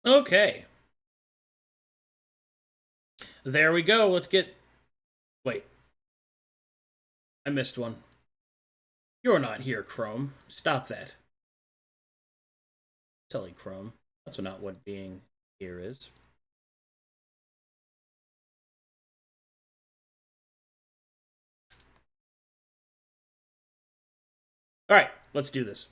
Okay. There we go. Let's get... Wait. I missed one. You're not here, Chrome. Stop that. Silly Chrome. That's not what being here is. Alright, let's do this.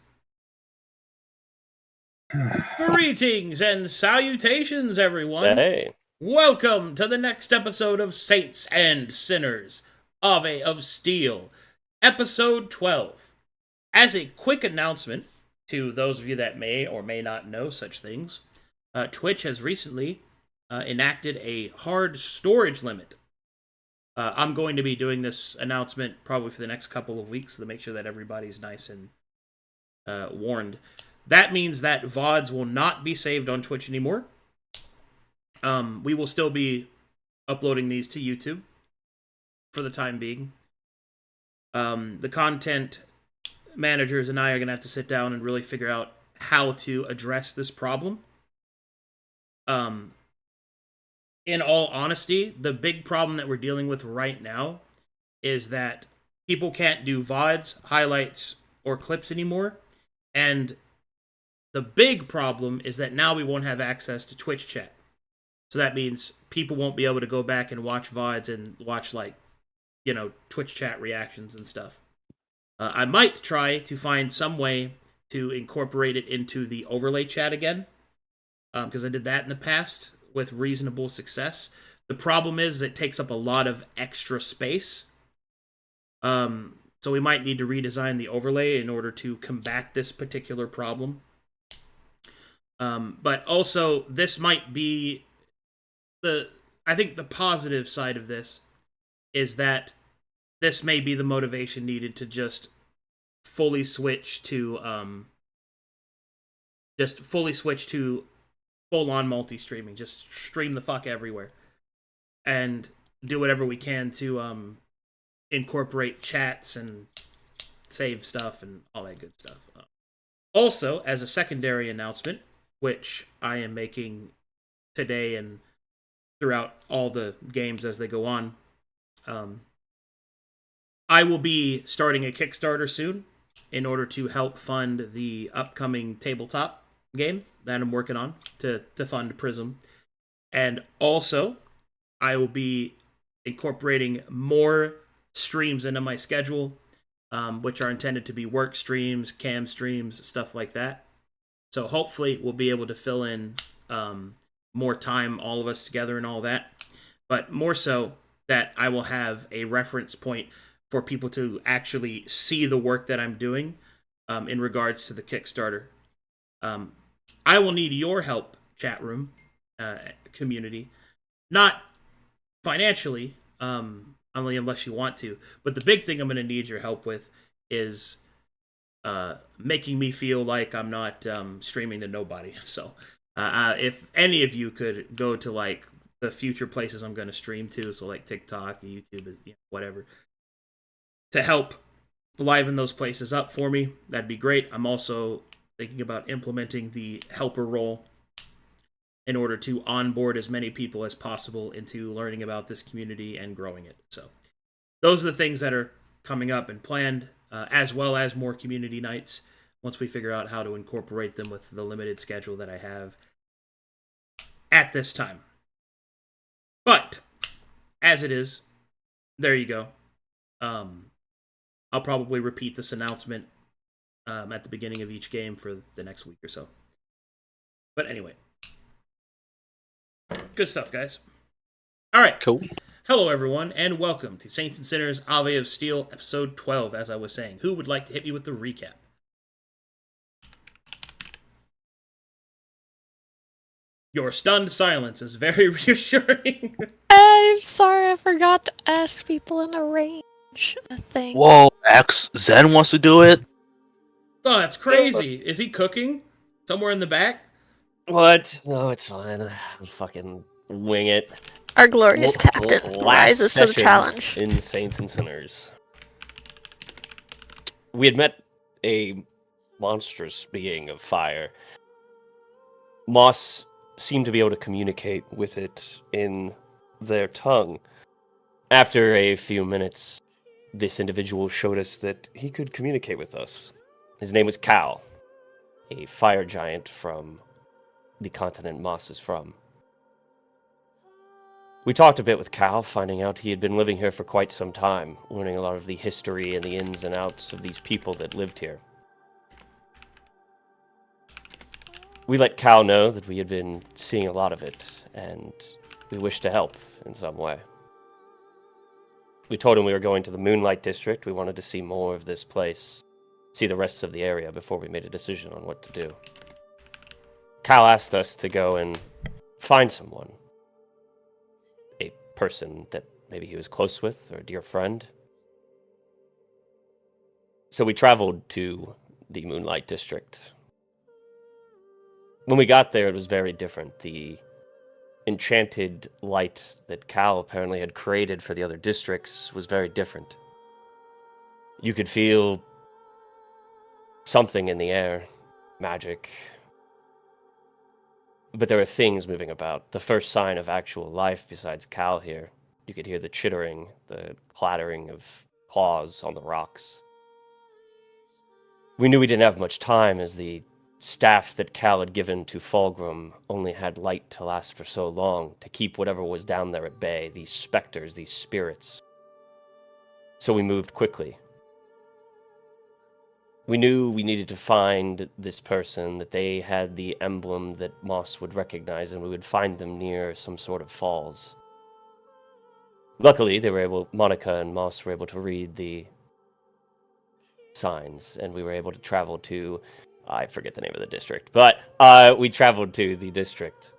Greetings and salutations, everyone. Hey. Welcome to the next episode of Saints and Sinners, Ave of Steel, episode 12. As a quick announcement to those of you that may or may not know such things, Twitch has recently enacted a hard storage limit. I'm going to be doing this announcement probably for the next couple of weeks to make sure that everybody's nice and warned. That means that VODs will not be saved on Twitch anymore. We will still be uploading these to YouTube for the time being. The content managers and I are going to have to sit down and really figure out how to address this problem. In all honesty, the big problem that we're dealing with right now is that people can't do VODs, highlights, or clips anymore. And the big problem is that now we won't have access to Twitch chat. So that means people won't be able to go back and watch VODs and watch, Twitch chat reactions and stuff. I might try to find some way to incorporate it into the overlay chat again, because I did that in the past with reasonable success. The problem is it takes up a lot of extra space. So we might need to redesign the overlay in order to combat this particular problem. But also, this might be I think the positive side of this is that this may be the motivation needed to just fully switch to full-on multi-streaming. Just stream the fuck everywhere. And do whatever we can to incorporate chats and save stuff and all that good stuff. Also, as a secondary announcement, which I am making today and throughout all the games as they go on, I will be starting a Kickstarter soon in order to help fund the upcoming tabletop game that I'm working on to fund Prism. And also, I will be incorporating more streams into my schedule, which are intended to be work streams, cam streams, stuff like that. So hopefully we'll be able to fill in more time, all of us together and all that. But more so that I will have a reference point for people to actually see the work that I'm doing in regards to the Kickstarter. I will need your help, chat room, community. Not financially, only unless you want to. But the big thing I'm going to need your help with is making me feel like I'm not streaming to nobody. So if any of you could go to the future places I'm going to stream to, so like TikTok, YouTube, whatever, to help liven those places up for me, that'd be great. I'm also thinking about implementing the helper role in order to onboard as many people as possible into learning about this community and growing it. So those are the things that are coming up and planned, as well as more community nights once we figure out how to incorporate them with the limited schedule that I have at this time. But as it is, there you go. I'll probably repeat this announcement at the beginning of each game for the next week or so. But anyway, good stuff, guys. All right. Cool. Hello, everyone, and welcome to Saints and Sinners, Ave of Steel, episode 12, as I was saying. Who would like to hit me with the recap? Your stunned silence is very reassuring. I'm sorry, I forgot to ask people in the range thing. Whoa, Zen wants to do it? Oh, that's crazy. Is he cooking? Somewhere in the back? What? No, it's fine. I'll fucking wing it. Our glorious captain rises to the challenge. In Saints and Sinners, we had met a monstrous being of fire. Moss seemed to be able to communicate with it in their tongue. After a few minutes, this individual showed us that he could communicate with us. His name was Cal, a fire giant from the continent Moss is from. We talked a bit with Cal, finding out he had been living here for quite some time, learning a lot of the history and the ins and outs of these people that lived here. We let Cal know that we had been seeing a lot of it, and we wished to help in some way. We told him we were going to the Moonlight District. We wanted to see more of this place, see the rest of the area before we made a decision on what to do. Cal asked us to go and find someone. A person that maybe he was close with, or a dear friend. So we traveled to the Moonlight District. When we got there, it was very different. The enchanted light that Cal apparently had created for the other districts was very different. You could feel something in the air, magic. But there were things moving about. The first sign of actual life besides Cal here. You could hear the chittering, the clattering of claws on the rocks. We knew we didn't have much time, as the staff that Cal had given to Fulgrim only had light to last for so long, to keep whatever was down there at bay, these specters, these spirits. So we moved quickly. We knew we needed to find this person, that they had the emblem that Moss would recognize, and we would find them near some sort of falls. Luckily, Monica and Moss were able to read the signs, and we were able to travel to, I forget the name of the district, but we traveled to the district.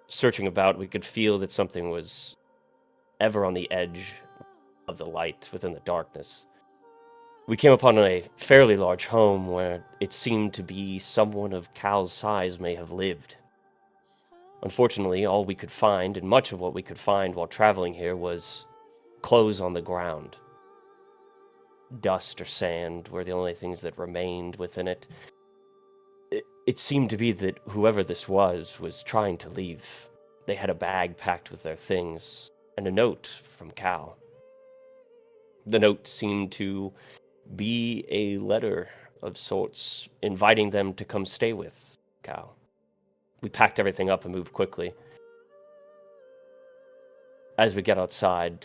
Searching about, we could feel that something was ever on the edge of the light within the darkness. We came upon a fairly large home where it seemed to be someone of Cal's size may have lived. Unfortunately, all we could find, and much of what we could find while traveling here, was clothes on the ground. Dust or sand were the only things that remained within it. It seemed to be that whoever this was trying to leave. They had a bag packed with their things, and a note from Cal. The note seemed to be a letter of sorts, inviting them to come stay with Cal. We packed everything up and moved quickly. As we got outside,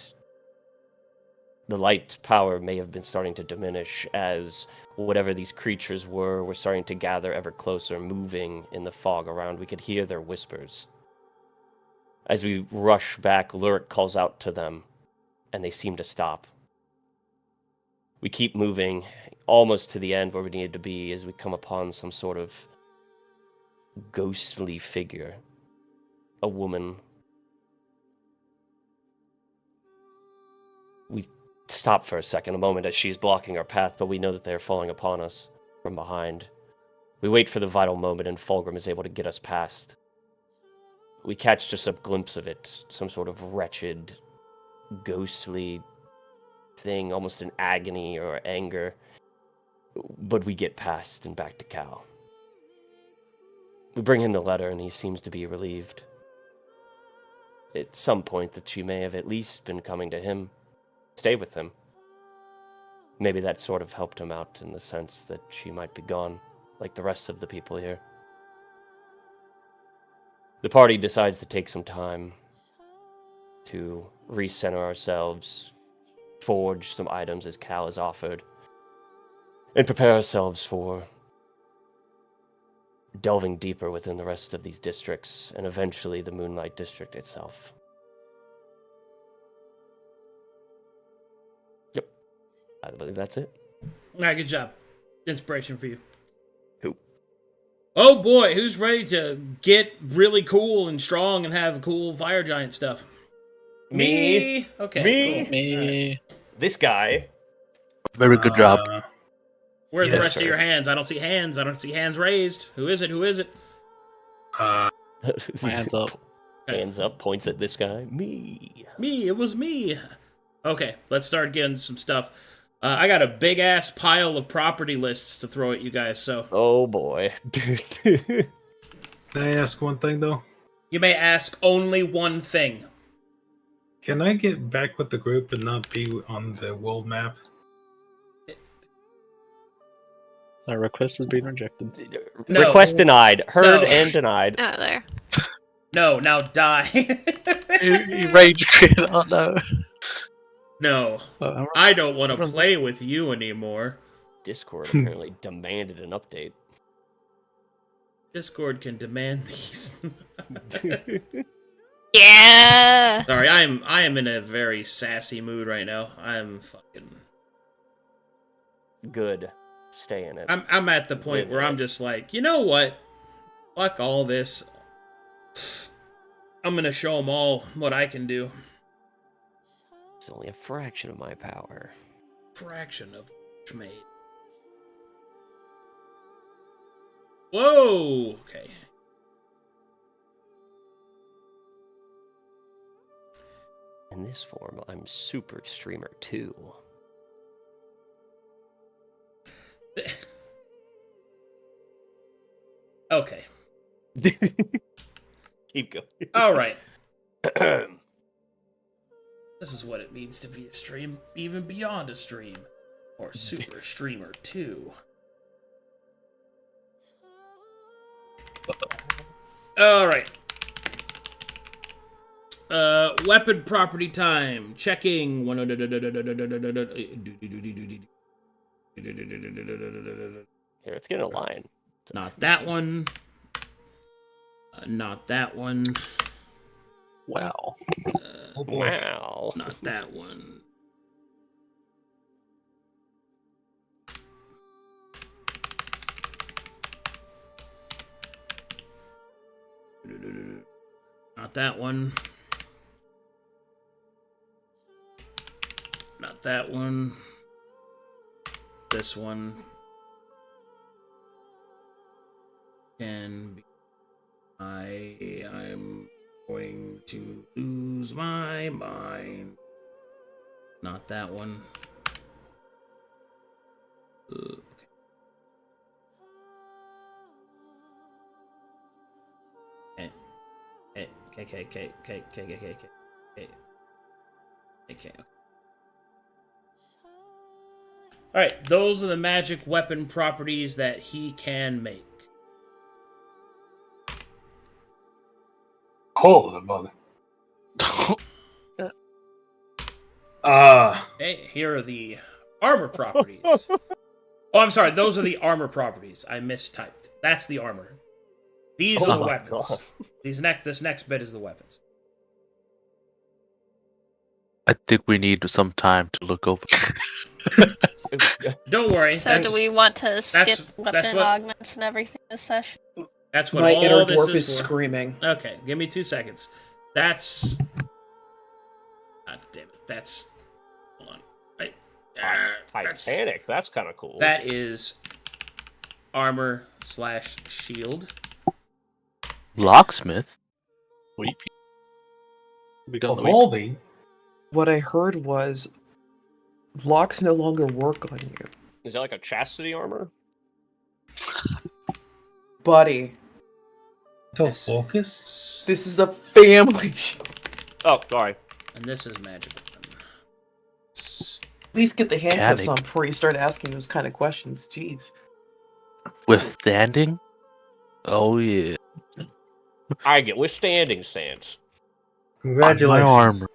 the light power may have been starting to diminish, as whatever these creatures were starting to gather ever closer, moving in the fog around. We could hear their whispers. As we rush back, Lurik calls out to them, and they seem to stop. We keep moving, almost to the end where we needed to be, as we come upon some sort of ghostly figure. A woman. We stop for a moment as she's blocking our path, but we know that they're falling upon us from behind. We wait for the vital moment, and Fulgrim is able to get us past. We catch just a glimpse of it, some sort of wretched, ghostly thing, almost in agony or anger. But we get past and back to Cal. We bring him the letter, and he seems to be relieved. At some point that she may have at least been coming to him, stay with him. Maybe that sort of helped him out in the sense that she might be gone, like the rest of the people here. The party decides to take some time to recenter ourselves, forge some items as Cal has offered, and prepare ourselves for delving deeper within the rest of these districts, and eventually the Moonlight District itself. Yep. I believe that's it. Alright, good job. Inspiration for you. Who? Oh boy, who's ready to get really cool and strong and have cool fire giant stuff? Me. Okay. Me. Cool. Me. Right. This guy. Very good job. Where's the Yes, rest of sir. your hands? I don't see hands. I don't see hands raised. Who is it? Who is it? My hands up. Hands up, points at this guy. Me. Me. It was me. Okay, let's start getting some stuff. I got a big ass pile of property lists to throw at you guys. So Oh boy. Can I ask one thing though? You may ask only one thing. Can I get back with the group and not be on the world map? Our request has been rejected. No. Request denied. Heard No. and denied. Oh, there. No, now die. You rage quit. Oh no. No, Oh, I don't want to everyone's- play with you anymore. Discord apparently demanded an update. Discord can demand these. Yeah. Sorry, I am in a very sassy mood right now. I'm fucking. Good. Stay in it. I'm at the point where I'm just like, you know what? Fuck all this. I'm gonna show them all what I can do. It's only a fraction of my power. Fraction of made. Whoa. Okay. In this form, I'm Super Streamer 2. Okay. Keep going. All right. This is what it means to be a stream, even beyond a stream. Or Super Streamer 2. Alright. Weapon property time. Checking. Here, let's get in a line. Not that one. Not that one. Wow. Oh boy. Wow. Not that one. Not that one. Not that one. This one. Can be. I'm going to lose my mind. Not that one. Okay. Okay. Alright, those are the magic weapon properties that he can make. Holy mother. Hey, here are the armor properties. Oh, I'm sorry, those are the armor properties. I mistyped. That's the armor. These Oh are the my weapons. God. This next bit is the weapons. I think we need some time to look over. Don't worry. So do we want to skip that's weapon what- augments and everything this session? That's what My all inner this dwarf is is for. screaming. Okay, give me 2 seconds. That's. God damn it. That's. Hold on. Titanic. That's kind of cool. That is armor/shield. Locksmith? Weep. We got the weep. Evolving? What I heard was locks no longer work on you. Is that like a chastity armor? Buddy, To focus? this is a family show. Oh, sorry. And this is magic. At least get the handcuffs Mechanic. on before you start asking those kind of questions. Jeez. Withstanding? Oh yeah. I get withstanding stance. My Congratulations. armor.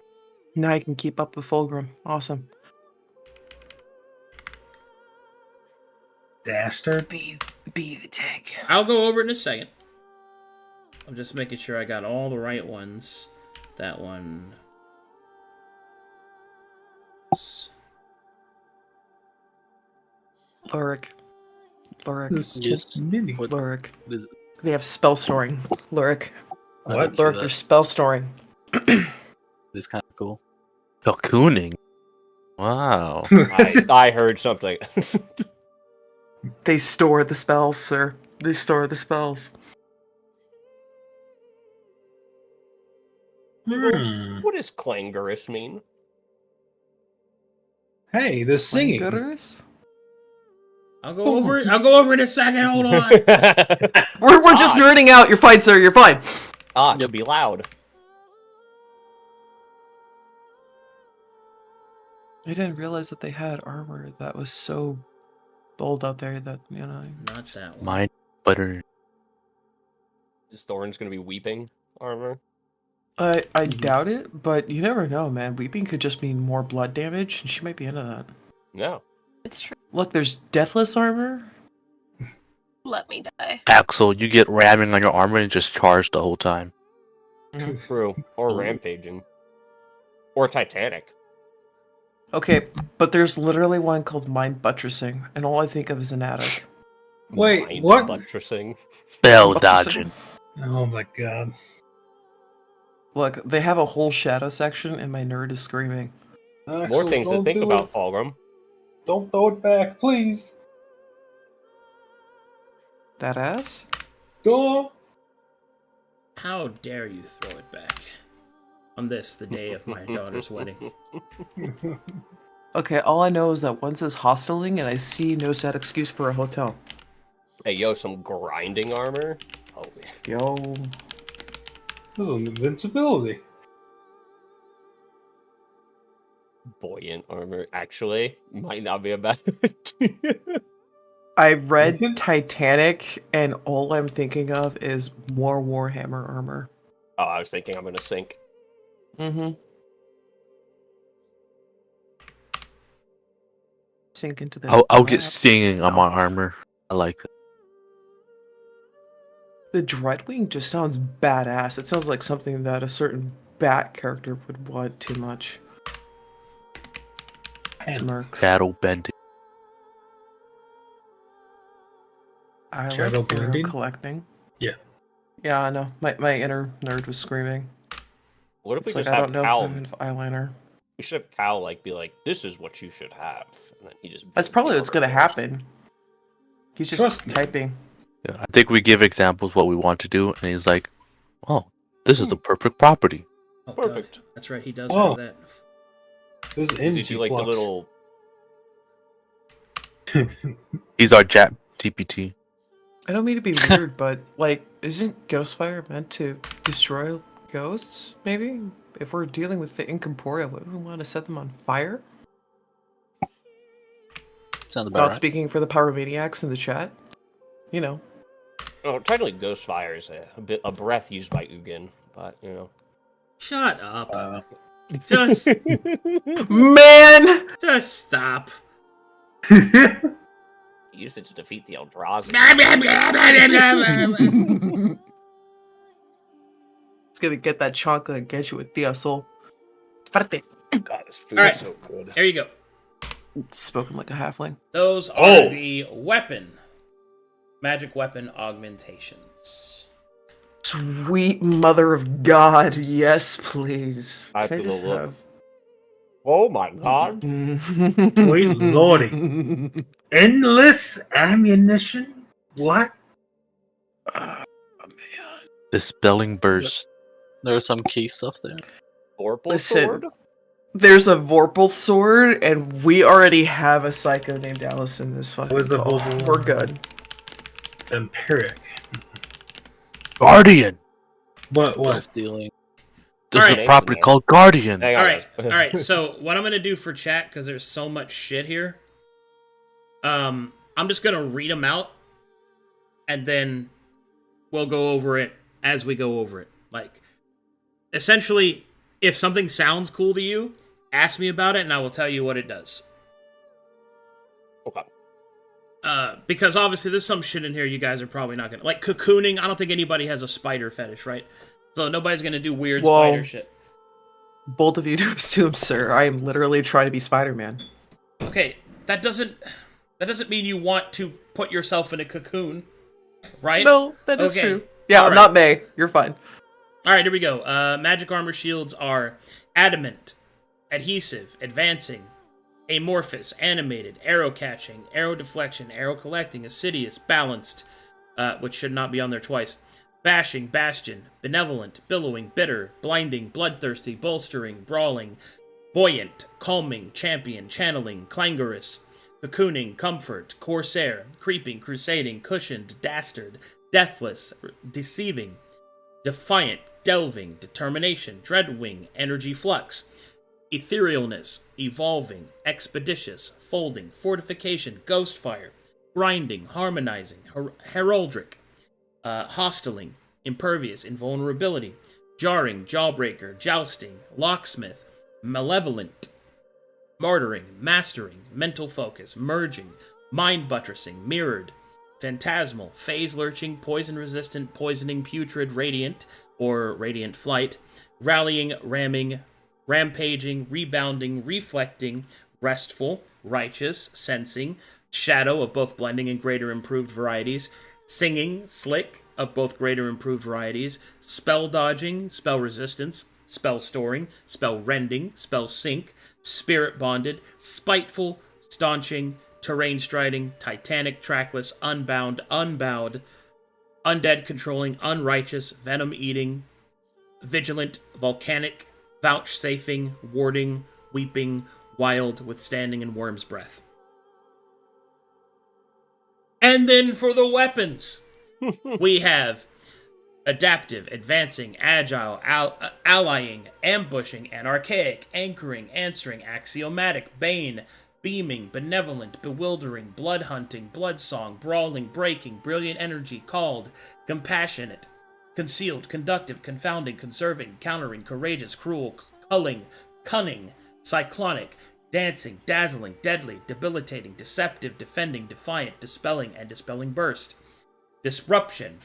Now you can keep up with Fulgrim. Awesome. Dastard. Be the dick. I'll go over it in a second. I'm just making sure I got all the right ones. That one. Lurik. Yes. Mini. What Lurik. is it? They have spell storing. Lurik. I What? didn't see Lurik, that. there's spell storing. It's kind of cool. Cocooning. Wow. I heard something. They store the spells, sir. They store the spells. What does clangorous mean? Hey, the singing. Gutters? I'll go over it. I'll go over it in a second. Hold on. We're just Ah. nerding out. You're fine, sir. You're fine. Ah, to be loud. I didn't realize that they had armor that was so bold out there that, Not that one. Mine butter. Is Thorin's gonna be weeping armor? I doubt it, but you never know, man. Weeping could just mean more blood damage, and she might be into that. No. It's true. Look, there's deathless armor. Let me die. Axel, you get ramming on your armor and just charge the whole time. True. Or rampaging. Or Titanic. Okay, but there's literally one called Mind Buttressing, and all I think of is an attic. Wait, Mind what? Buttressing. Spell Buttressing. dodging. Oh my god. Look, they have a whole shadow section, and my nerd is screaming. More Axel, things to don't think do about, it. Fulgrim. Don't throw it back, please. That ass? Don't. How dare you throw it back on this, the day of my daughter's wedding? Okay, all I know is that one says hosteling, and I see no sad excuse for a hotel. Hey, yo, some grinding armor? Oh, yeah. Yo. This is an invincibility. Buoyant armor, actually, might not be a bad idea. I read Titanic, and all I'm thinking of is more Warhammer armor. Oh, I was thinking I'm gonna sink. Mm-hmm. Sink into this. I'll get lab. stinging on No. my armor. I like it. The Dreadwing just sounds badass. It sounds like something that a certain bat character would want too much. It's Mercs. Battle bending. I Shadow like arrow blending? collecting. Yeah. Yeah, I know. My inner nerd was screaming. What if we It's like, just I have don't know Cal? if I have eyeliner. We should have Cal be like, "This is what you should have," and then he just. That's builds the probably what's armor gonna for us. happen. He's just Trust me. typing. Yeah, I think we give examples what we want to do, and he's like, "Oh, this is the perfect property." Oh, Perfect. God. That's right, he does Oh. have that. This is Does he energy do like the flux. little? He's our Chat GPT. I don't mean to be weird, but like, isn't Ghostfire meant to destroy ghosts? Maybe if we're dealing with the incorporeal, wouldn't we want to set them on fire? Sounds about Not right. speaking for the pyromaniacs in the chat. You know. Oh, technically, Ghostfire is a breath used by Ugin, but you know. Shut up. Uh, Just Man! stop. Use it to defeat the Eldrazi. It's gonna get that chocolate and get you a Tia Sol. Fuerte. God, this food Alright. is so good. There you go. Spoken like a halfling. Those are Oh. the magic weapon augmentations. Sweet mother of God, yes, please. I Can have to just look. have- Oh my God! Sweet lordy. Endless ammunition? What? The spelling burst. there's some key stuff there. Vorpal Listen. sword. There's a Vorpal sword, and we already have a psycho named Alice in this fucking What is the call. Vorpal We're one? good. Empiric. Guardian. What? Plus dealing. There's Alright. a property called Guardian. Hang on, Alright, guys. alright, so what I'm gonna do for chat, because there's so much shit here, I'm just gonna read them out, and then we'll go over it as we go over it. Like, essentially, if something sounds cool to you, ask me about it, and I will tell you what it does. Okay. Because obviously there's some shit in here you guys are probably not gonna... Like, cocooning, I don't think anybody has a spider fetish, right? So nobody's gonna do weird Whoa. spider shit. Bold of you to assume, sir. I am literally trying to be Spider-Man. Okay, that doesn't mean you want to put yourself in a cocoon, right? No, that is Okay. true. Yeah, All I'm right. not May. You're fine. All right, here we go. Magic armor shields are adamant, adhesive, advancing, amorphous, animated, arrow catching, arrow deflection, arrow collecting, assiduous, balanced, which should not be on there twice. Bashing, bastion, benevolent, billowing, bitter, blinding, bloodthirsty, bolstering, brawling, buoyant, calming, champion, channeling, clangorous, cocooning, comfort, corsair, creeping, crusading, cushioned, dastard, deathless, deceiving, Defiant, Delving, Determination, Dreadwing, Energy Flux. Etherealness, Evolving, Expeditious, Folding, Fortification, Ghostfire, Grinding, Harmonizing, Heraldic, Hostiling, Impervious, Invulnerability, Jarring, Jawbreaker, Jousting, Locksmith, Malevolent, Martyring, Mastering, Mental Focus, Merging, Mind Buttressing, Mirrored, Phantasmal, Phase Lurching, Poison Resistant, Poisoning, Putrid, Radiant, or Radiant Flight, Rallying, Ramming, Rampaging, Rebounding, Reflecting, Restful, Righteous, Sensing, Shadow of both blending and greater improved varieties, Singing, Slick of both greater improved varieties, Spell Dodging, Spell Resistance, Spell Storing, Spell Rending, Spell Sync, Spirit Bonded, Spiteful, Staunching, Terrain Striding, Titanic, Trackless, Unbound, Unbowed, Undead Controlling, Unrighteous, Venom Eating, Vigilant, Volcanic, Vouchsafing, Warding, Weeping, Wild, Withstanding, and Worm's Breath. And then for the weapons, we have Adaptive, Advancing, Agile, Allying, Ambushing, Anarchaic, Anchoring, Answering, Axiomatic, Bane, Beaming, Benevolent, Bewildering, Blood Hunting, Bloodsong, Brawling, Breaking, Brilliant Energy, Called, Compassionate, Concealed, Conductive, Confounding, Conserving, Countering, Courageous, Cruel, Culling, Cunning, Cyclonic, Dancing, Dazzling, Deadly, Debilitating, Deceptive, Defending, Defiant, Dispelling, and Dispelling Burst. Disruption,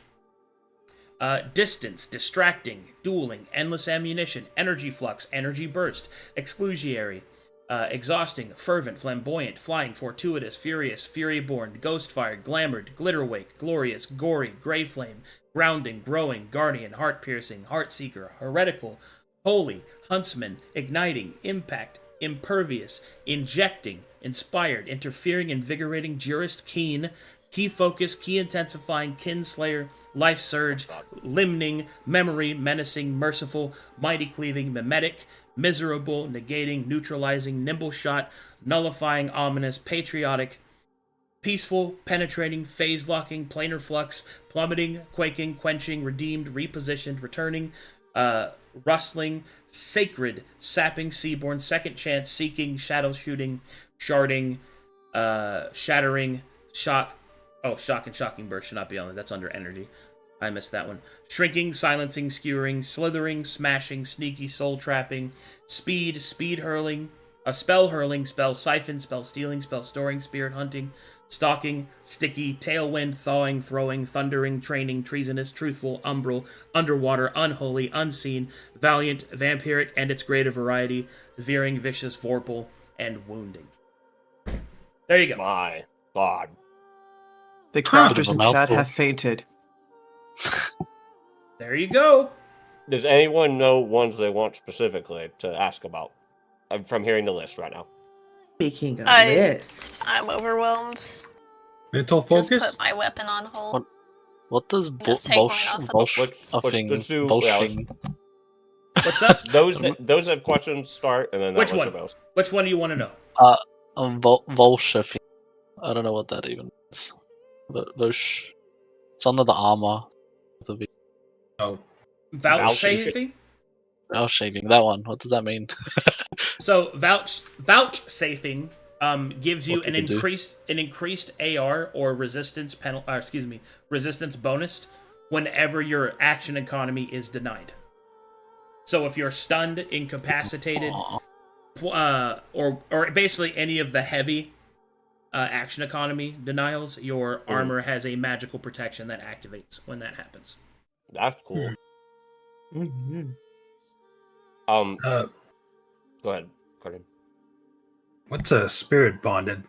Distance, Distracting, Dueling, Endless Ammunition, Energy Flux, Energy Burst, Exclusionary, Exhausting, Fervent, Flamboyant, Flying, Fortuitous, Furious, Furyborn, Ghostfire, Glamored, Glitterwake, Glorious, Gory, Grey Flame, Grounding, Growing, Guardian, Heart-Piercing, Heartseeker, Heretical, Holy, Huntsman, Igniting, Impact, Impervious, Injecting, Inspired, Interfering, Invigorating, Jurist, Keen, Key Focus, Key Intensifying, Kinslayer, Life Surge, Limning, Memory, Menacing, Merciful, Mighty Cleaving, Mimetic, Miserable, Negating, Neutralizing, Nimble Shot, Nullifying, Ominous, Patriotic, Peaceful, Penetrating, Phase Locking, Planar Flux, Plummeting, Quaking, Quenching, Redeemed, Repositioned, Returning, Rustling, Sacred, Sapping, Seaborn, Second Chance, Seeking, Shadow Shooting, Sharding, Shattering, Shock. Oh, Shock and Shocking Burst should not be on there. That's under Energy. I missed that one. Shrinking, Silencing, Skewering, Slithering, Smashing, Sneaky, Soul Trapping, Speed, Speed Hurling, Spell Hurling, Spell Siphon, Spell Stealing, Spell Storing, Spirit Hunting, Stalking, Sticky, Tailwind, Thawing, Throwing, Thundering, Training, Treasonous, Truthful, Umbral, Underwater, Unholy, Unseen, Valiant, Vampiric, and its greater variety, Veering, Vicious, Vorpal, and Wounding. There you go. My God. The characters in Bit of a chat mouthful. have fainted. There you go. Does anyone know ones they want specifically to ask about? I'm from hearing the list right now. Speaking of I- this, I'm overwhelmed. Mental Just focus? put my weapon on hold. What does Just take mine off of the- Let's do- What's up? Those that have questions start, and then that Which one's one? about us. Which one do you want to know? Volsha. I don't know what that even is. But Vosh. It's under the armor. Oh. Vouchsafing? Shaving. That one. What does that mean? So vouchsafing gives you What an did it do? increased AR or resistance resistance bonus whenever your action economy is denied. So if you're stunned, incapacitated, Aw. or basically any of the heavy action economy denials, your armor has a magical protection that activates when that happens. That's cool. Mm-hmm. Go ahead, Carden. What's a spirit bonded?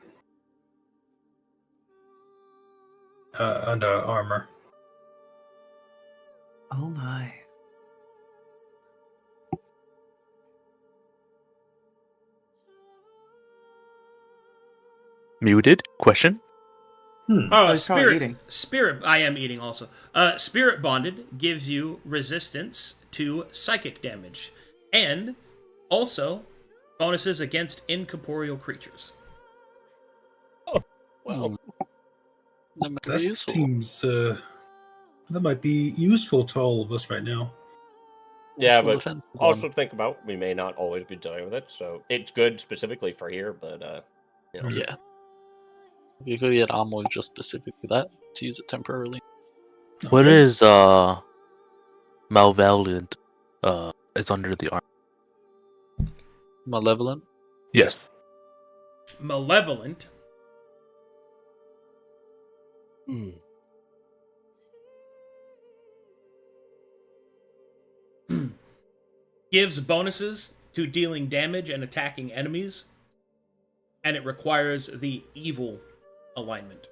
Under armor. Oh my. Muted? Question? Oh, he's probably eating. Spirit. I am eating also. Spirit bonded gives you resistance to psychic damage, and also bonuses against incorporeal creatures. Well, That might be That useful. seems That might be useful to all of us right now. Yeah, Useful but defense. also think about we may not always be dealing with it, so it's good specifically for here, but you know. Yeah. You could get ammo just specific to that to use it temporarily. What Okay. is Malvaliant? It's under the arm. Malevolent. Yes. Malevolent Hmm. gives bonuses to dealing damage and attacking enemies, and it requires the evil alignment.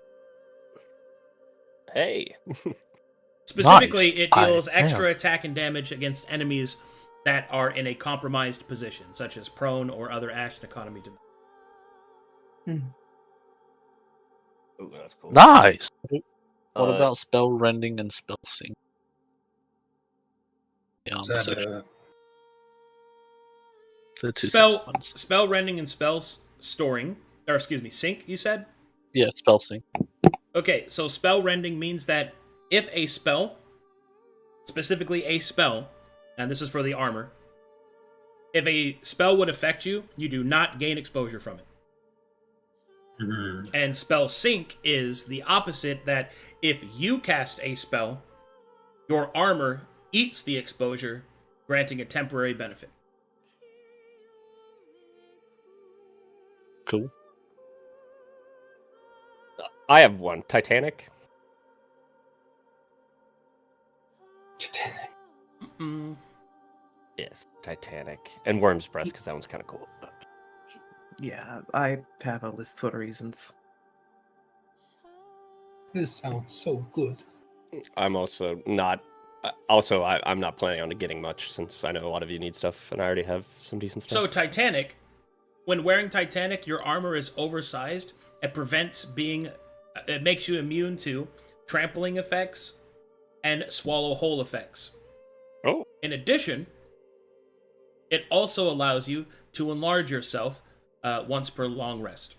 Hey. Specifically, Nice. it deals I extra am. attack and damage against enemies that are in a compromised position, such as prone or other action economy denial. Ooh, that's cool. Nice. What about spell rending and spell sync? Yeah, Is that, section. The two Spell separate ones. spell rending and spells storing, or excuse me, sync, you said? Yeah, spell sync. Okay, so spell rending means that if a spell, specifically a spell, and this is for the armor, if a spell would affect you, you do not gain exposure from it. Mhm. And spell sync is the opposite, that if you cast a spell, your armor eats the exposure, granting a temporary benefit. Cool. I have one. Titanic. Mm-mm. Yes, Titanic. And Worm's Breath, because that one's kind of cool. Yeah, I have a list for reasons. This sounds so good. I'm also not. I'm not planning on getting much since I know a lot of you need stuff, and I already have some decent stuff. So Titanic, when wearing Titanic, your armor is oversized. It makes you immune to trampling effects and swallow whole effects. Oh. In addition, it also allows you to enlarge yourself once per long rest.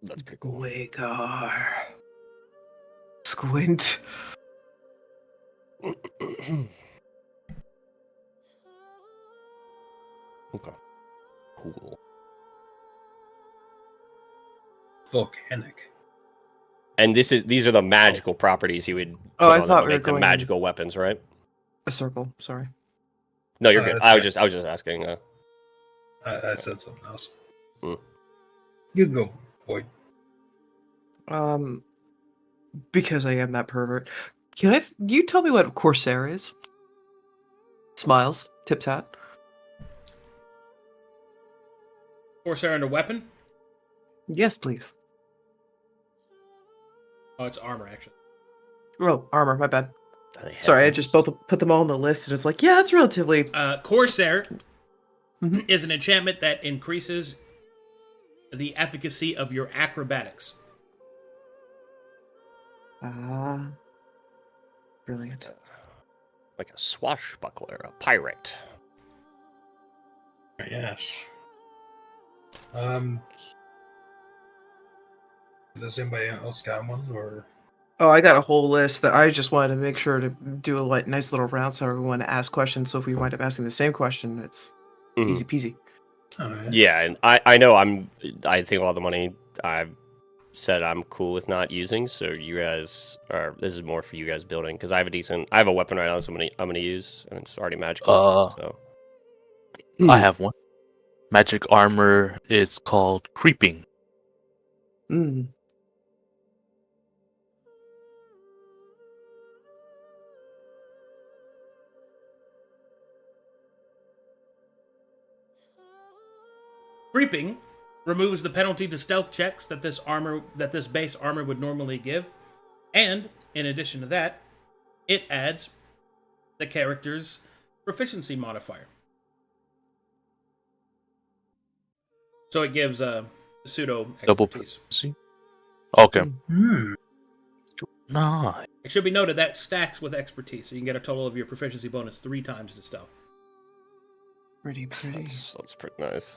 That's pretty cool. Wagar. Squint. Okay. Cool. Volcanic. And these are the magical properties you would. Oh, put I on them thought to we were make them going- magical weapons, right? A circle, sorry. No, you're good. that's I was right. just asking. I said something else. Hmm. You go, boy. Because I am that pervert. You tell me what Corsair is? Smiles. Tip tat. Corsair and a weapon? Yes, please. Oh, it's armor, actually. Oh, armor, my bad. Are they Sorry, I headphones? just both put them all on the list, and it's like, yeah, it's relatively... Corsair Mhm. is an enchantment that increases the efficacy of your acrobatics. Ah. Brilliant. Like a swashbuckler, a pirate. Yes. Does anybody else got one, or? Oh, I got a whole list that I just wanted to make sure to do a nice little round so everyone asks questions, so if we wind up asking the same question, it's Mhm. easy peasy. Oh, yeah. Yeah, and I know I think a lot of the money I've said I'm cool with not using, so you guys this is more for you guys building, because I have a weapon right now that I'm gonna use, and it's already magical. So I have one. Magic armor is called Creeping. Mm. Creeping removes the penalty to stealth checks that this base armor would normally give, and in addition to that, it adds the character's proficiency modifier. So it gives a pseudo Double expertise. See? Okay. Hmm. Nice. It should be noted that stacks with expertise, so you can get a total of your proficiency bonus 3 times to stealth. Pretty. that's pretty nice.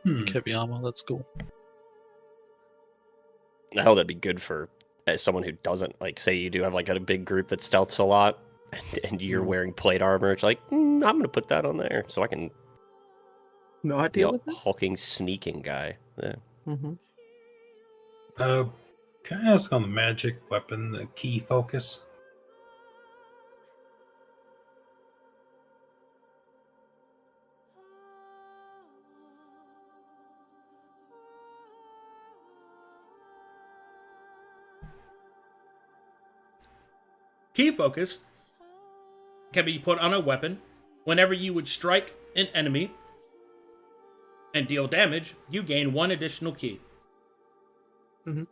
Hmm. Heavy ammo, that's cool. The hell, that'd be good for as someone who doesn't, like, say you do have like a big group that stealths a lot, and you're wearing plate armor, it's like, I'm gonna put that on there so I can, Not you deal know, with this. hulking, sneaking guy. Yeah. Mm-hmm. Can I ask on the magic weapon, the key focus? Key focus can be put on a weapon whenever you would strike an enemy and deal damage. You gain 1 additional key. Hmm.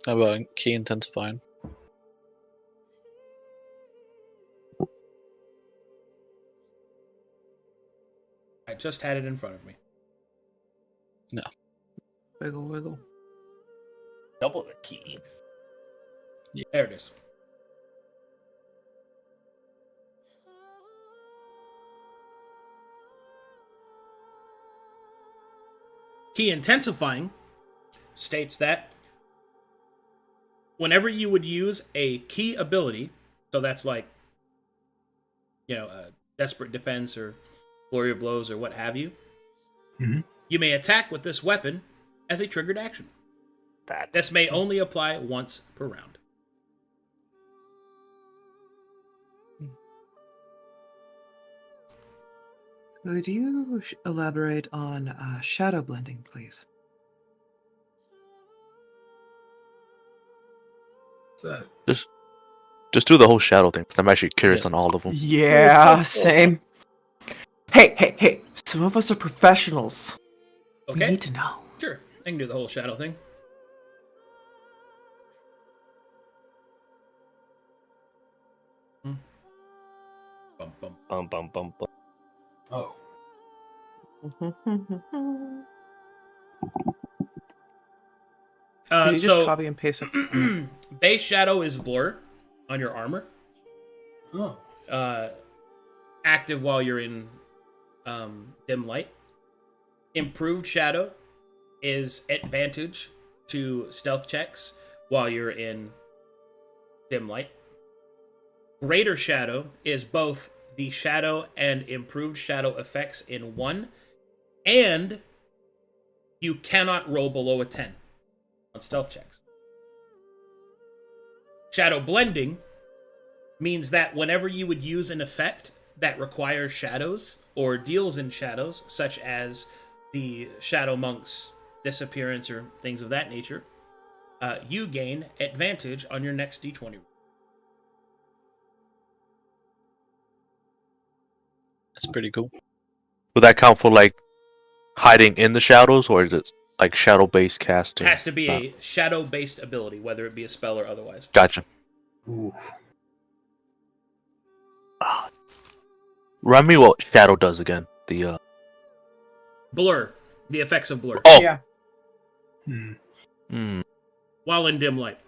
How about key intensifying? I just had it in front of me. Wiggle, wiggle. Double the key. There it is. Key intensifying states that whenever you would use a key ability, so that's like, desperate defense or flurry of blows or what have you, you may attack with this weapon as a triggered action. This may only apply once per round. Could you elaborate on shadow blending, please? What's that? Just do the whole shadow thing, because I'm actually curious on all of them. Yeah, same. Hey! Some of us are professionals. Okay? We need to know. Sure, I can do the whole shadow thing. Bum, bum. Bum, bum, bum, bum. Oh. Can you just copy and paste it? Base shadow is blur on your armor. Oh. Active while you're in dim light. Improved shadow is advantage to stealth checks while you're in dim light. Greater shadow is both the shadow and improved shadow effects in one, and you cannot roll below a 10 on stealth checks. Shadow blending means that whenever you would use an effect that requires shadows or deals in shadows, such as the Shadow Monk's disappearance or things of that nature, you gain advantage on your next d20. That's pretty cool. Would that count for like hiding in the shadows, or is it like shadow-based casting? It has to be a shadow-based ability, whether it be a spell or otherwise. Gotcha. Ooh. Remind me what shadow does again. The Blur. The effects of blur. Oh. Yeah. While in dim light.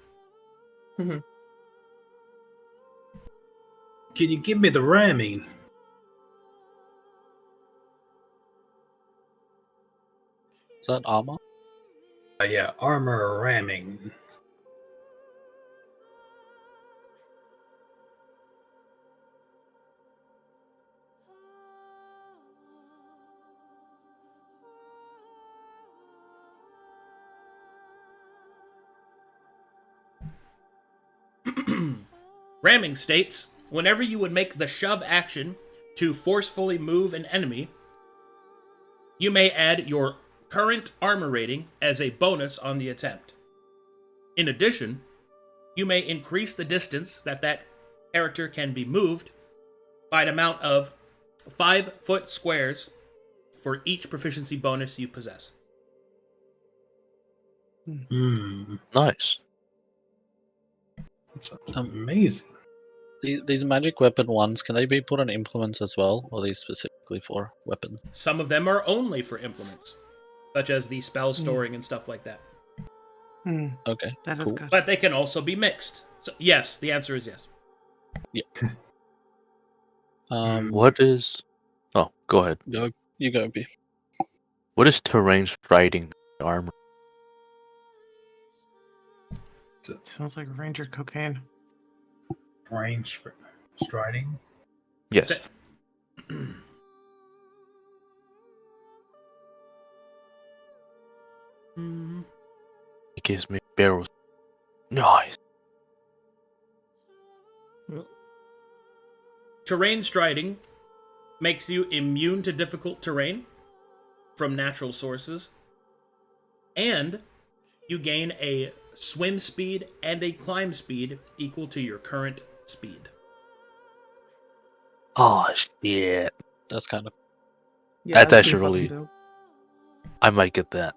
Mm-hmm. Can you give me the ramming? Is that armor? Yeah, armor ramming. Ramming states, whenever you would make the shove action to forcefully move an enemy, you may add your current armor rating as a bonus on the attempt. In addition, you may increase the distance that character can be moved by an amount of 5 foot squares for each proficiency bonus you possess. nice. That sounds amazing. These magic weapon ones, can they be put on implements as well, or are these specifically for weapons? Some of them are only for implements, such as the spell storing and stuff like that. Okay, That is cool. good. But they can also be mixed. So yes, the answer is yes. Yeah. What is? Oh, go ahead. You go, B. What is terrain striding armor? Sounds like Ranger cocaine. Range striding. Yes. Sit. It gives me barrels. Nice. Terrain striding makes you immune to difficult terrain from natural sources, and you gain a swim speed and a climb speed equal to your current speed. Oh shit. That's kind of Yeah, That's pretty actually fucking really- dope. I might get that.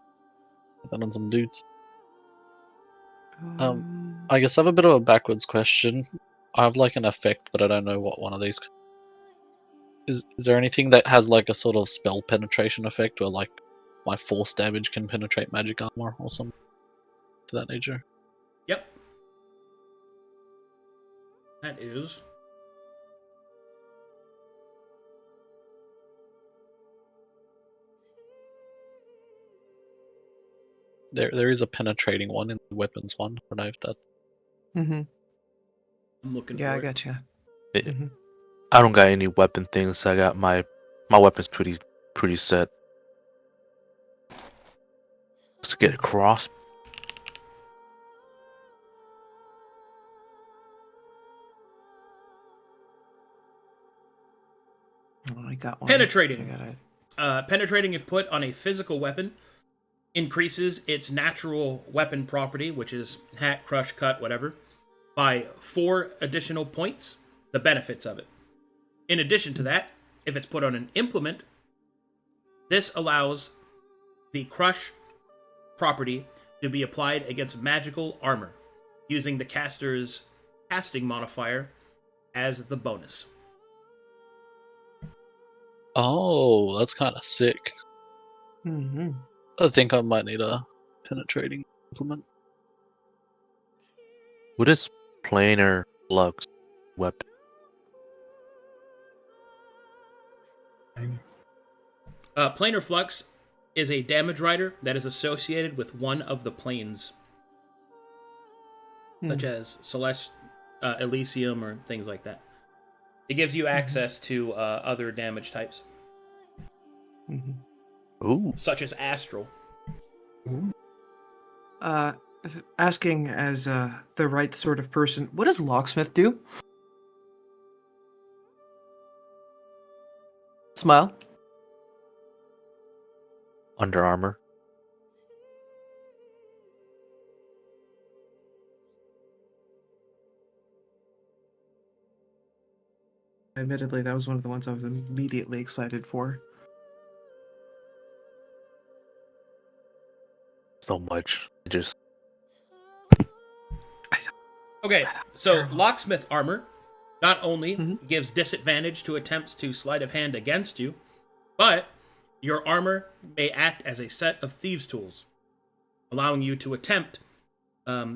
that on some dudes. I guess I have a bit of a backwards question. I have like an effect, but I don't know what one of these. Is there anything that has like a sort of spell penetration effect, where like my force damage can penetrate magic armor or something to that nature? Yep. That is. There is a penetrating one in the weapons one. I don't know if that. Mm-hmm. I'm looking Yeah, for I it. got you. It- Mm-hmm. I don't got any weapon things. I got my weapon's pretty set. Let's get a cross. Oh, I got one. Penetrating. I got it. Penetrating, if put on a physical weapon, increases its natural weapon property, which is hack, crush, cut, whatever, by 4 additional points, the benefits of it. In addition to that, if it's put on an implement, this allows the crush property to be applied against magical armor, using the caster's casting modifier as the bonus. Oh, that's kind of sick. Mm-hmm. I think I might need a penetrating implement. What is planar flux weapon? Planar Flux is a damage rider that is associated with one of the planes, such as Celeste, Elysium, or things like that. It gives you access to other damage types, Mm-hmm. Ooh. such as Astral. Asking as the right sort of person, what does Locksmith do? Smile. Under Armour. Admittedly, that was one of the ones I was immediately excited for. So much. Just Okay, so Terrible. Locksmith armor not only Mhm. gives disadvantage to attempts to sleight of hand against you, but your armor may act as a set of thieves' tools, allowing you to attempt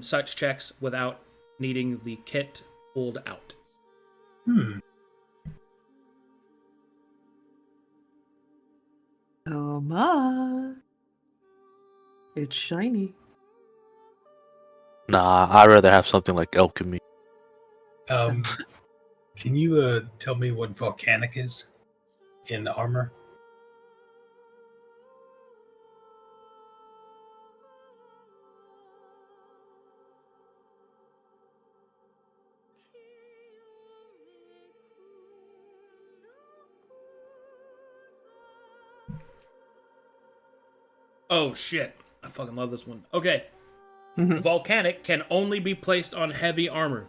such checks without needing the kit pulled out. Oh my. It's shiny. nah. I'd rather have something like alchemy. Can you tell me what volcanic is in armor? Oh shit, I fucking love this one. Okay, Mhm. Volcanic can only be placed on heavy armor.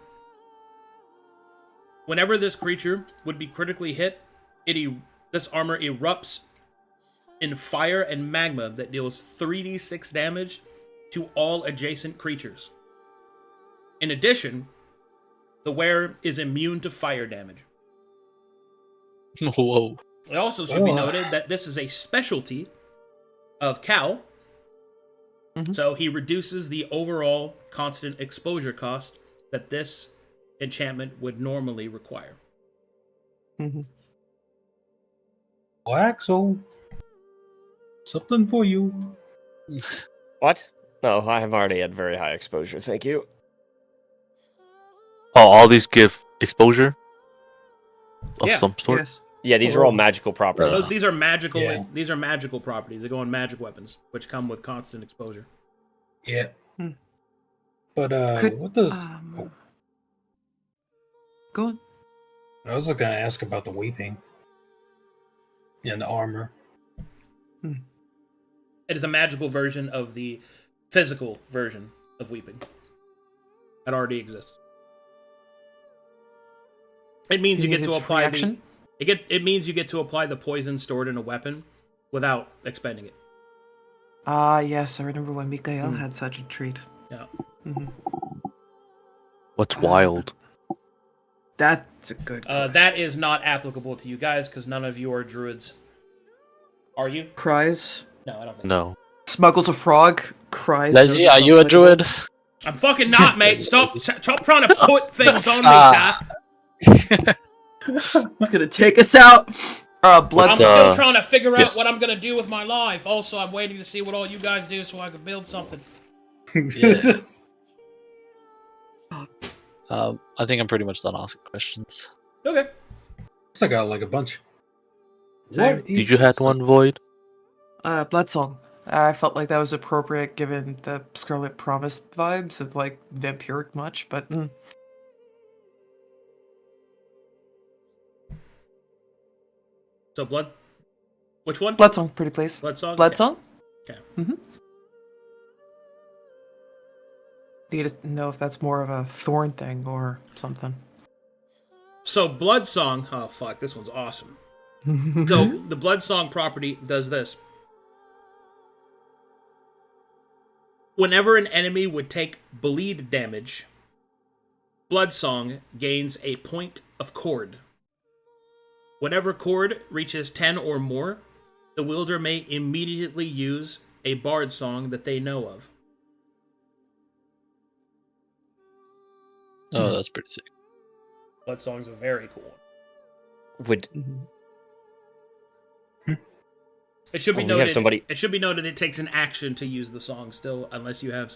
Whenever this creature would be critically hit, this armor erupts in fire and magma that deals 3d6 damage to all adjacent creatures. In addition, the wearer is immune to fire damage. Whoa. It also should be Oh. noted that this is a specialty of Cal, Mhm. so he reduces the overall constant exposure cost that this enchantment would normally require. Mhm. Oh, Axel. Something for you. What? No, I have already had very high exposure, thank you. Oh, all these give exposure of Yeah. some sort. Yes. Yeah, these are all magical properties. These are magical. Yeah. These are magical properties. They go on magic weapons, which come with constant exposure. Yeah. Hmm. But Could- what does? Go on. I was just gonna ask about the weeping and the armor. It is a magical version of the physical version of weeping that already exists. It means you get to apply the. It means you get to apply the poison stored in a weapon without expending it. Ah, yes, I remember when Mikael had such a treat. Yeah. Hmm. What's wild? That's a good question. That is not applicable to you guys because none of you are druids. Are you? Cries. No, I don't think so. No. Smuggles a frog. Cries. Leslie, knows are it's you a applicable. druid? I'm fucking not, mate. Stop trying to put things on me, Ah. Dad. It's gonna take us out. Blood. I'm What's, still trying to figure out yes. what I'm gonna do with my life. Also, I'm waiting to see what all you guys do so I can build something. Yeah. I think I'm pretty much done asking questions. Okay. I got like a bunch. Same. What? Did you have one, Void? Blood Song. I felt like that was appropriate given the Scarlet Promise vibes of like vampiric much, but So blood. Which one? Blood Song, pretty please. Blood song. Blood Okay. Song. Okay. Need to know if that's more of a thorn thing or something. So blood song. Oh fuck, this one's awesome. So the blood song property does this. Whenever an enemy would take bleed damage, blood song gains a point of cord. Whenever cord reaches 10 or more, the wielder may immediately use a bard song that they know of. Oh, that's pretty sick. Blood songs are very cool. Would It should be Oh, we have noted. somebody- It should be noted. It takes an action to use the song still, unless you have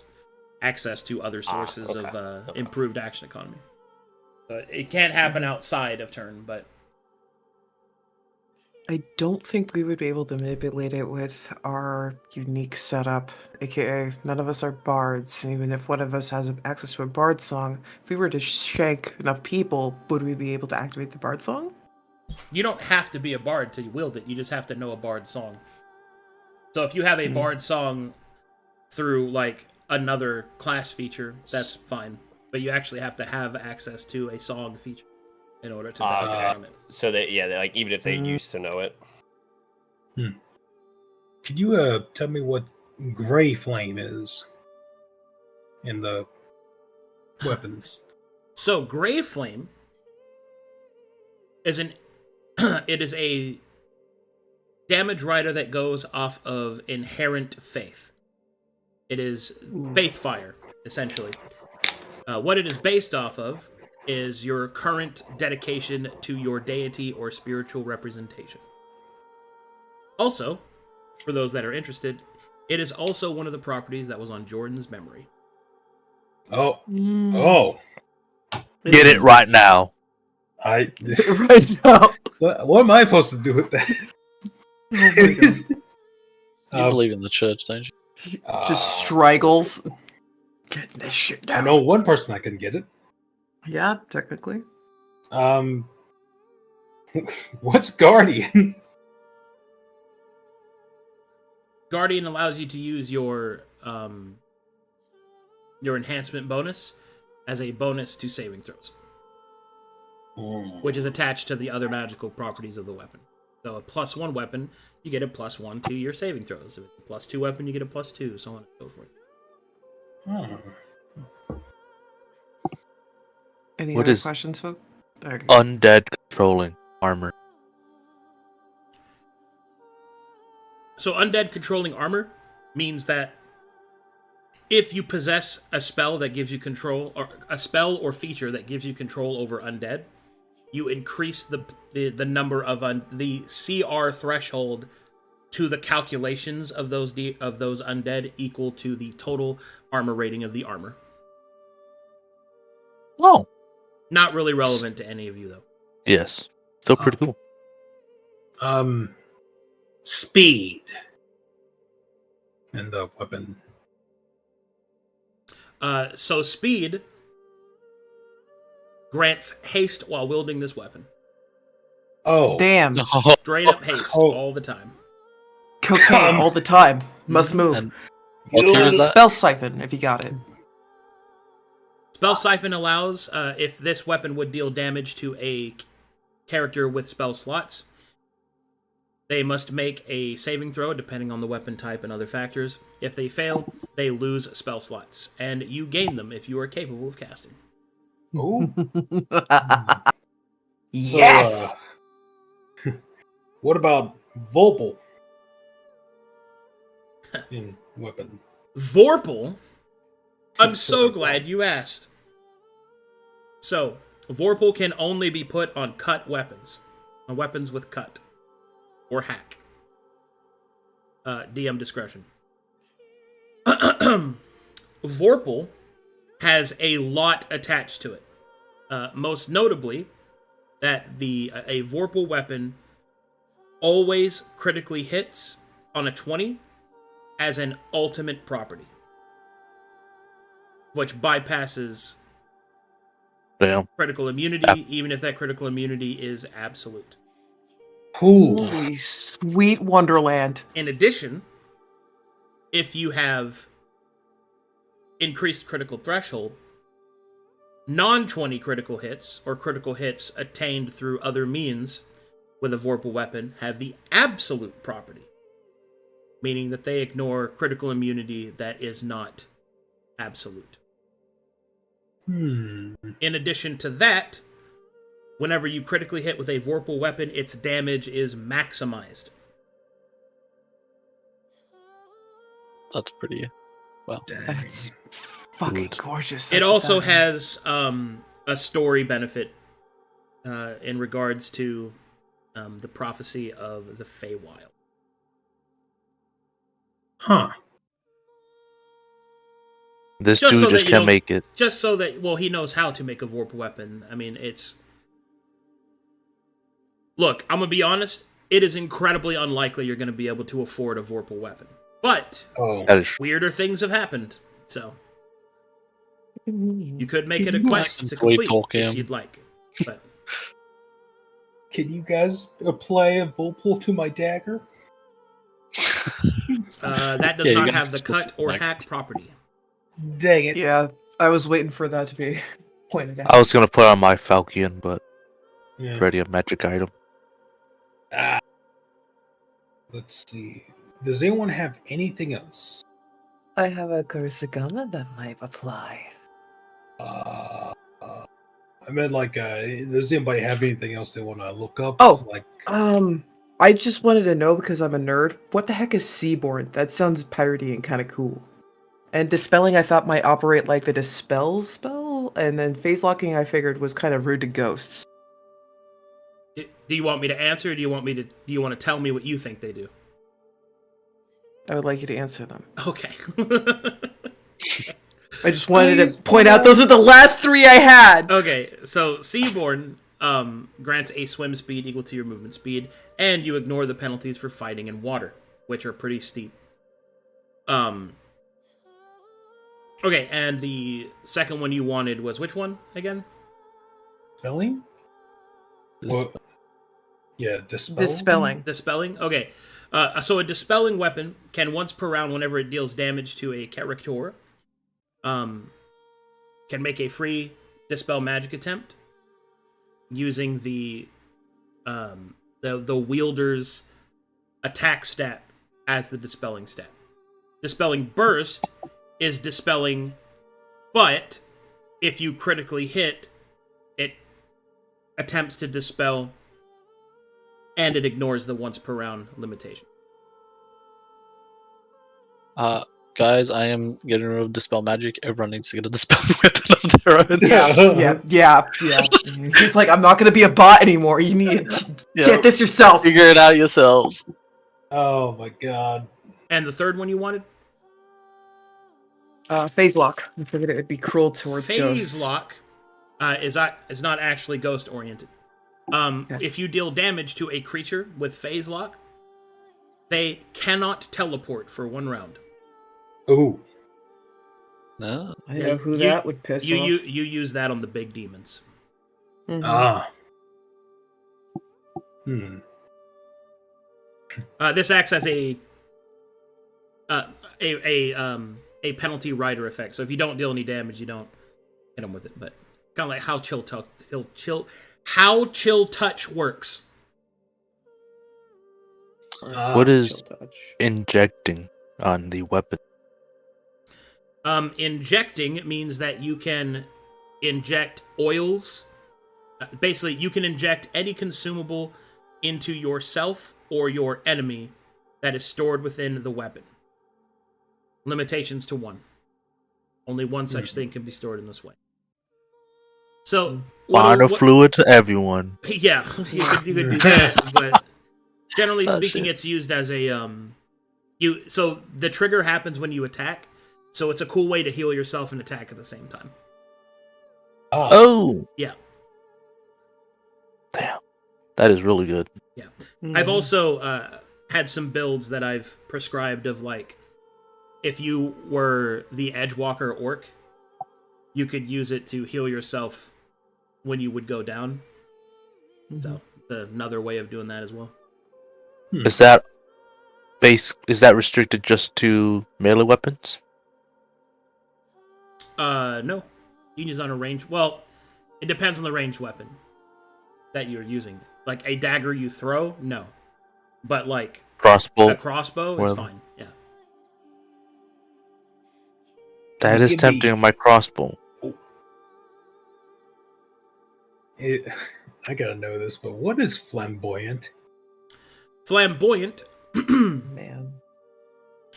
access to other sources okay, of okay. improved action economy. But it can't happen outside of turn. But I don't think we would be able to manipulate it with our unique setup, aka none of us are bards, and even if one of us has access to a bard song, if we were to shank enough people, would we be able to activate the bard song? you don't have to be a bard to wield it. You just have to know a bard song. So if you have a bard song through like another class feature, that's fine. But you actually have to have access to a song feature in order to benefit okay. from it. So that like even if they used to know it. Could you tell me what gray flame is in the weapons? So Grave Flame is it is a damage rider that goes off of inherent faith. It is faith fire, essentially. What it is based off of is your current dedication to your deity or spiritual representation. Also, for those that are interested, it is also one of the properties that was on Jordan's memory. Oh, oh! Get it right now. I Right now. what am I supposed to do with that? Oh my God. You believe in the church, don't you? Just straggles. Getting this shit I down. know one person that can get it. Yeah, technically. What's Guardian? Guardian allows you to use your enhancement bonus as a bonus to saving throws, which is attached to the other magical properties of the weapon. So a +1 weapon, you get a +1 to your saving throws. If it's a +2 weapon, you get a +2, so on and so forth. Any What other is- questions, folks? Okay. Undead controlling armor. So undead controlling armor means that if you possess a spell that gives you control, or a spell or feature that gives you control over undead, you increase the number of the CR threshold to the calculations of those undead equal to the total armor rating of the armor. Oh, Not really relevant to any of you though. yes. Still pretty cool. Speed. And the weapon. So speed grants haste while wielding this weapon. Oh. Damn. Straight up haste all the time. Cocaine all the time. Must move. And what tier is that? Spell siphon if you got it. Spell Siphon allows, if this weapon would deal damage to a character with spell slots, they must make a saving throw depending on the weapon type and other factors. If they fail, they lose spell slots, and you gain them if you are capable of casting. Ooh. Yes! What about Volpal? In weapon. Vorpal? I'm so glad you asked. So, Vorpal can only be put on cut weapons. On weapons with cut. Or hack. DM discretion. Vorpal has a lot attached to it. Most notably, that a Vorpal weapon always critically hits on a 20 as an ultimate property, which bypasses Damn. critical immunity, even if that critical immunity is absolute. Cool. Holy sweet Wonderland. In addition, if you have increased critical threshold, non-20 critical hits, or critical hits attained through other means with a Vorpal weapon, have the absolute property, meaning that they ignore critical immunity that is not absolute. In addition to that, whenever you critically hit with a Vorpal weapon, its damage is maximized. That's pretty. Well, That's fucking gorgeous. It That's what also that has is. a story benefit in regards to the prophecy of the Feywild. Huh. This Just dude so that just you can't don't- make it. Just so that, well, he knows how to make a Vorpal weapon. I mean, it's... Look, I'm going to be honest, it is incredibly unlikely you're going to be able to afford a Vorpal weapon. But Oh. That is weirder things have happened, so... You could make Can it a you quest to actually complete talk if him? you'd like. But Can you guys apply a Volpal to my dagger? that does Yeah, you not gotta have the split cut or like- hack property. Dang it. Yeah, I was waiting for that to be pointed out. I was gonna put on my Falcon, but Yeah. it's already a magic item. Ah. Let's see. Does anyone have anything else? I have a Kurisagama that might apply. I meant like, does anybody have anything else they want to look up? Oh. Like, I just wanted to know because I'm a nerd. What the heck is Seaborn? That sounds piratey and kind of cool. And Dispelling I thought might operate like the Dispel spell, and then Phase Locking I figured was kind of rude to ghosts. Do you want me to answer, or do you want to tell me what you think they do? I would like you to answer them. Okay. I just wanted Please to point out those are the last three I had. Okay, so Seaborn grants a swim speed equal to your movement speed, and you ignore the penalties for fighting in water, which are pretty steep. Okay, and the second one you wanted was which one again? spelling? This- Well, yeah, dispel. Dispelling. Dispelling? Okay. So a dispelling weapon can once per round, whenever it deals damage to a character, can make a free dispel magic attempt using the wielder's attack stat as the dispelling stat. Dispelling burst is dispelling, but if you critically hit, it attempts to dispel, and it ignores the once per round limitation. Guys, I am getting rid of Dispel Magic. Everyone needs to get a Dispel weapon of their own. Yeah. He's like, I'm not gonna be a bot anymore. You need to Yeah. get this yourself. Figure it out yourselves. Oh my god. And the third one you wanted? Phase lock. I figured it would be cruel towards Phase ghosts. lock is not actually ghost oriented. Okay. If you deal damage to a creature with phase lock, they cannot teleport for 1 round. Ooh. No. I know who You- that would piss You off. use that on the big demons. Mhm. Ah. Hmm. This acts as a penalty rider effect. So if you don't deal any damage, you don't hit them with it. But kind of like how chill touch works. What is Chill touch. injecting on the weapon? Injecting means that you can inject oils. Basically, you can inject any consumable into yourself or your enemy that is stored within the weapon. Limitations to 1. Only one such thing can be stored in this way. So, Final fluid to everyone. yeah, you could do that, but generally Oh, speaking, shit. it's used as a So the trigger happens when you attack, so it's a cool way to heal yourself and attack at the same time. Ah. Oh, Yeah. damn. That is really good. I've also had some builds that I've prescribed of like, if you were the Edgewalker orc, you could use it to heal yourself when you would go down. So another way of doing that as well. Is that restricted just to melee weapons? No, you can use on a range. Well, it depends on the ranged weapon that you're using. Like a dagger you throw, no, but like Crossbow. a crossbow is well, fine. Yeah. That Can you is give tempting me- on my crossbow. I gotta know this, but what is flamboyant? Flamboyant. Man.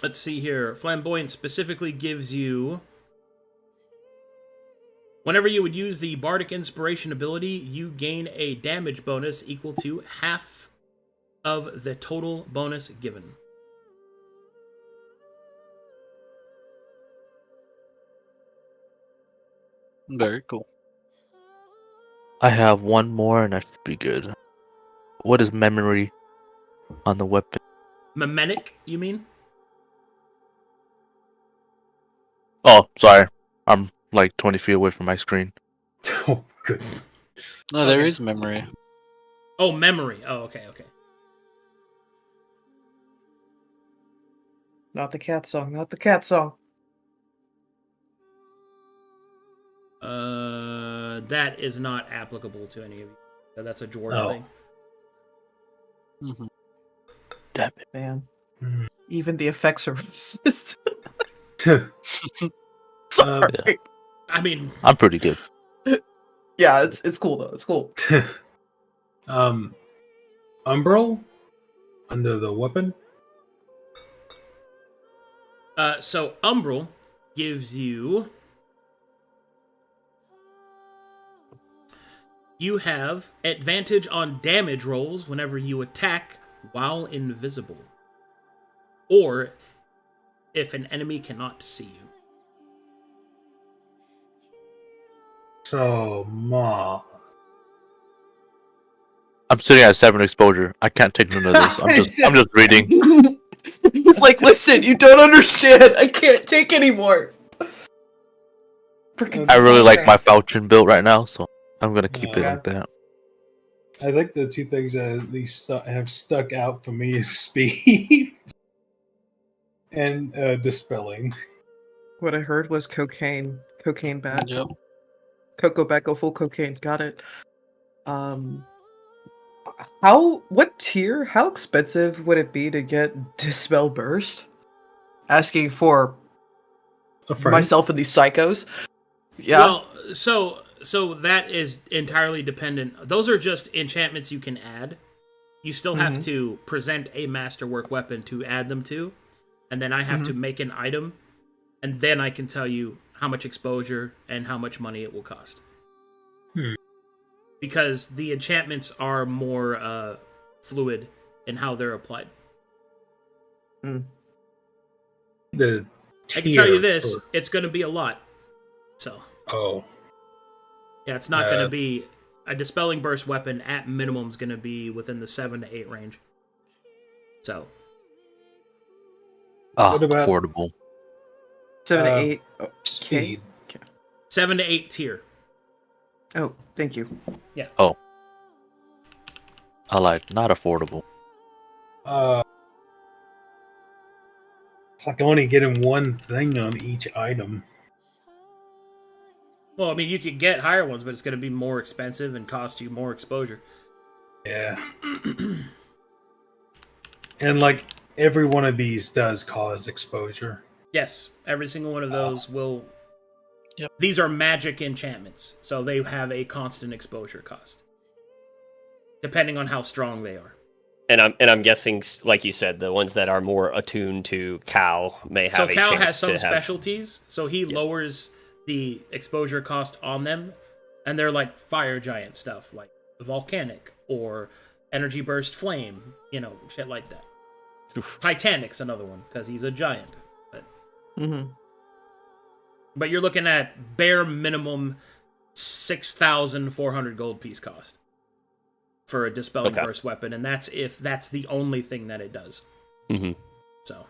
Let's see here. Flamboyant specifically gives you. Whenever you would use the Bardic Inspiration ability, you gain a damage bonus equal to half of the total bonus given. Very cool. I have one more and I should be good. What is memory on the weapon? Memenic, you mean? Oh, sorry. I'm like 20 feet away from my screen. Oh, good. No, there Okay. is memory. Oh, memory. Oh, okay. Not the cat song. Not the cat song. That is not applicable to any of you. That's a dwarf Oh. thing. hmm Damn it. Man. Hmm. Even the effects are racist. Um, Sorry. I mean, I'm pretty good. Yeah, it's cool though. It's cool. Umbral under the weapon. So Umbral gives you. You have advantage on damage rolls whenever you attack while invisible, or if an enemy cannot see you. So, I'm sitting at 7 exposure. I can't take none of this. I'm just reading. He's like, listen, you don't understand. I can't take anymore. Freaking I really like my sucks. Falchion build right now, so I'm gonna keep it Yeah. like that. I think the two things that at least have stuck out for me is speed and dispelling. What I heard was cocaine. Cocaine bad. Yep. Cocoa back, go full cocaine. Got it. What tier? How expensive would it be to get Dispel Burst? Asking for A friend. myself and these psychos. Yeah. Well, so that is entirely dependent. Those are just enchantments you can add. You still have to present a masterwork weapon to add them to, and then I have to make an item, and then I can tell you how much exposure and how much money it will cost. Because the enchantments are more fluid in how they're applied. The I can tell you tier this: for- it's going to be a lot. So oh, yeah, it's not going to Uh, be a dispelling burst weapon. At minimum, is going to be within the 7 to 8 range. So What about- affordable. 7 to Uh, 8. speed. 7 to 8 tier. Oh, thank you. I like not affordable. It's like only getting one thing on each item. Well, I mean, you could get higher ones, but it's going to be more expensive and cost you more exposure. Yeah. And like every one of these does cause exposure. Yes, every single one of those will. Yep. These are magic enchantments, so they have a constant exposure cost, depending on how strong they are. And I'm guessing, like you said, the ones that are more attuned to Cal may So have a Cal chance has some to have. specialties, so he lowers the exposure cost on them, and they're like fire giant stuff, like volcanic or energy burst flame, shit like that. Oof. Titanic's another one because he's a giant. Mm-hmm. But you're looking at bare minimum 6,400 gold piece cost for a dispelling burst weapon, and that's if that's the only thing that it does. Mm-hmm. So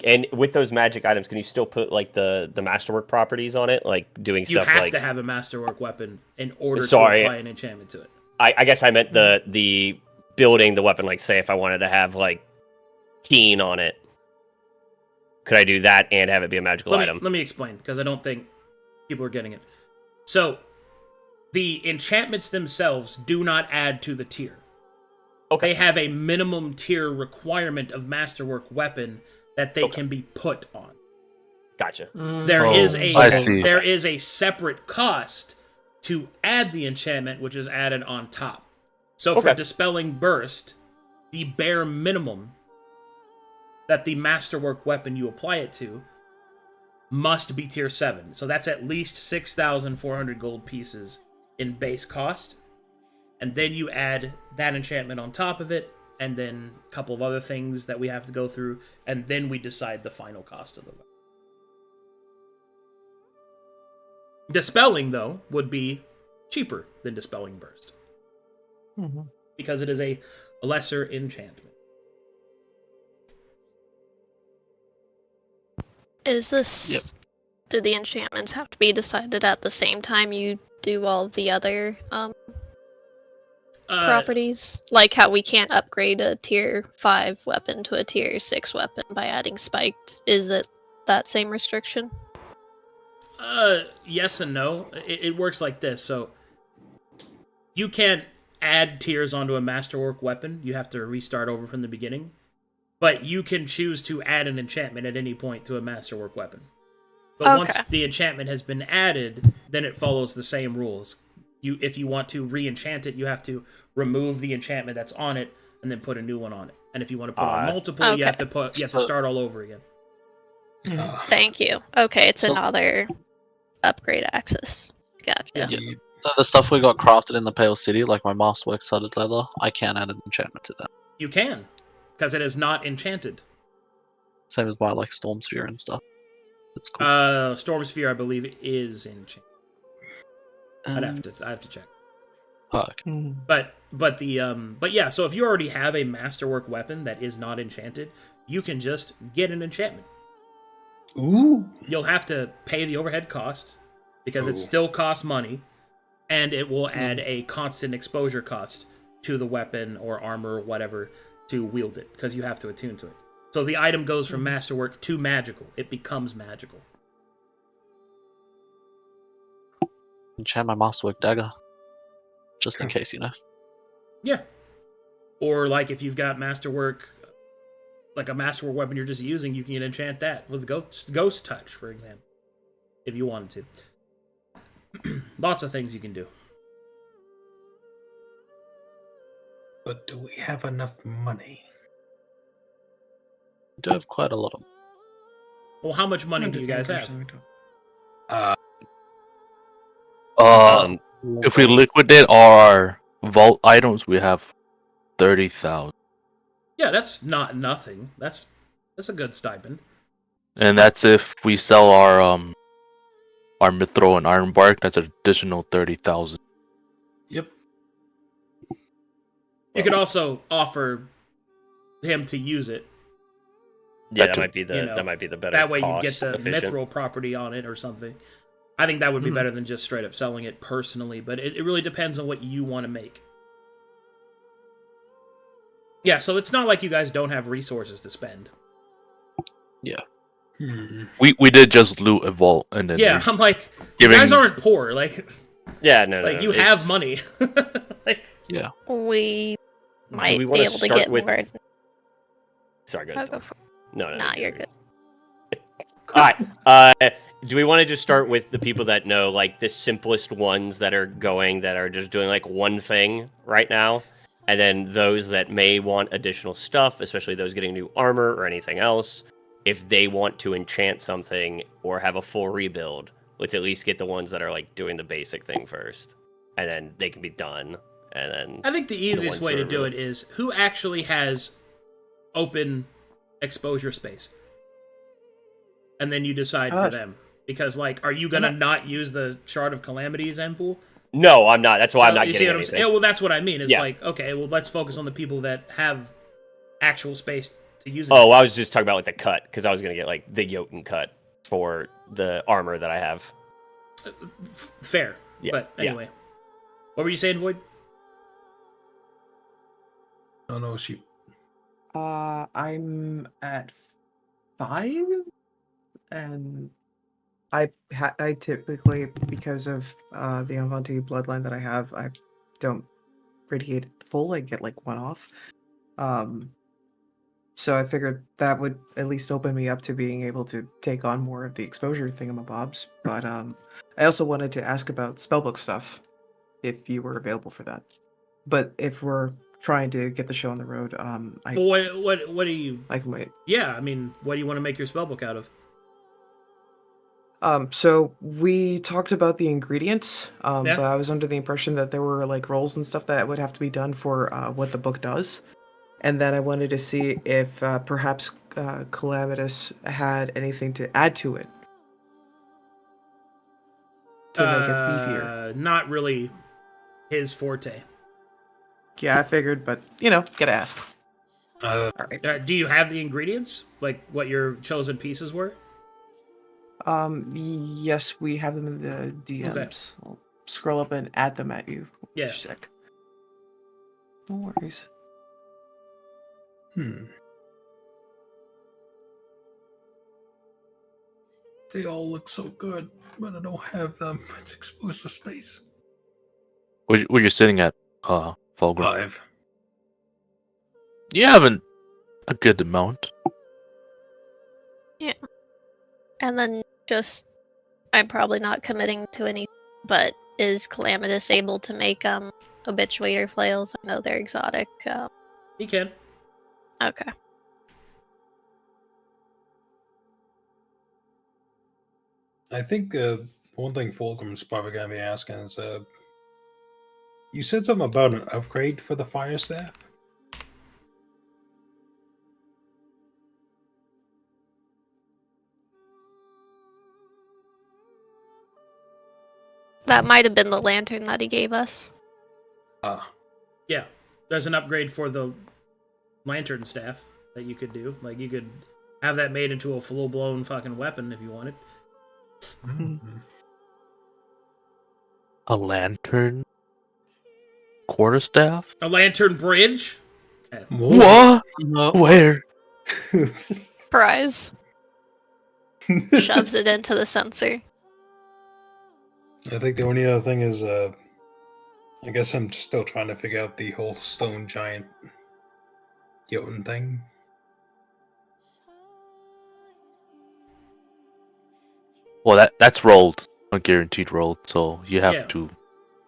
And with those magic items, can you still put like the masterwork properties on it, like doing you stuff have like? to have a masterwork weapon in order Sorry. to apply an enchantment to it. I guess I meant the building the weapon. Like, say if I wanted to have like keen on it, could I do that and have it be a magical item? Let me explain, because I don't think people are getting it. So, the enchantments themselves do not add to the tier. Okay. They have a minimum tier requirement of masterwork weapon that they can be put on. Gotcha. There is a separate cost to add the enchantment, which is added on top. So for Dispelling Burst, the bare minimum that the masterwork weapon you apply it to must be tier 7. So that's at least 6,400 gold pieces in base cost. And then you add that enchantment on top of it, and then a couple of other things that we have to go through, and then we decide the final cost of the weapon. Dispelling, though, would be cheaper than Dispelling Burst. Mm-hmm. Because it is a lesser enchantment. Is this... Do the enchantments have to be decided at the same time you do all the other properties? Like how we can't upgrade a tier 5 weapon to a tier 6 weapon by adding spiked. Is it that same restriction? Yes and no. It works like this. So, you can't add tiers onto a masterwork weapon. You have to restart over from the beginning. But you can choose to add an enchantment at any point to a masterwork weapon. But once the enchantment has been added, then it follows the same rules. If you want to re-enchant it, you have to remove the enchantment that's on it and then put a new one on it. And if you want to put on multiple, you have to start all over again. Thank you. Okay, it's another upgrade access. Gotcha. Yeah. So the stuff we got crafted in the Pale City, like my masterwork studded leather, I can add an enchantment to that. You can, because it is not enchanted. Same as my like Storm Sphere and stuff. It's cool. Storm Sphere, I believe, is enchanted. I have to check. Oh, okay. Mm-hmm. But yeah. So if you already have a masterwork weapon that is not enchanted, you can just get an enchantment. Ooh. You'll have to pay the overhead cost because it still costs money, and it will add a constant exposure cost to the weapon or armor or whatever to wield it because you have to attune to it. So the item goes from masterwork to magical. It becomes magical. Enchant my masterwork dagger, just in case, you know. Yeah. Or like if you've got masterwork, like a masterwork weapon you're just using, you can enchant that with ghost touch, for example, if you wanted to. Lots of things you can do. But do we have enough money? We do have quite a lot of. Well, how much money do you guys have? If we liquidate our vault items, we have 30,000. Yeah, that's not nothing. That's a good stipend. And that's if we sell our mithril and iron bark. That's an additional 30,000. Yep. You could also offer him to use it. Yeah, That that might be the you know, that might be the better. That way you get cost the efficient. mithril property on it or something. I think that would be Mhm. better than just straight up selling it personally, but it really depends on what you want to make. Yeah, so it's not like you guys don't have resources to spend. We did just loot a vault and then Yeah, we're I'm like, you giving- guys aren't poor. Like, Yeah, no, like no, you it's- have money. Like, We might we be wanna able to start get with- more. Sorry, go I'll ahead. go for No, no. Nah, you're good. All right. Do we want to just start with the people that know, like, the simplest ones that are just doing, like, one thing right now? And then those that may want additional stuff, especially those getting new armor or anything else, if they want to enchant something or have a full rebuild, let's at least get the ones that are, like, doing the basic thing first. And then they can be done. And then I think the easiest ones way that to are do really- it is who actually has open exposure space, and then you decide for them. Because, like, are you gonna not use the Shard of Calamities end pool? No, I'm not. That's why I'm not you see getting what I'm anything. saying? Yeah, well, that's what I mean. It's Yeah. like, okay, well, let's focus on the people that have actual space to use it. Oh, I was just talking about, like, the cut, because I was going to get, like, the Jotun cut for the armor that I have. Fair. Yeah, But yeah. anyway. What were you saying, Void? Oh no, she. I'm at 5, and I typically, because of the Avanti bloodline that I have, I don't radiate full. I get like 1 off. So I figured that would at least open me up to being able to take on more of the exposure thingamabobs. But I also wanted to ask about spellbook stuff, if you were available for that. But if we're trying to get the show on the road, I Well, what do you... I can wait. Yeah, I mean, what do you want to make your spellbook out of? So we talked about the ingredients, Yeah. but I was under the impression that there were like rolls and stuff that would have to be done for what the book does, and then I wanted to see if perhaps Calamitous had anything to add to it to make it beefier. Not really his forte. Yeah, I figured, but you know, gotta ask. Uh, All right. Do you have the ingredients? Like, what your chosen pieces were? Yes, we have them in the DMs. I'll scroll up and add them at you. Yeah. Just a sec. No worries. They all look so good, but I don't have them. It's exposed to space. Where you sitting at, Fulgrim? 5. You haven't a good amount. And then just, I'm probably not committing to any, but is Calamitous able to make obituator flails? I know they're exotic. He can. Okay. I think one thing Fulcrum's probably going to be asking is, you said something about an upgrade for the fire staff? That might have been the lantern that he gave us. Ah, Yeah. There's an upgrade for the lantern staff that you could do. Like, you could have that made into a full-blown fucking weapon if you wanted. A lantern? Quarterstaff? A lantern bridge? Okay. What? No, Where? Surprise. Shoves it into the sensor. I think the only other thing is, I guess I'm still trying to figure out the whole stone giant Jotun thing. Well, that's rolled, a guaranteed roll. So you have Yeah. to,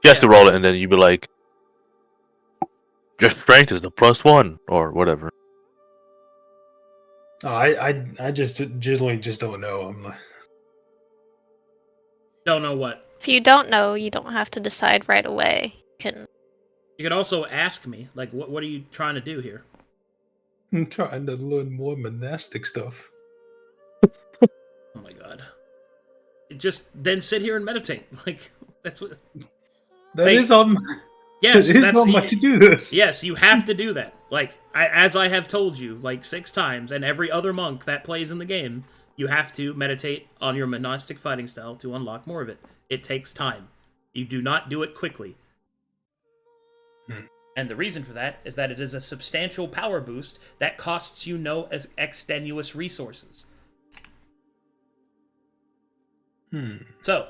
you have to Yeah. roll it, and then you be like, your strength is a +1 or whatever. Oh, I just generally just don't know. I'm like, Don't know what. If you don't know, you don't have to decide right away. You can. You could also ask me, like, what are you trying to do here? I'm trying to learn more monastic stuff. Oh my god. Just then sit here and meditate. Like, that's what... That Like, is on. Yes, it is that's on my to-do list. Yes, you have to do that. Like, as I have told you, like 6 times, and every other monk that plays in the game, you have to meditate on your monastic fighting style to unlock more of it. It takes time. You do not do it quickly. And the reason for that is that it is a substantial power boost that costs you no extenuous resources. So,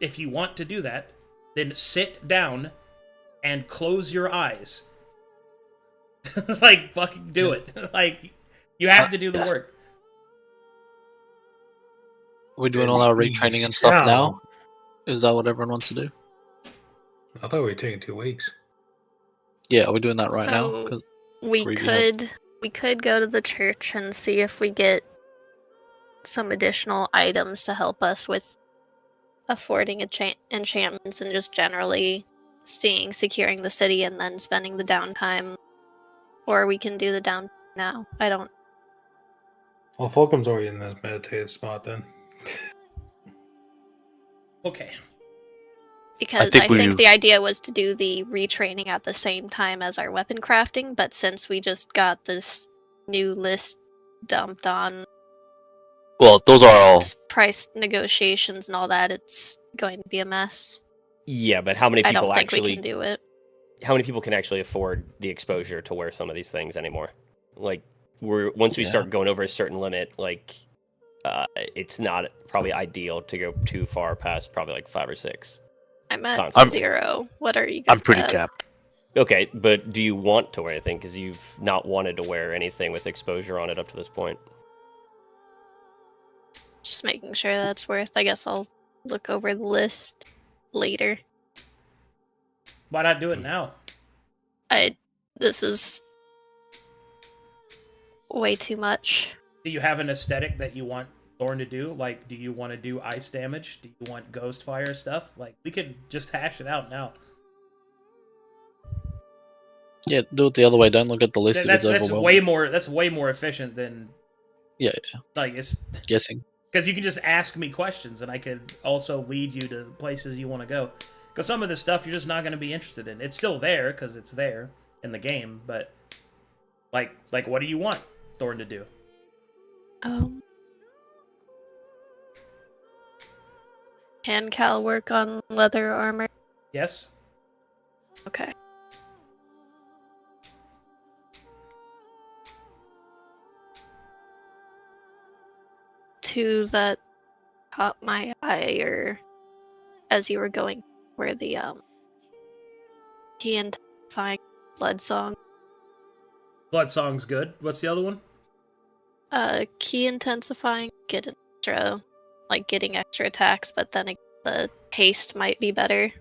if you want to do that, then sit down and close your eyes. Like, fucking do it. Like, you have to do the work. We're doing all our retraining and stuff now? Is that what everyone wants to do? I thought we were taking 2 weeks. Yeah, are we doing that right now? So 'Cause we we could go to the church and see if we get some additional items to help us with affording enchantments and just generally securing the city and then spending the downtime. Or we can do the downtime now. I don't... Well, Fulcrum's already in this meditative spot then. Okay. Because think I think we- the idea was to do the retraining at the same time as our weapon crafting, but since we just got this new list dumped on Well, those are all. price negotiations and all that, it's going to be a mess. Yeah, but how many I people don't think we actually can do it. how many people can actually afford the exposure to wear some of these things anymore? Like, once we start going over a certain limit, like, it's not probably ideal to go too far past probably like 5 or 6. I'm at Constantly. 0. What are you? I'm pretty at? capped. Okay, but do you want to wear anything? Because you've not wanted to wear anything with exposure on it up to this point. Just making sure that's worth. I guess I'll look over the list later. Why not do it now? This is way too much. Do you have an aesthetic that you want Thorn to do? Like, do you want to do ice damage? Do you want ghost fire stuff? Like, we could just hash it out now. Yeah, do it the other way. Don't look at the list if That's it's overwhelming. way more efficient than Yeah. like it's Guessing. because you can just ask me questions and I could also lead you to places you want to go. Because some of this stuff you're just not going to be interested in. It's still there because it's there in the game, but like what do you want Thorn to do? Can Cal work on leather armor? Yes. Okay. Two that caught my eye, or as you were going, were the key intensifying blood song. Blood Song's good. What's the other one? Key intensifying, getting extra attacks, but then the haste might be better.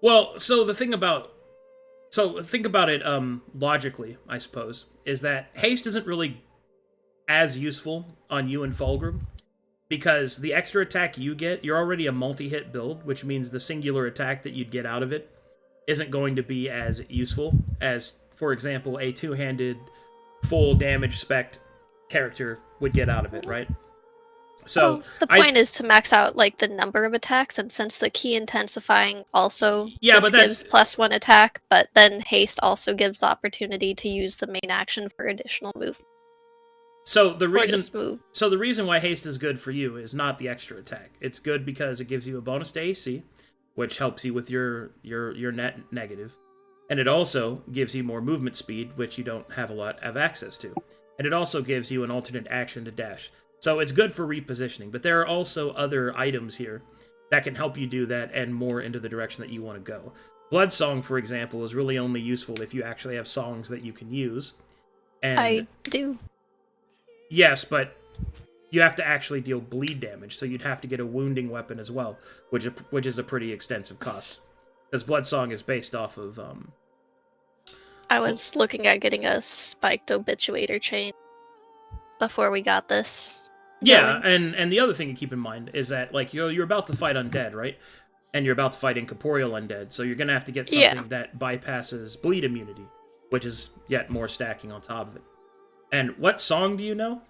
Well, so think about it logically, I suppose, is that haste isn't really as useful on you and Fulgrim because the extra attack you get, you're already a multi-hit build, which means the singular attack that you'd get out of it isn't going to be as useful as, for example, a two-handed full damage spec character would get out of it, right? So well, the point is to max out like the number of attacks, and since the key intensifying also gives +1 attack, but then haste also gives the opportunity to use the main action for additional movement. So the reason why haste is good for you is not the extra attack. It's good because it gives you a bonus to AC, which helps you with your net negative, and it also gives you more movement speed, which you don't have a lot of access to, and it also gives you an alternate action to dash. So it's good for repositioning, but there are also other items here that can help you do that and more into the direction that you want to go. Blood Song, for example, is really only useful if you actually have songs that you can use. And I do. Yes, but you have to actually deal bleed damage, so you'd have to get a wounding weapon as well, which is a pretty extensive cost. Because Blood Song is based off of... I was looking at getting a spiked obituator chain before we got this. Yeah, and the other thing to keep in mind is that like you're about to fight undead, right? And you're about to fight incorporeal undead, so you're gonna have to get something that bypasses bleed immunity. which is yet more stacking on top of it. And what song do you know?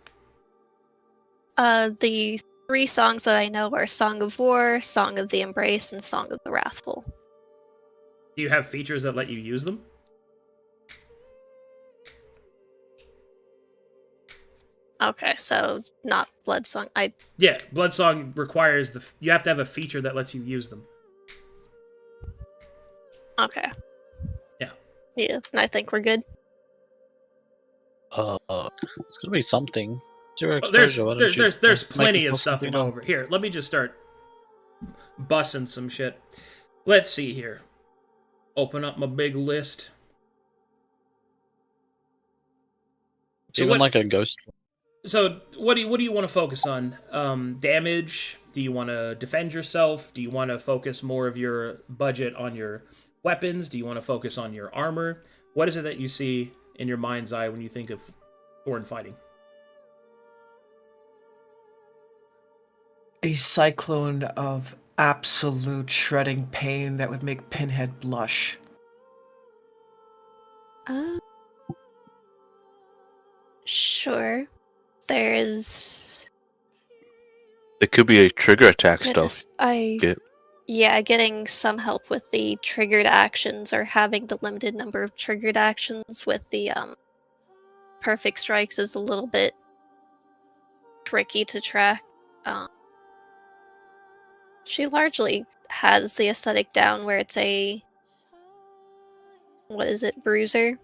The 3 songs that I know are Song of War, Song of the Embrace, and Song of the Wrathful. Do you have features that let you use them? Okay, so not Blood Song. Yeah, Blood Song requires you have to have a feature that lets you use them. Okay. Yeah. Yeah, I think we're good. It's gonna be something. Zero Well, exposure. why don't you there's make plenty of yourself stuff to something go else? over. Here, let me just start bussing some shit. Let's see here. Open up my big list. So Even like a ghost. So what do you want to focus on? Damage? Do you want to defend yourself? Do you want to focus more of your budget on your weapons? Do you want to focus on your armor? What is it that you see in your mind's eye when you think of Thorn fighting? A cyclone of absolute shredding pain that would make Pinhead blush. Sure. There's It could be a trigger attack stuff. Yeah, getting some help with the triggered actions or having the limited number of triggered actions with the perfect strikes is a little bit tricky to track. She largely has the aesthetic down where it's a bruiser,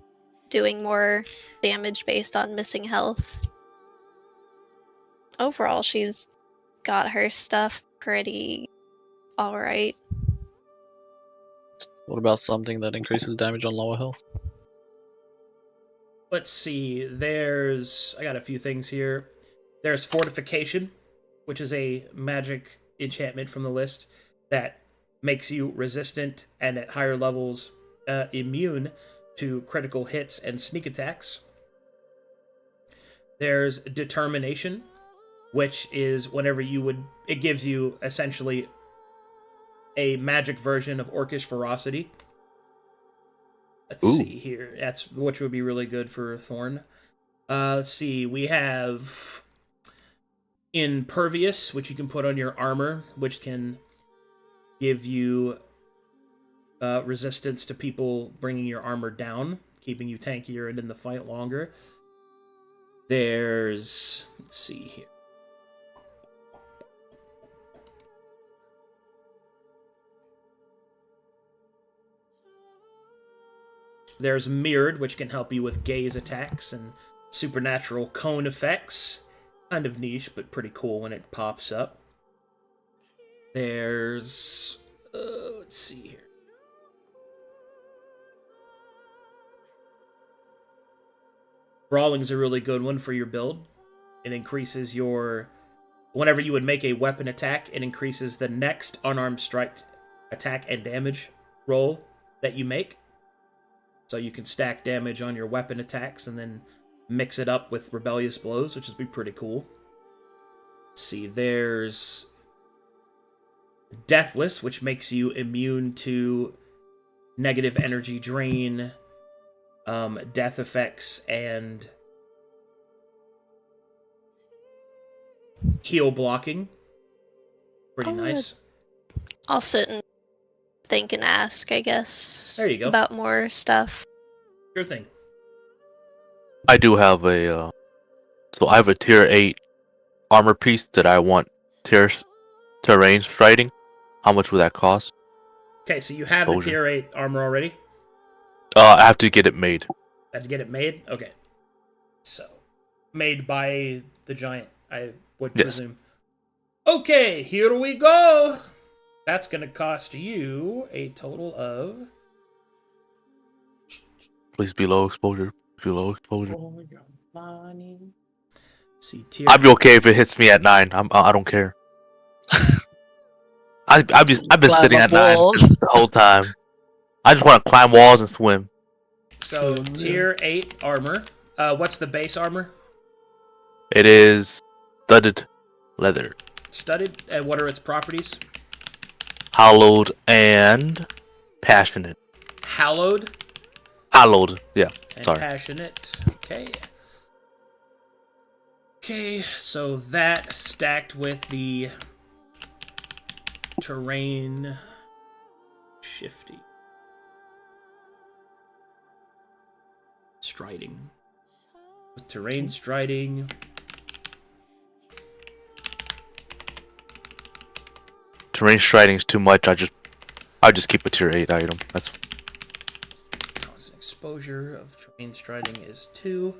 doing more damage based on missing health. Overall, she's got her stuff pretty alright. What about something that increases damage on lower health? Let's see. I got a few things here. There's Fortification, which is a magic enchantment from the list that makes you resistant and at higher levels immune to critical hits and sneak attacks. There's Determination, which is it gives you essentially a magic version of Orcish Ferocity. Let's see here. Which would be really good for Thorn. Let's see. We have Impervious, which you can put on your armor, which can give you resistance to people bringing your armor down, keeping you tankier and in the fight longer. Let's see here. There's Mirrored, which can help you with gaze attacks and supernatural cone effects. Kind of niche, but pretty cool when it pops up. There's... let's see here. Brawling's a really good one for your build. It increases your... Whenever you would make a weapon attack, it increases the next unarmed strike attack and damage roll that you make. So you can stack damage on your weapon attacks and then mix it up with Rebellious Blows, which would be pretty cool. Let's see, there's Deathless, which makes you immune to negative energy drain, death effects, and heal blocking. Pretty nice. I'll sit and think and ask, I guess. There you go. About more stuff. Sure thing. I do have so I have a tier 8 armor piece that I want terrain fighting. How much would that cost? Okay, so you have the tier 8 armor already? I have to get it made. Have to get it made? Okay. So, made by the giant, I would presume. Okay, here we go! That's going to cost you a total of... Please be low exposure. Be low exposure. See, tier... I'd be okay if it hits me at 9. I don't care. I've been sitting at 9 the whole time. I just want to climb walls and swim. So, tier 8 armor. What's the base armor? It is studded leather. Studded? And what are its properties? Hallowed and passionate. Hallowed? Hallowed. Yeah. And Sorry. passionate. Okay. Okay, so that stacked with the terrain shifty. Striding. With terrain striding. Terrain striding is too much. I just keep a tier 8 item. That's Constant exposure of terrain striding is 2.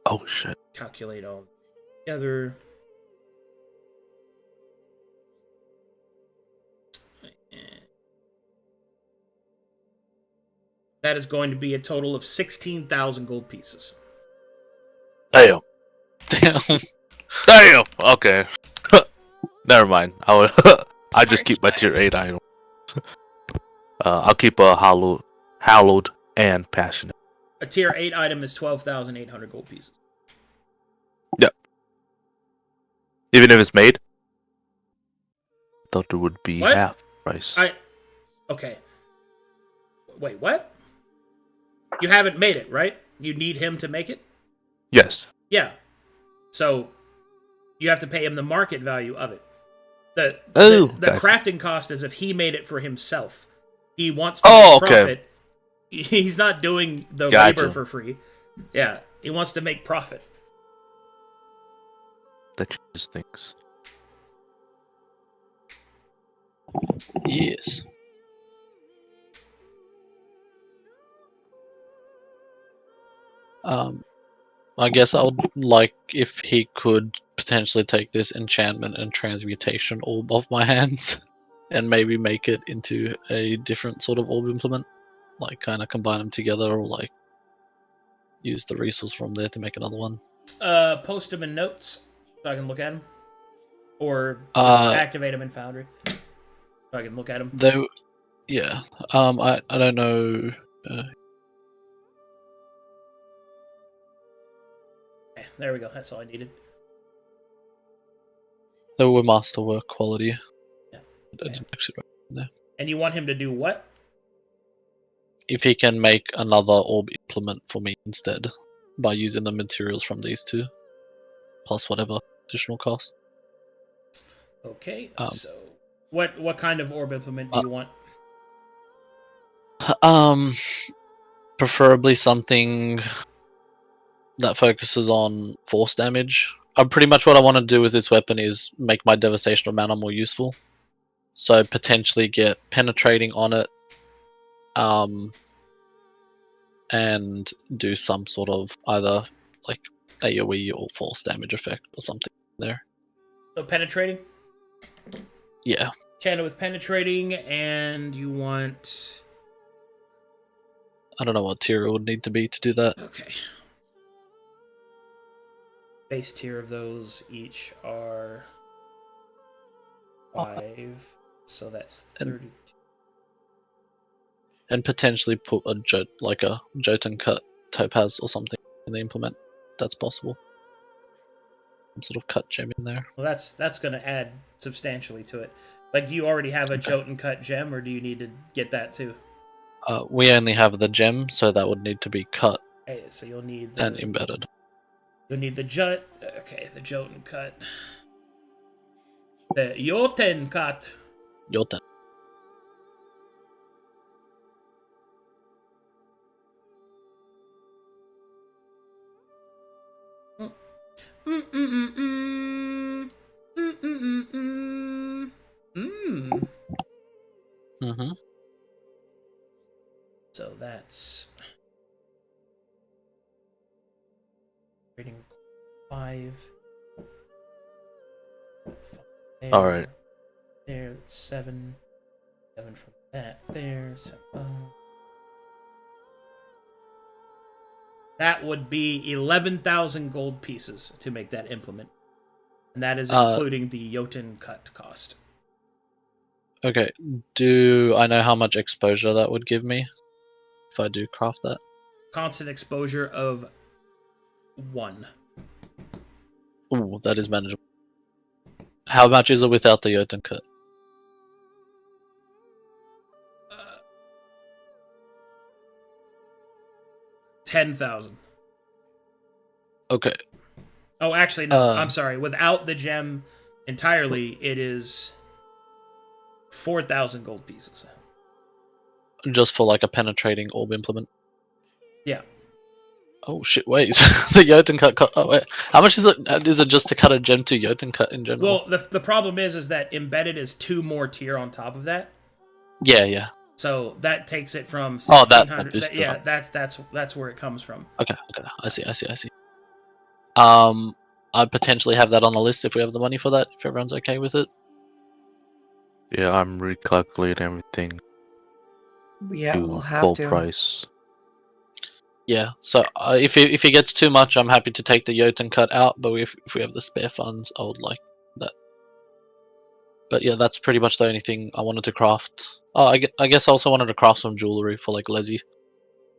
oh shit. Calculate all together. That is going to be a total of 16,000 gold pieces. Damn. Damn. Damn. Okay. Never mind. I just Smart. keep my tier 8 item. I'll keep a hallowed and passionate. A tier 8 item is 12,800 gold pieces. Yep. Even if it's made? I thought it would be What? half price. Okay. Wait, what? You haven't made it, right? You need him to make it? Yes. Yeah. So, you have to pay him the market value of it. The Gotcha. crafting cost is if he made it for himself. He wants to Oh, make okay. profit. He's not doing the Gotcha. labor for free. Yeah, he wants to make profit. That changes things. Yes. I guess I would like if he could potentially take this enchantment and transmutation orb off my hands and maybe make it into a different sort of orb implement. Like kind of combine them together or like use the resource from there to make another one. Post him in notes so I can look at him. Or just activate him in Foundry so I can look at him. Though, yeah. I don't know. Okay, there we go. That's all I needed. They were masterwork quality. Yeah. I didn't actually write them there. And you want him to do what? If he can make another orb implement for me instead by using the materials from these two, plus whatever additional cost. Okay, so what kind of orb implement do you want? Preferably something that focuses on force damage. Pretty much what I want to do with this weapon is make my devastation mana more useful. So potentially get penetrating on it, and do some sort of either like AoE or force damage effect or something there. So penetrating? Yeah. Channel with penetrating, and you want... I don't know what tier it would need to be to do that. Okay. Base tier of those each are 5, so that's 32. And potentially put a Jotun cut topaz or something in the implement. That's possible. Some sort of cut gem in there. Well, that's going to add substantially to it. Like, do you already have a Jotun cut gem, or do you need to get that too? We only have the gem, so that would need to be cut Okay, so you'll need and embedded. You'll need the the Jotun cut. The Jotun cut. Jotun. Mm-hmm. So that's rating 5. There, All right. There, that's 7. 7 from that. There. So, that would be 11,000 gold pieces to make that implement, and that is including the Jotun cut cost. Okay. Do I know how much exposure that would give me if I do craft that? Constant exposure of 1. Ooh, that is manageable. How much is it without the Jotun cut? 10,000. Okay. Oh, actually, no. Uh. I'm sorry. Without the gem entirely, it is 4,000 gold pieces. Just for like a penetrating orb implement. Yeah. Oh shit! Wait, the Jotun cut. Oh wait, how much is it? Is it just to cut a gem to Jotun cut in general? Well, the problem is that embedded is 2 more tier on top of that. Yeah. So that takes it from Oh, that 1,600. boosted Yeah, up. that's where it comes from. Okay. I see. I potentially have that on the list if we have the money for that. If everyone's okay with it. Yeah, I'm recalculating everything Yeah, to we'll have full to. price. Yeah. So if it gets too much, I'm happy to take the Jotun cut out. But if we have the spare funds, I would like that. But yeah, that's pretty much the only thing I wanted to craft. Oh, I guess I also wanted to craft some jewelry for like Leslie.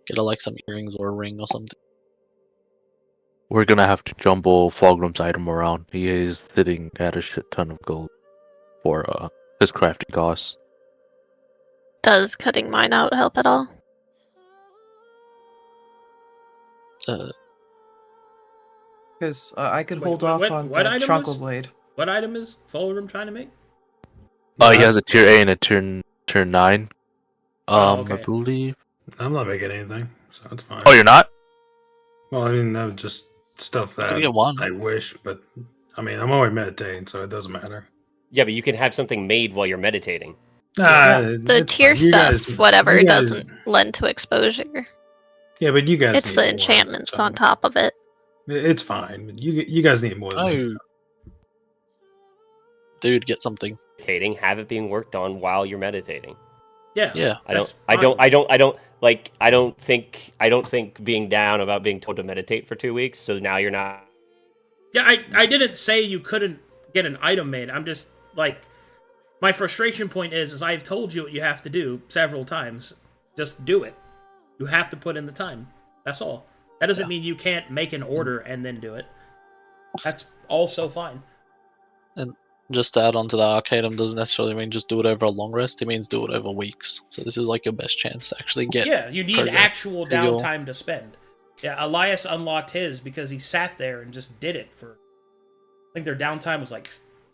Get her like some earrings or a ring or something. We're gonna have to jumble Fulgrim's item around. He is sitting at a shit ton of gold for his crafting costs. Does cutting mine out help at all? Because I could Wait, hold what- off what- on what the item Trunkle was- Blade. What item is Fulgrim trying to make? He has a tier 8 and a tier 9. Okay. I believe. I'm not making anything, so it's fine. Oh, you're not? Well, I mean, that was just stuff I that could get one. I wish, but I mean, I'm always meditating, so it doesn't matter. Yeah, but you can have something made while you're meditating. The it's tier fine. You stuff, guys- whatever, you guys- doesn't lend to exposure. Yeah, but you guys. It's need the more, enchantments so on top of it. It's fine. But you guys need more. Than me. Oh, dude, get something. Meditating, have it being worked on while you're meditating. Yeah. Yeah. I That's don't think being down about being told to meditate for 2 weeks, so now you're not. Yeah, I didn't say you couldn't get an item made. I'm just like, my frustration point is I've told you what you have to do several times. Just do it. You have to put in the time. That's all. That doesn't mean you can't make an order and then do it. That's also fine. Just to add on to the Arcadum doesn't necessarily mean just do it over a long rest. It means do it over weeks. So this is like your best chance to actually get. Yeah, you need progress actual to your- downtime to spend. Yeah, Elias unlocked his because he sat there and just did it for. I think their downtime was like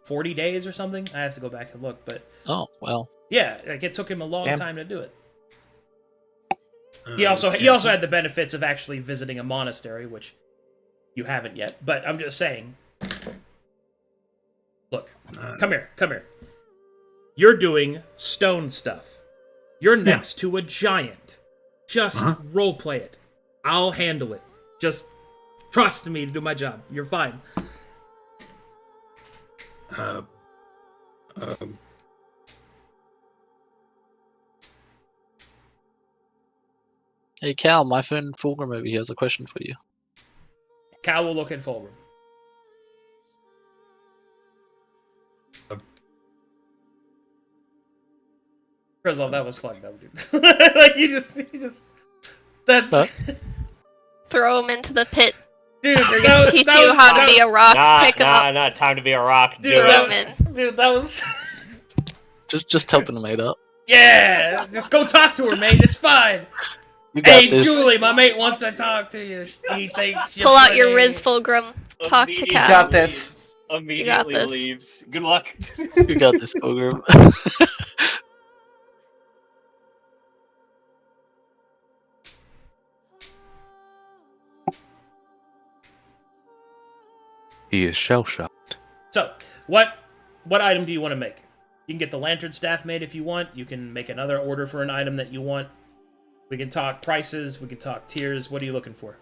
40 days or something. I have to go back and look, but Oh well. yeah, like it took him a long Yeah. time to do it. He also had the benefits of actually visiting a monastery, which you haven't yet. But I'm just saying. Look, come here. You're doing stone stuff. You're next to a giant. Just roleplay it. I'll handle it. Just trust me to do my job. You're fine. Hey Cal, my friend Fulgrim over here has a question for you. Cal will look at Fulgrim. Rizal, that was fucked up, dude. Like you just that's Huh? Throw him into the pit. dude. We're gonna teach you how to be a rock. Pick him up. Nah, time to be a rock. Dude, Do Throw it. him in. Dude, that was Just helping him mate up. yeah. Just go talk to her, mate. It's fine. You got Hey, this. Julie, my mate wants to talk to you. He thinks you're Pull out your pretty. Riz Fulgrim. Talk to Immediately Cal. Got this. leaves. Immediately this. leaves. Good luck. You got this, Fulgrim. He is shell shocked. So, what item do you want to make? You can get the lantern staff made if you want. You can make another order for an item that you want. We can talk prices. We can talk tiers. What are you looking for?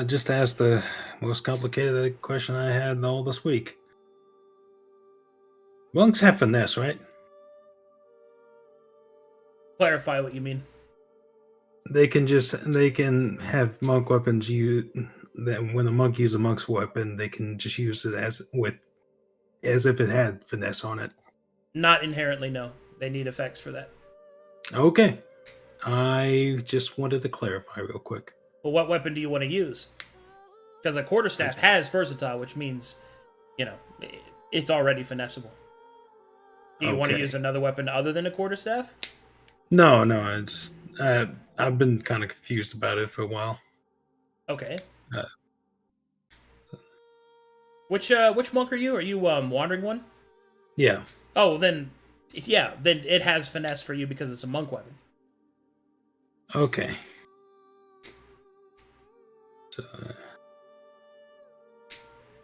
Just ask the most complicated question I had all this week. Monks have finesse, right? Clarify what you mean. They can have monk weapons. That when a monk uses a monk's weapon, they can just use it as if it had finesse on it. Not inherently, no. They need effects for that. Okay, I just wanted to clarify real quick. Well, what weapon do you want to use? Because a quarterstaff has versatile, which means, it's already finessable. Do you want to Okay. use another weapon other than a quarterstaff? No, I just I've been kind of confused about it for a while. Okay. Uh, Which monk are you? Are you wandering one? Yeah. Oh, then then it has finesse for you because it's a monk weapon. Okay. So,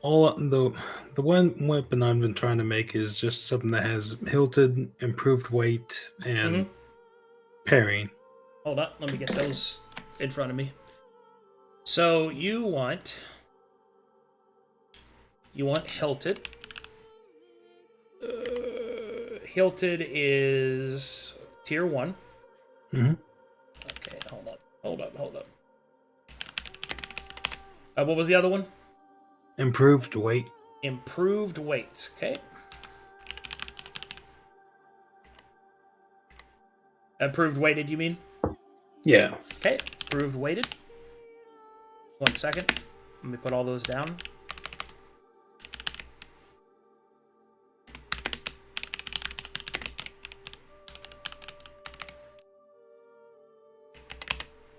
all the one weapon I've been trying to make is just something that has hilted, improved weight, and parrying. Hold up, let me get those in front of me. So you want hilted. Hilted is tier 1. Mm-hmm. Okay, hold up. What was the other one? Improved weight. Improved weight. Okay. Improved weighted, you mean? Yeah. Okay. Improved weighted. 1 second. Let me put all those down.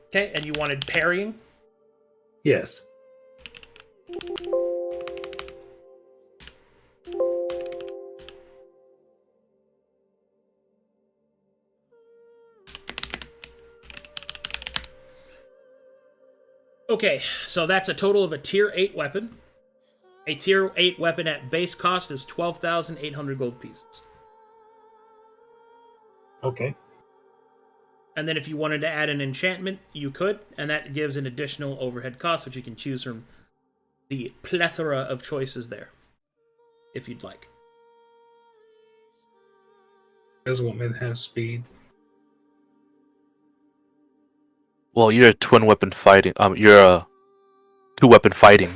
Okay, and you wanted parrying? Yes. Okay, so that's a total of a tier 8 weapon. A tier 8 weapon at base cost is 12,800 gold pieces. Okay. And then if you wanted to add an enchantment, you could, and that gives an additional overhead cost, which you can choose from the plethora of choices there, if you'd like. Doesn't want me to have speed. Well, you're a twin weapon fighting. You're a 2-weapon fighting.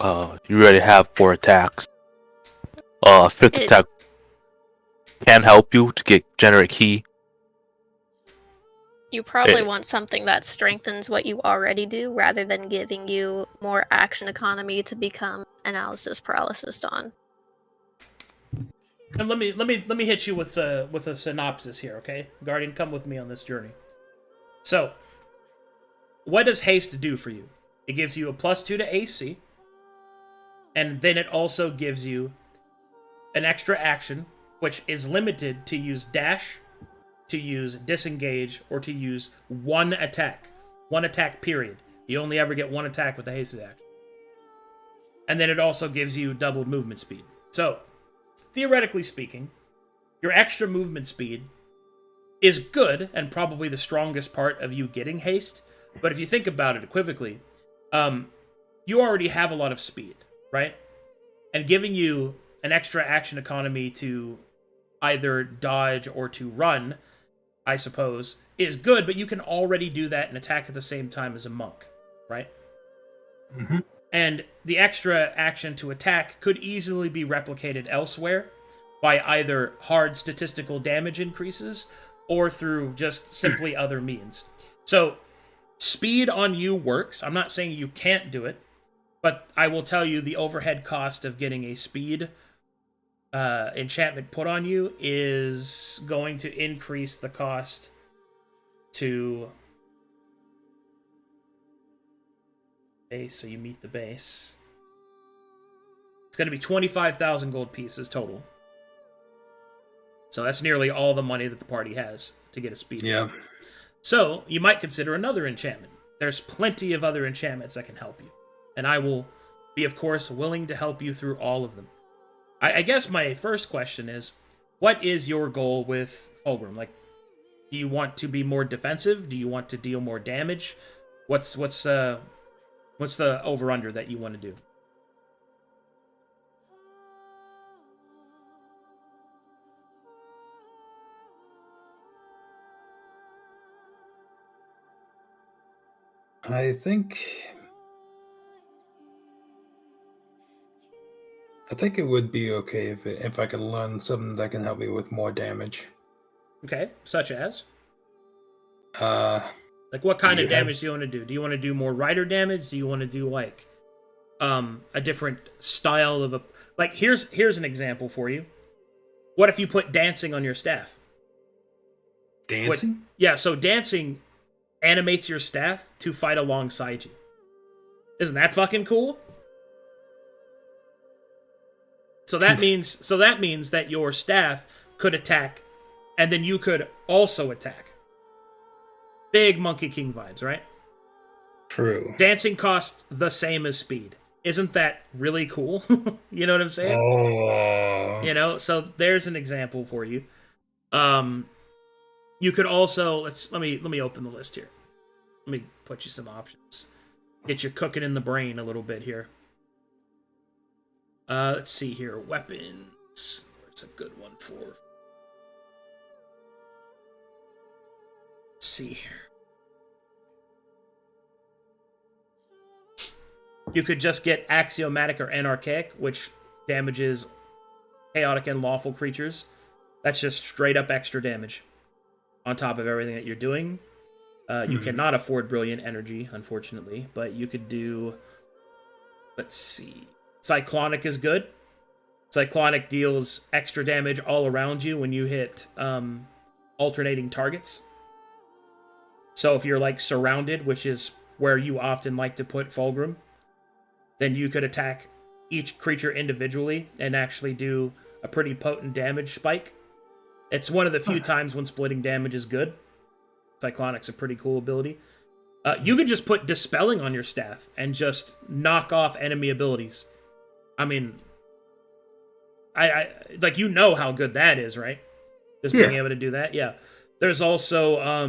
You already have 4 attacks. Fifth attack can help you to generate ki. You probably want something that strengthens what you already do, rather than giving you more action economy to become analysis paralysis on. And let me hit you with a synopsis here, okay? Guardian, come with me on this journey. So, what does haste do for you? It gives you a +2 to AC, and then it also gives you an extra action, which is limited to use dash, to use disengage, or to use one attack. One attack, period. You only ever get one attack with the hasted action. And then it also gives you doubled movement speed. So, theoretically speaking, your extra movement speed is good and probably the strongest part of you getting haste. But if you think about it equivocally, you already have a lot of speed, right? And giving you an extra action economy to either dodge or to run, I suppose, is good, but you can already do that and attack at the same time as a monk, right? Mm-hmm. And the extra action to attack could easily be replicated elsewhere by either hard statistical damage increases or through just simply other means. So, speed on you works. I'm not saying you can't do it, but I will tell you the overhead cost of getting a speed enchantment put on you is going to increase the cost to base, so you meet the base. It's going to be 25,000 gold pieces total. So that's nearly all the money that the party has to get a speed. Yeah. So you might consider another enchantment. There's plenty of other enchantments that can help you. And I will be, of course, willing to help you through all of them. I guess my first question is, what is your goal with Fulgrim? Like, do you want to be more defensive? Do you want to deal more damage? What's the over-under that you want to do? I think it would be okay if I could learn something that can help me with more damage. Okay, such as? Like what kind of damage do you want to do? Do you want to do more rider damage? Do you want to do like a different style of a like here's an example for you. What if you put dancing on your staff? Dancing? Yeah, so dancing animates your staff to fight alongside you. Isn't that fucking cool? So that means that your staff could attack, and then you could also attack. Big Monkey King vibes, right? True. Dancing costs the same as speed. Isn't that really cool? You know what I'm saying? Oh. You know, so there's an example for you. You could also let me open the list here. Let me put you some options. Get you cooking in the brain a little bit here. Let's see here. Weapons. Where's a good one for? Let's see here. You could just get axiomatic or anarchic, which damages chaotic and lawful creatures. That's just straight up extra damage on top of everything that you're doing. You cannot afford brilliant energy, unfortunately, but you could do. Let's see. Cyclonic is good. Cyclonic deals extra damage all around you when you hit alternating targets. So if you're like surrounded, which is where you often like to put Fulgrim, then you could attack each creature individually and actually do a pretty potent damage spike. It's one of the few times when splitting damage is good. Cyclonic's a pretty cool ability. You could just put Dispelling on your staff and just knock off enemy abilities. I mean, I like, you know how good that is, right? Just being able to do that. Yeah. There's also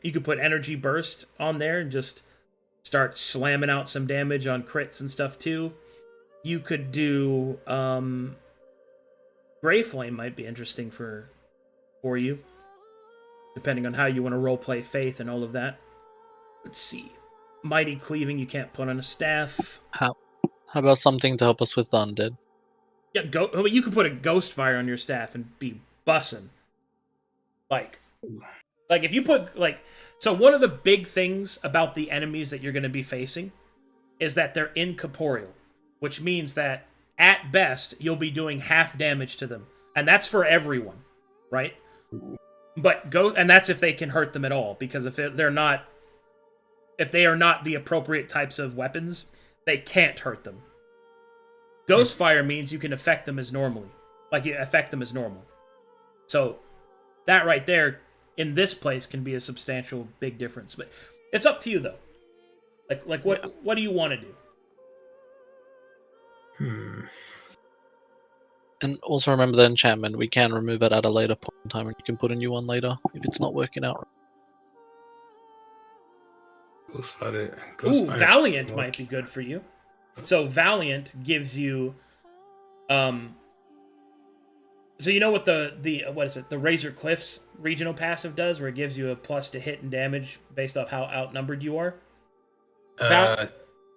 you could put Energy Burst on there and just start slamming out some damage on crits and stuff too. You could do Grey Flame might be interesting for you, depending on how you want to roleplay Faith and all of that. Let's see. Mighty Cleaving you can't put on a staff. How about something to help us with the undead? Yeah, you could put a Ghost Fire on your staff and be bussin'. Like if you put so one of the big things about the enemies that you're going to be facing is that they're incorporeal, which means that at best you'll be doing half damage to them, and that's for everyone, right? But and that's if they can hurt them at all, because if they are not the appropriate types of weapons, they can't hurt them. Ghost Fire means you can affect them as normally, So that right there in this place can be a substantial big difference. But it's up to you though. What do you want to do? And also remember the enchantment. We can remove it at a later point in time, and you can put a new one later if it's not working out. Valiant might be good for you. So Valiant gives you, so you know what the what is it? The Razor Cliffs regional passive does, where it gives you a plus to hit and damage based off how outnumbered you are.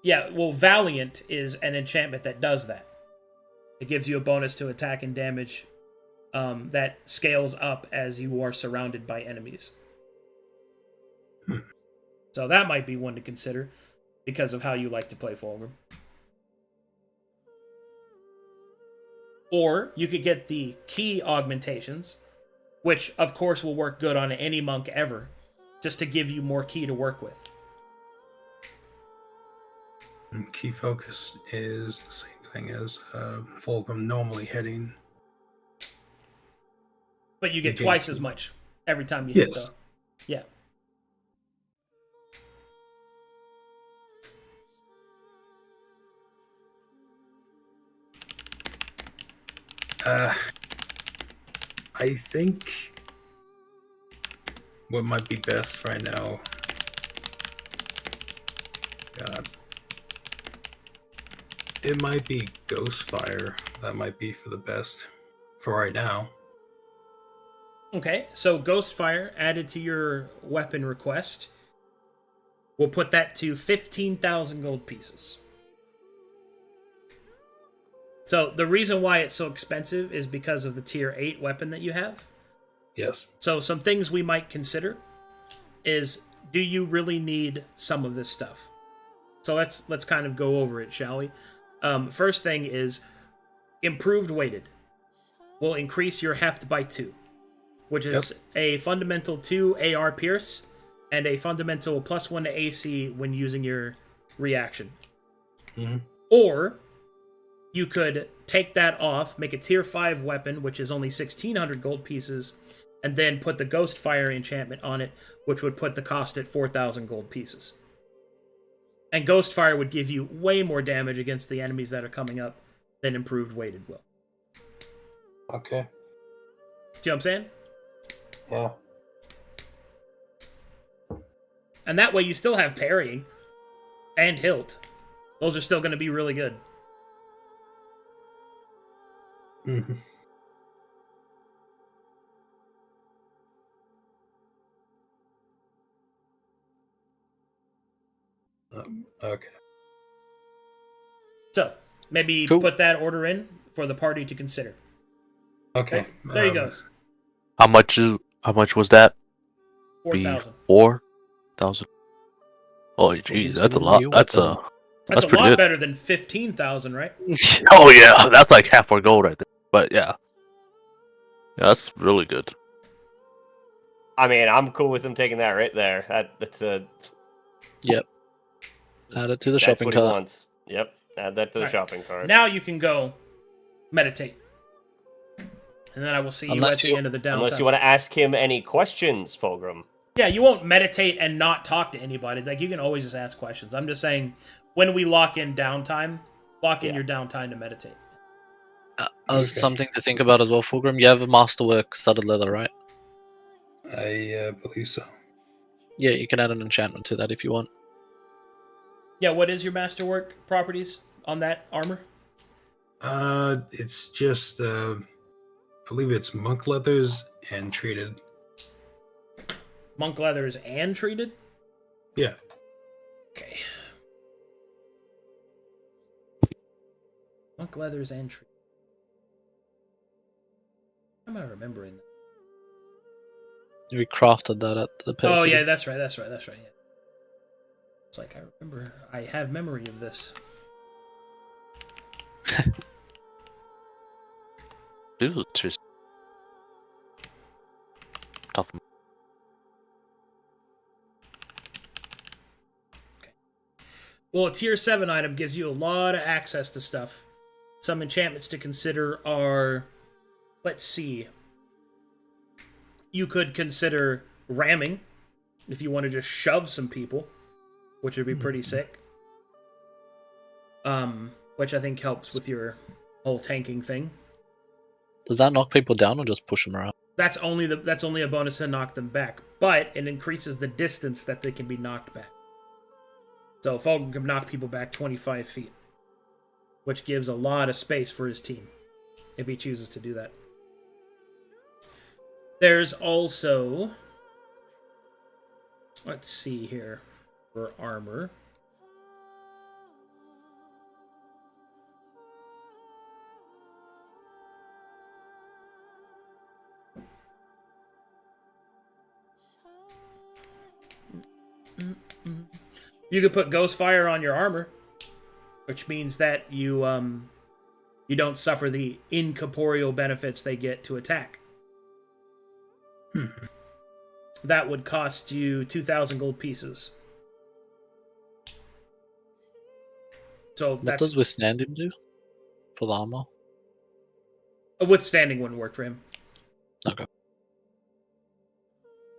Yeah, well, Valiant is an enchantment that does that. It gives you a bonus to attack and damage that scales up as you are surrounded by enemies. So that might be one to consider because of how you like to play Fulgrim. Or you could get the key augmentations, which of course will work good on any monk ever, just to give you more key to work with. Key focus is the same thing as Fulgrim normally hitting. But you get twice as much every time you hit the... Yeah. I think what might be best right now. It might be Ghostfire. That might be for the best for right now. Okay, so Ghostfire added to your weapon request. We'll put that to 15,000 gold pieces. So the reason why it's so expensive is because of the tier 8 weapon that you have. Yes. So some things we might consider is, do you really need some of this stuff? So let's kind of go over it, shall we? First thing is, improved weighted will increase your heft by 2. which is a fundamental 2 AR Pierce and a fundamental +1 to AC when using your reaction. Mhm. Or you could take that off, make a tier 5 weapon, which is only 1,600 gold pieces, and then put the Ghost Fire enchantment on it, which would put the cost at 4,000 gold pieces. And Ghost Fire would give you way more damage against the enemies that are coming up than improved weighted will. Okay. See what I'm saying? Yeah. And that way you still have parrying and hilt. Those are still going to be really good. Mm-hmm. Okay. So, maybe Cool. put that order in for the party to consider. Okay. There you goes. How much was that? 4,000. 4,000. Oh, jeez, that's a lot. New That's weapon. That's a pretty lot good. better than 15,000, right? Oh yeah, that's like half our gold right there. But yeah, that's really good. I mean, I'm cool with him taking that right there. That's a. Yep. Add it to the That's shopping what he cart. wants. Yep. Add that to the Alright. shopping cart. Now you can go meditate. And then I will see you Unless at the you- end of the downtime. Unless you want to ask him any questions, Fulgrim. Yeah, you won't meditate and not talk to anybody. Like, you can always just ask questions. I'm just saying, when we lock in downtime, lock in Yeah. your downtime to meditate. Something to think about as well, Fulgrim. You have a masterwork studded leather, right? I believe so. Yeah, you can add an enchantment to that if you want. Yeah, what is your masterwork properties on that armor? It's just I believe it's monk leathers and treated. Monk leathers and treated? Yeah. Okay. Monk leathers and treated. Am I remembering that? We crafted that at the Pale Oh, City. yeah, that's right. Yeah. It's like, I remember. I have memory of this. This was just tough. Well, a tier 7 item gives you a lot of access to stuff. Some enchantments to consider are... Let's see. You could consider ramming, if you want to just shove some people, which would be pretty sick. Which I think helps with your whole tanking thing. Does that knock people down or just push them around? That's only a bonus to knock them back, but it increases the distance that they can be knocked back. So Fulgrim can knock people back 25 feet, which gives a lot of space for his team, if he chooses to do that. There's also... Let's see here for armor. You could put Ghost Fire on your armor, which means that you don't suffer the incorporeal benefits they get to attack. That would cost you 2,000 gold pieces. So What does withstanding do for the armor? Withstanding wouldn't work for him. Okay.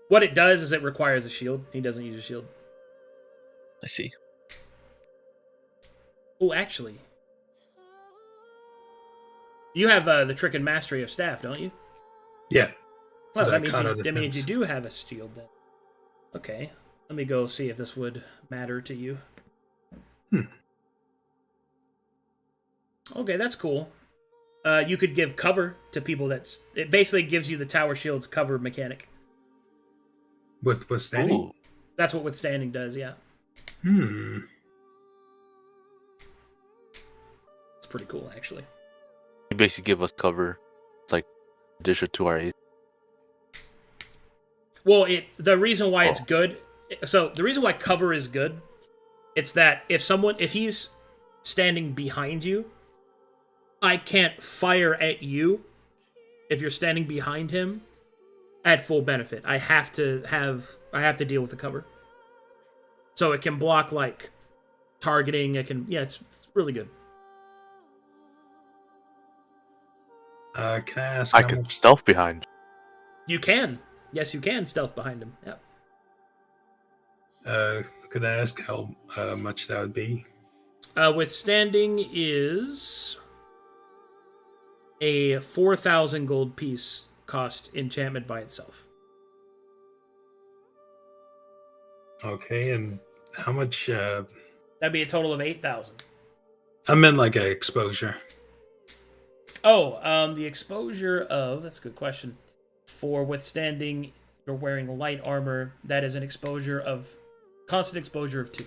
What it does is it requires a shield. He doesn't use a shield. I see. Oh, actually. You have the trick and mastery of staff, don't you? Yeah. Well, The that means Arcana that means you defense. do have a shield then. Okay. Let me go see if this would matter to you. Okay, that's cool. You could give cover to people it basically gives you the tower shield's cover mechanic. With withstanding? Ooh. That's what withstanding does, yeah. It's pretty cool, actually. You basically give us cover. It's like addition to our AC. Well, the reason why it's good, so the reason why cover is good, it's that if he's standing behind you, I can't fire at you if you're standing behind him, at full benefit. I have to deal with the cover. So it can block like targeting. It's really good. Can I ask I how could much? stealth behind. You can. Yes, you can stealth behind him. Yeah. Could I ask how much that would be? Withstanding is a 4,000 gold piece cost enchantment by itself. Okay, and how much? That'd be a total of 8,000. I meant like a exposure. Oh, the exposure of, that's a good question. For withstanding, you're wearing light armor, that is an exposure of, constant exposure of 2.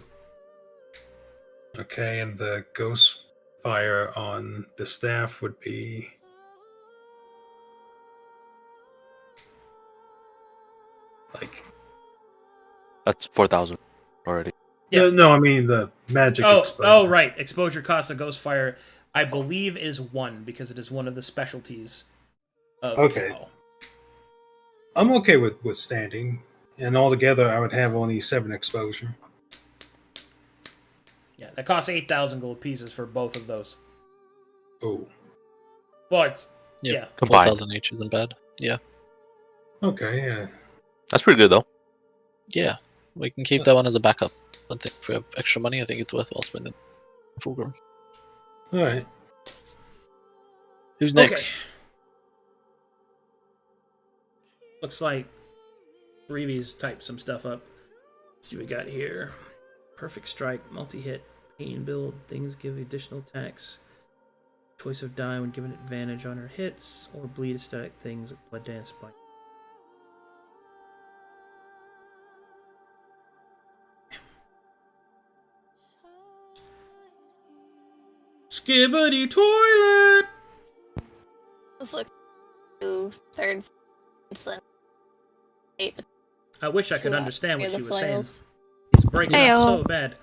Okay, and the ghost fire on the staff would be. Like. That's 4,000 already. Yeah. No, I mean the magic exposure. Oh, right. Exposure cost of ghost fire, I believe, is 1 because it is one of the specialties of Okay. Cal. I'm okay with withstanding, and altogether I would have only 7 exposure. Yeah, that costs 8,000 gold pieces for both of those. Oh, Well, it's Yep. yeah. Combined. 4,000 each isn't bad. Yeah. okay, yeah. That's pretty good though. Yeah. We can keep that one as a backup. I think if we have extra money, I think it's worthwhile spending Fulgrim. All right. Who's next? Okay. Looks like Reeves typed some stuff up. Let's see what we got here. Perfect strike, multi-hit, pain build, things give additional attacks. Choice of die when given advantage on her hits, or bleed aesthetic things, blood dance spike. Skibbity toilet! Let's look to third then 8. I wish I could Two understand what the she was saying. flails. It's breaking up Heyo. so bad.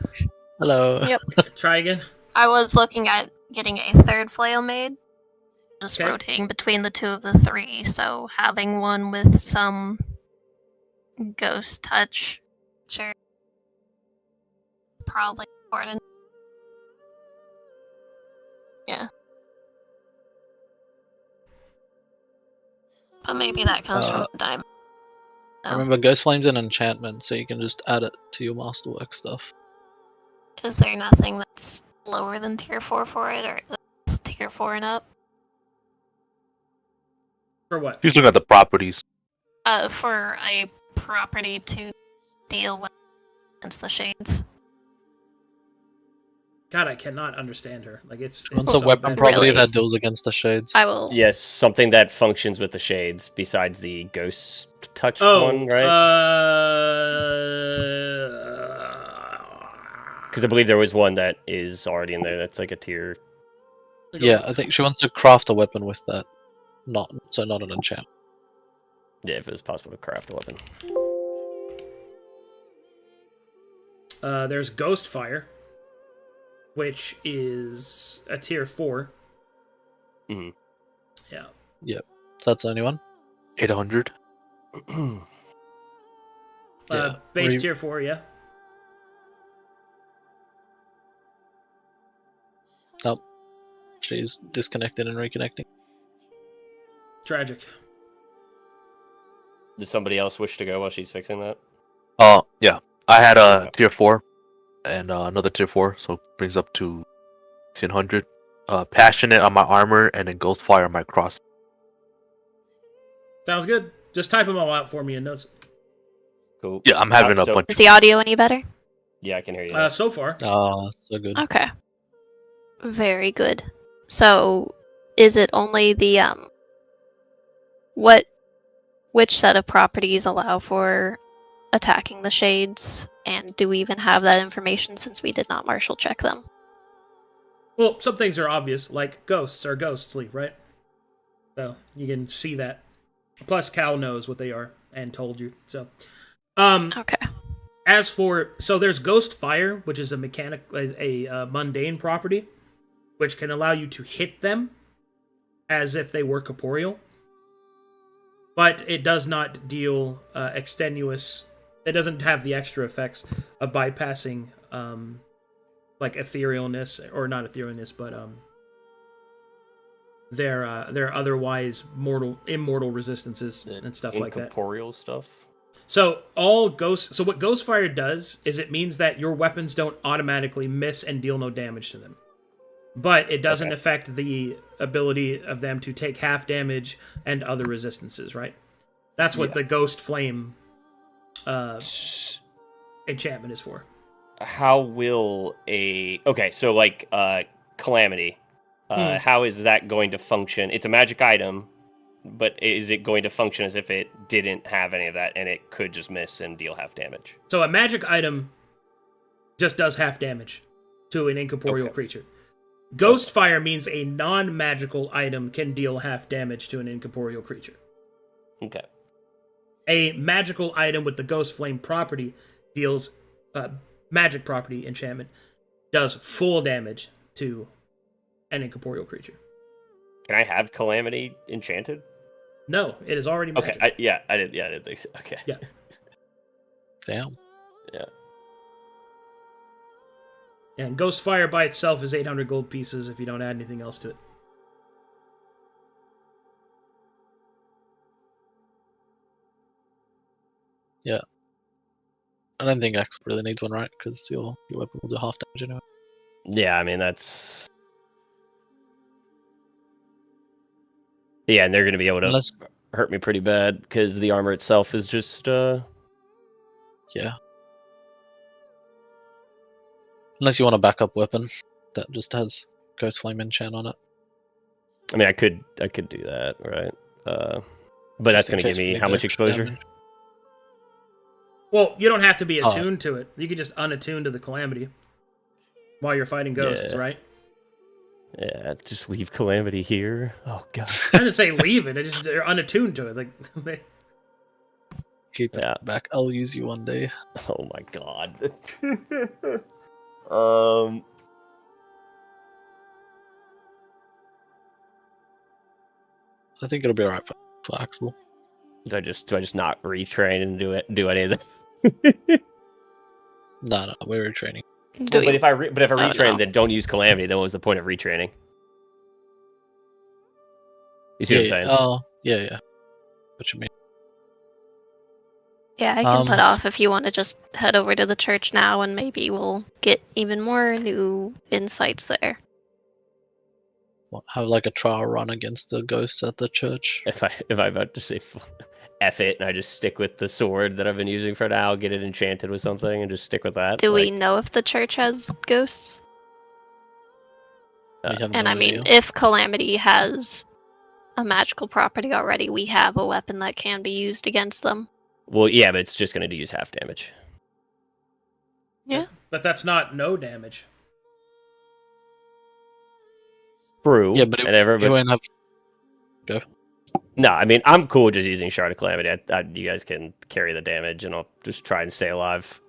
Hello. Yep. Try again. I was looking at getting a third flail made. Just Okay. rotating between the 2 of the 3, so having one with some ghost touch, sure. Probably important. Yeah. But maybe that comes from the diamond. Remember, Ghost Flame's an enchantment, so you can just add it to your masterwork stuff. Is there nothing that's lower than tier 4 for it, or is it just tier 4 and up? For what? He's looking at the properties. For a property to deal with against the shades. God, I cannot understand her. Like it's What's so a weapon bad. property Really? that deals against the shades? I will. Yes, something that functions with the shades besides the ghost touch Oh, one, right? Because I believe there was one that is already in there. That's like a tier. Yeah, I think she wants to craft a weapon with that. Not an enchant. Yeah, if it was possible to craft a weapon. There's Ghost Fire, which is a tier 4. Mhm. Yeah. So that's the only one. 800. Yeah. Base tier 4, yeah. Nope. She's disconnected and reconnecting. Tragic. Does somebody else wish to go while she's fixing that? Yeah. I had a tier 4 and another tier 4, so it brings up to 1500. Passionate on my armor and then Ghost Fire on my cross. Sounds good. Just type them all out for me in notes. Cool. Yeah, I'm having a So- bunch. Is the audio any better? Yeah, I can hear you. So far. Ah, so good. Okay. Very good. So, is it only the which set of properties allow for attacking the shades, and do we even have that information since we did not martial check them? Well, some things are obvious, like ghosts are ghostly, right? So you can see that. Plus, Cal knows what they are and told you. So, Okay. as for there's Ghost Fire, which is a mundane property, which can allow you to hit them as if they were corporeal. but it does not deal extenuous. It doesn't have the extra effects of bypassing like etherealness, or not etherealness, but their otherwise immortal resistances and stuff like that. Incorporeal stuff. So what Ghostfire does is it means that your weapons don't automatically miss and deal no damage to them. But it doesn't affect the ability of them to take half damage and other resistances, right? That's what the Ghost Flame enchantment is for. How will so like Calamity, how is that going to function? It's a magic item, but is it going to function as if it didn't have any of that and it could just miss and deal half damage? So a magic item just does half damage to an incorporeal creature. Ghostfire means a non-magical item can deal half damage to an incorporeal creature. Okay. A magical item with the Ghost Flame property deals magic property enchantment does full damage to an incorporeal creature. Can I have Calamity enchanted? No, it is already magic. Okay, I didn't think so. Okay. Yeah. Damn. Yeah. And Ghostfire by itself is 800 gold pieces if you don't add anything else to it. Yeah. I don't think Axe really needs one, right? Because your weapon will do half damage anyway. Yeah, I mean, that's... Yeah, and they're going to be able to hurt me pretty bad, because the armor itself is just... Yeah. Unless you want a backup weapon that just has Ghost Flame enchant on it. I mean, I could do that, right? But that's going to give me how much exposure? Damage. Well, you don't have to be attuned to it. You can just unattune to the Calamity while you're fighting ghosts, right? Yeah, just leave Calamity here. Oh, God. I didn't say leave it. They're unattuned to it. Like, Keep it back. I'll use you one day. Oh, my God. I think it'll be alright for Axel. Do I just not retrain and do any of this? No, we're retraining. But if I retrain, then don't use Calamity. Then what was the point of retraining? You see what I'm saying? Oh, yeah. What you mean? Yeah, I can put off if you want to just head over to the church now, and maybe we'll get even more new insights there. Have like a trial run against the ghosts at the church. If I about to say F it, and I just stick with the sword that I've been using for now, get it enchanted with something, and just stick with that. Do we know if the church has ghosts? And I mean, if Calamity has a magical property already, we have a weapon that can be used against them. Well, yeah, but it's just going to use half damage. Yeah. But that's not no damage. True. Yeah, but it won't have... Go. No, I mean, I'm cool just using Shard of Calamity. You guys can carry the damage, and I'll just try and stay alive.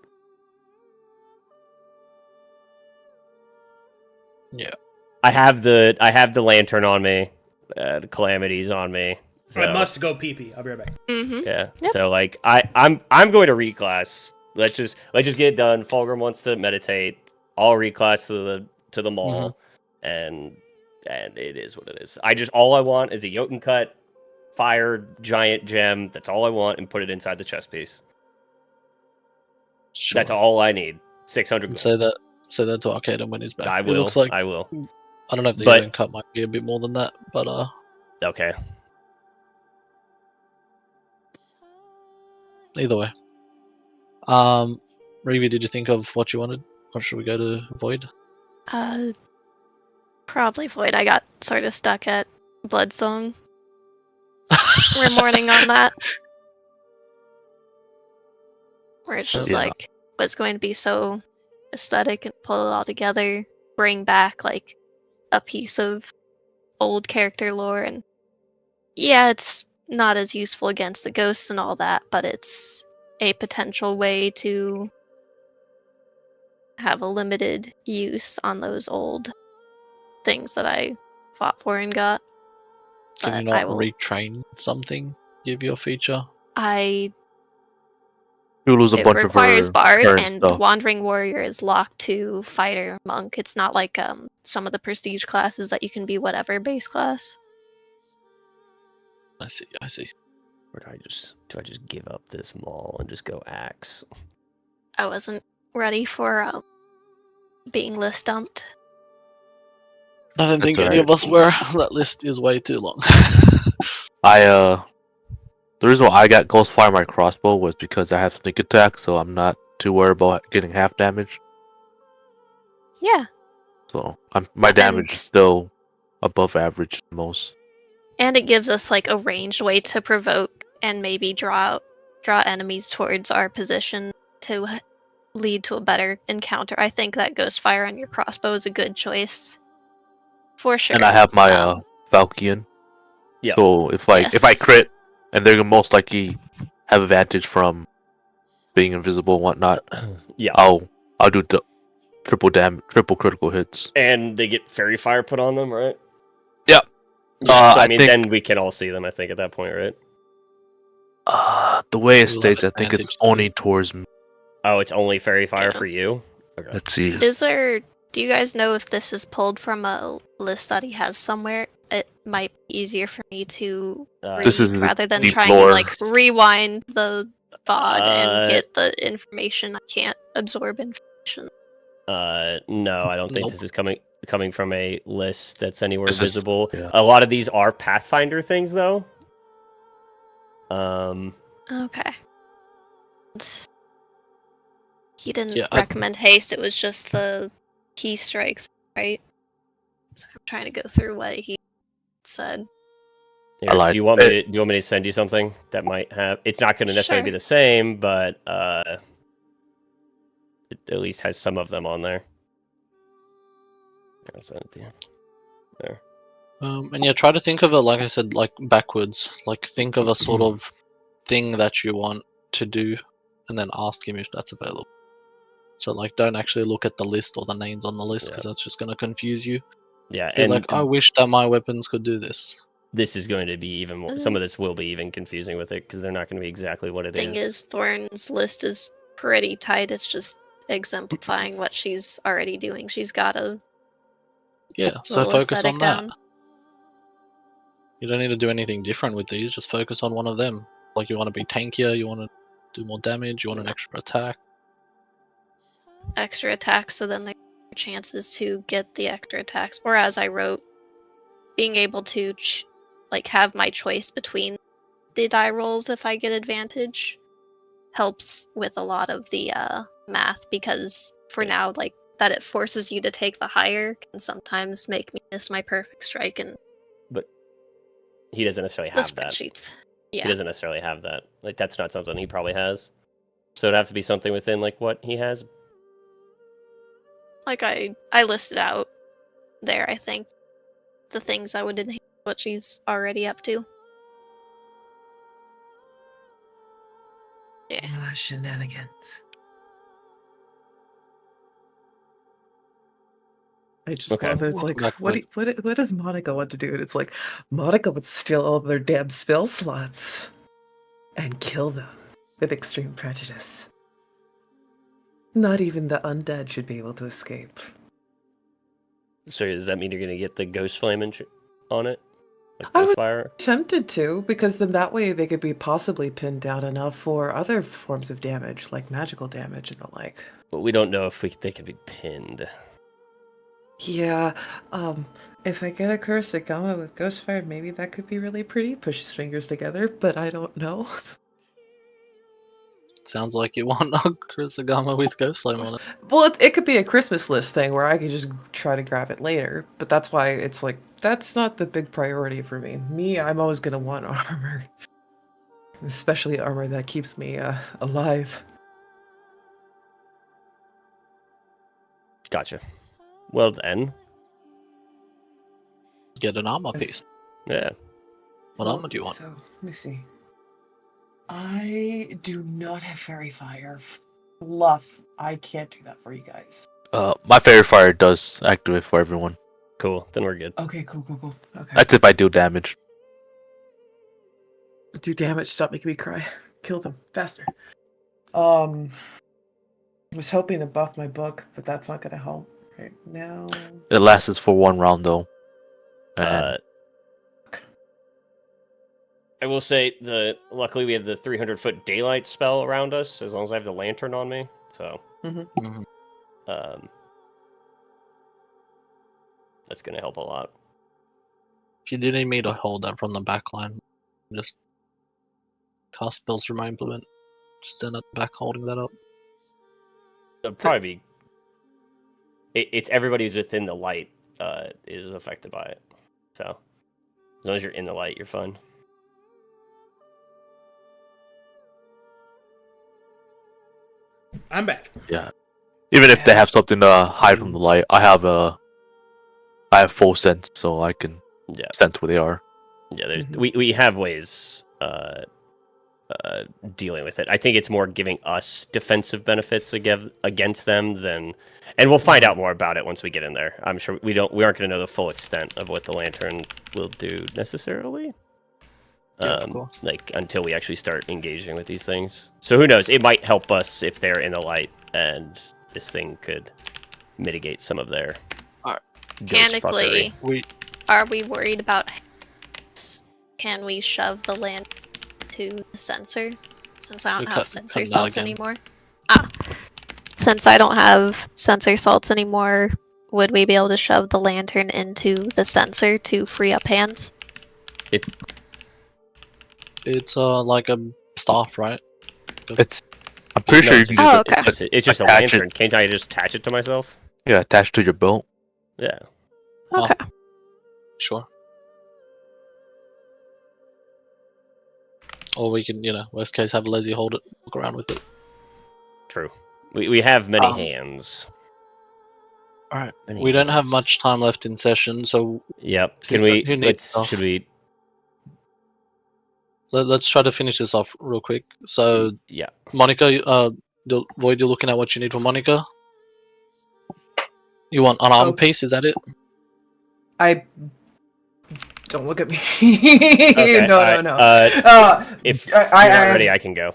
Yeah. I have the lantern on me. The Calamity's on me. So, I must go pee-pee. I'll be right back. Mm-hmm. Yeah. Yep. So like I'm going to reclass. Let's just get it done. Fulgrim wants to meditate. I'll reclass to the mall, and it is what it is. All I want is a Jotun cut, fire giant gem. That's all I want, and put it inside the chest piece. Sure. That's all I need. 600 gold. Say that to Arcadum when he's back. I will. It looks like, I will. I don't know if the Jotun cut might be a bit more than that, but Okay. Either way. Revi, did you think of what you wanted? Or should we go to Void? Probably Void. I got sort of stuck at Bloodsong. We're mourning on that. Where it's just like, what's going to be so aesthetic and pull it all together, bring back like a piece of old character lore, and yeah, it's not as useful against the ghosts and all that, but it's a potential way to have a limited use on those old things that I fought for and got. Can you not retrain something give you a feature? I You lose a it bunch requires of her bard, current and stuff. wandering warrior is locked to fighter monk. It's not like some of the prestige classes that you can be whatever base class. I see. Or do I just give up this mall and just go axe? I wasn't ready for being list dumped. I don't That's think any alright. of us were. That list is way too long. The reason why I got Ghostfire my crossbow was because I have sneak attack, so I'm not too worried about getting half damage. Yeah, So my damage is And- still above average most. and it gives us like a ranged way to provoke and maybe draw enemies towards our position to lead to a better encounter. I think that Ghost Fire on your crossbow is a good choice. For sure. And I have my Falcon. Yeah. So if I Yes. crit, and they're gonna most likely have advantage from being invisible and whatnot, Yeah. I'll do triple critical hits. And they get fairy fire put on them, right? Yep. Yeah, so I I mean, think- then we can all see them, I think, at that point, right? The way it You'll states, have I think it's advantage too. only towards me. Oh, it's only fairy fire Yeah. for you? Okay. Let's see. Do you guys know if this is pulled from a list that he has somewhere? It might be easier for me to This read is rather than deep trying lore. to like rewind the VOD and Uh, get the information. I can't absorb information. No, I don't think Nope. this is coming from a list that's anywhere This is- visible. yeah. A lot of these are Pathfinder things, though. Okay. He didn't Yeah, I- recommend haste, it was just the key strikes, right? So I'm trying to go through what he said. Here, lied. do you want me to send you something that might have? It's not going to necessarily be Sure. the same, but it at least has some of them on there. I'll send it to you. There. And yeah, try to think of it, like I said, like backwards. Like think of a sort of thing that you want to do, and then ask him if that's available. So like, don't actually look at the list or the names on the list, because that's just going to confuse you. Yeah, Be and like, I wish that my weapons could do this. this is going to be even more. Some of this will be even confusing with it because they're not going to be exactly what it Thing is. is, Thorn's list is pretty tight. It's just exemplifying what she's already doing. She's got a Yeah, so little focus aesthetic on that. down. You don't need to do anything different with these. Just focus on one of them. Like you want to be tankier, you want to do more damage, you want an extra attack. Extra attacks, so then there are chances to get the extra attacks. Or as I wrote, being able to have my choice between the die rolls if I get advantage helps with a lot of the math, because for now, like that it forces you to take the higher can sometimes make me miss my perfect strike in But he doesn't necessarily the have that. spreadsheets. He Yeah, doesn't necessarily have that. Like that's not something he probably has. So it'd have to be something within like what he has. like I listed out there. I think the things I would enhance what she's already up to. Yeah. Shenanigans. I just Okay. love it. It's Welcome like, back, what does Monica want to do? And it's like, Monica would steal all their damn spell slots and kill them with extreme prejudice. Not even the undead should be able to escape. So does that mean you're gonna get the ghost flame on it? Like I ghost would- fire? Tempted to, because then that way they could be possibly pinned down enough for other forms of damage, like magical damage and the like. But we don't know if they can be pinned. Yeah, if I get a Curse Gamma with Ghostfire, maybe that could be really pretty. Push his fingers together, but I don't know. Sounds like you want a Kurosagama with Ghost Flame on it. Well, it could be a Christmas list thing where I could just try to grab it later, but that's why it's like, that's not the big priority for me. I'm always gonna want armor. Especially armor that keeps me alive. Gotcha. Well then, Get an armor Yes. piece. yeah. What armor do you want? So, let me see. I do not have Fairy Fire. Fluff. I can't do that for you guys. My fairy fire does activate for everyone. Cool. Then we're good. Okay, cool. Okay. That's if I do damage. Do damage. Stop making me cry. Kill them faster. I was hoping to buff my book, but that's not gonna help right now. It lasts for 1 round though. And I will say luckily we have the 300-foot daylight spell around us, as long as I have the lantern on me. So, Mhm. that's gonna help a lot. If you do need me to hold that from the back line, just cast spells from my implement. Stand at the back holding that up. It'll probably be. It's everybody who's within the light is affected by it. So, as long as you're in the light, you're fine. I'm back. yeah, even if they have something to hide from the light, I have full sense, so I can sense where they are. Yeah, we have ways dealing with it. I think it's more giving us defensive benefits against them than, and we'll find out more about it once we get in there. I'm sure we aren't going to know the full extent of what the lantern will do necessarily. Of course. Like until we actually start engaging with these things. So who knows? It might help us if they're in the light, and this thing could mitigate some of their ghost Mechanically, fuckery. are we worried about? Can we shove the land to the sensor? Since I don't have sensor salts anymore. Since I don't have sensor salts anymore, would we be able to shove the lantern into the sensor to free up hands? It's like a staff, right? I'm pretty sure you can Oh, just okay. It's just a attach lantern. Can't I just attach it to myself? attach to your belt. Yeah. Okay. Sure. Or we can, worst case, have Leslie hold it, walk around with it. True. We have many hands. Alright. Many We don't have hands. much time left in session, so Yep. Who needs stuff? Should we? let's try to finish this off real quick. So, Yeah. Monica, Void, you're looking at what you need for Monica? You want an armor piece, is that it? Don't look at me. Okay, no. If I you're not ready, I can go.